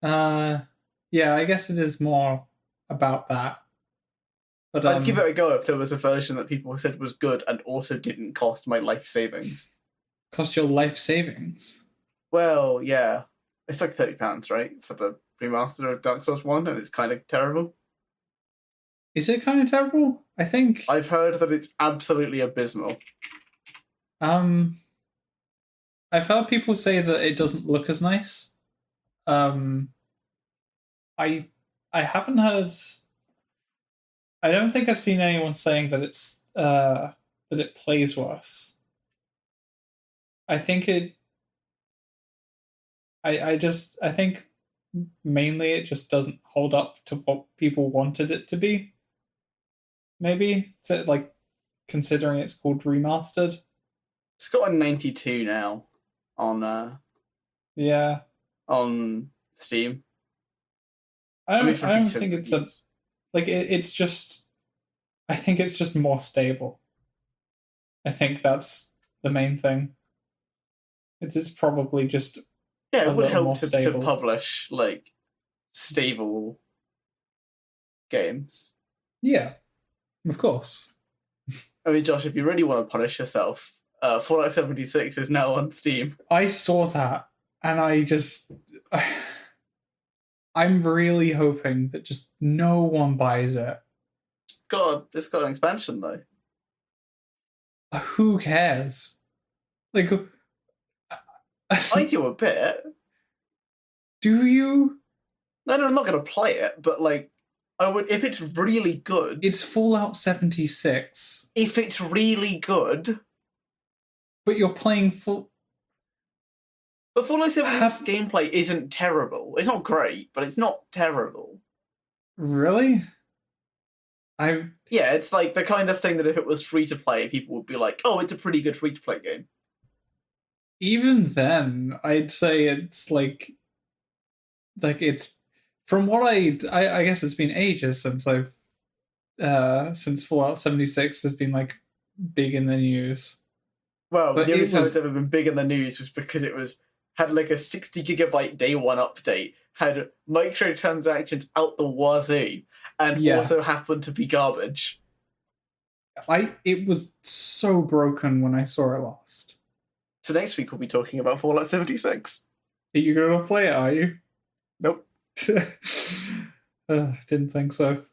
Yeah, I guess it is more about that. But I'd give it a go if there was a version that people said was good and also didn't cost my life savings. Cost your life savings? Well, yeah. It's like £30, right, for the remaster of Dark Souls 1, and it's kind of terrible. Is it kind of terrible? I think I've heard that it's absolutely abysmal. I've heard people say that it doesn't look as nice. I haven't heard. I don't think I've seen anyone saying that it's that it plays worse. I think it. I think mainly it just doesn't hold up to what people wanted it to be. Maybe so, like, considering it's called remastered. It's got a 92 now on Yeah, on Steam. I mean, for don't decent think it's a reviews. like it's just. I think it's just more stable. I think that's the main thing. It's probably just Yeah, a it would little more help to stable. publish like stable games. Yeah, of course. I mean, Josh, if you really want to punish yourself, Fallout 76 is now on Steam. I saw that, and I'm really hoping that just no one buys it. It's got an expansion though. Who cares? Like, I do a bit. do you? No, I'm not going to play it, but like, I would if it's really good. It's Fallout 76. If it's really good, But you're playing full. but Fallout 76 gameplay isn't terrible. It's not great, but it's not terrible. Really? Yeah, it's like the kind of thing that if it was free to play, people would be like, "Oh, it's a pretty good free to play game." Even then, I'd say it's like it's from what I guess it's been ages since since Fallout 76 has been like big in the news. Well, But the only it time was- it's ever been big in the news was because it had like a 60 gigabyte day one update, had microtransactions out the wazoo, and Yeah. also happened to be garbage. It was so broken when I saw it last. So next week we'll be talking about Fallout 76. Are you gonna play it, are you? Nope. Didn't think so.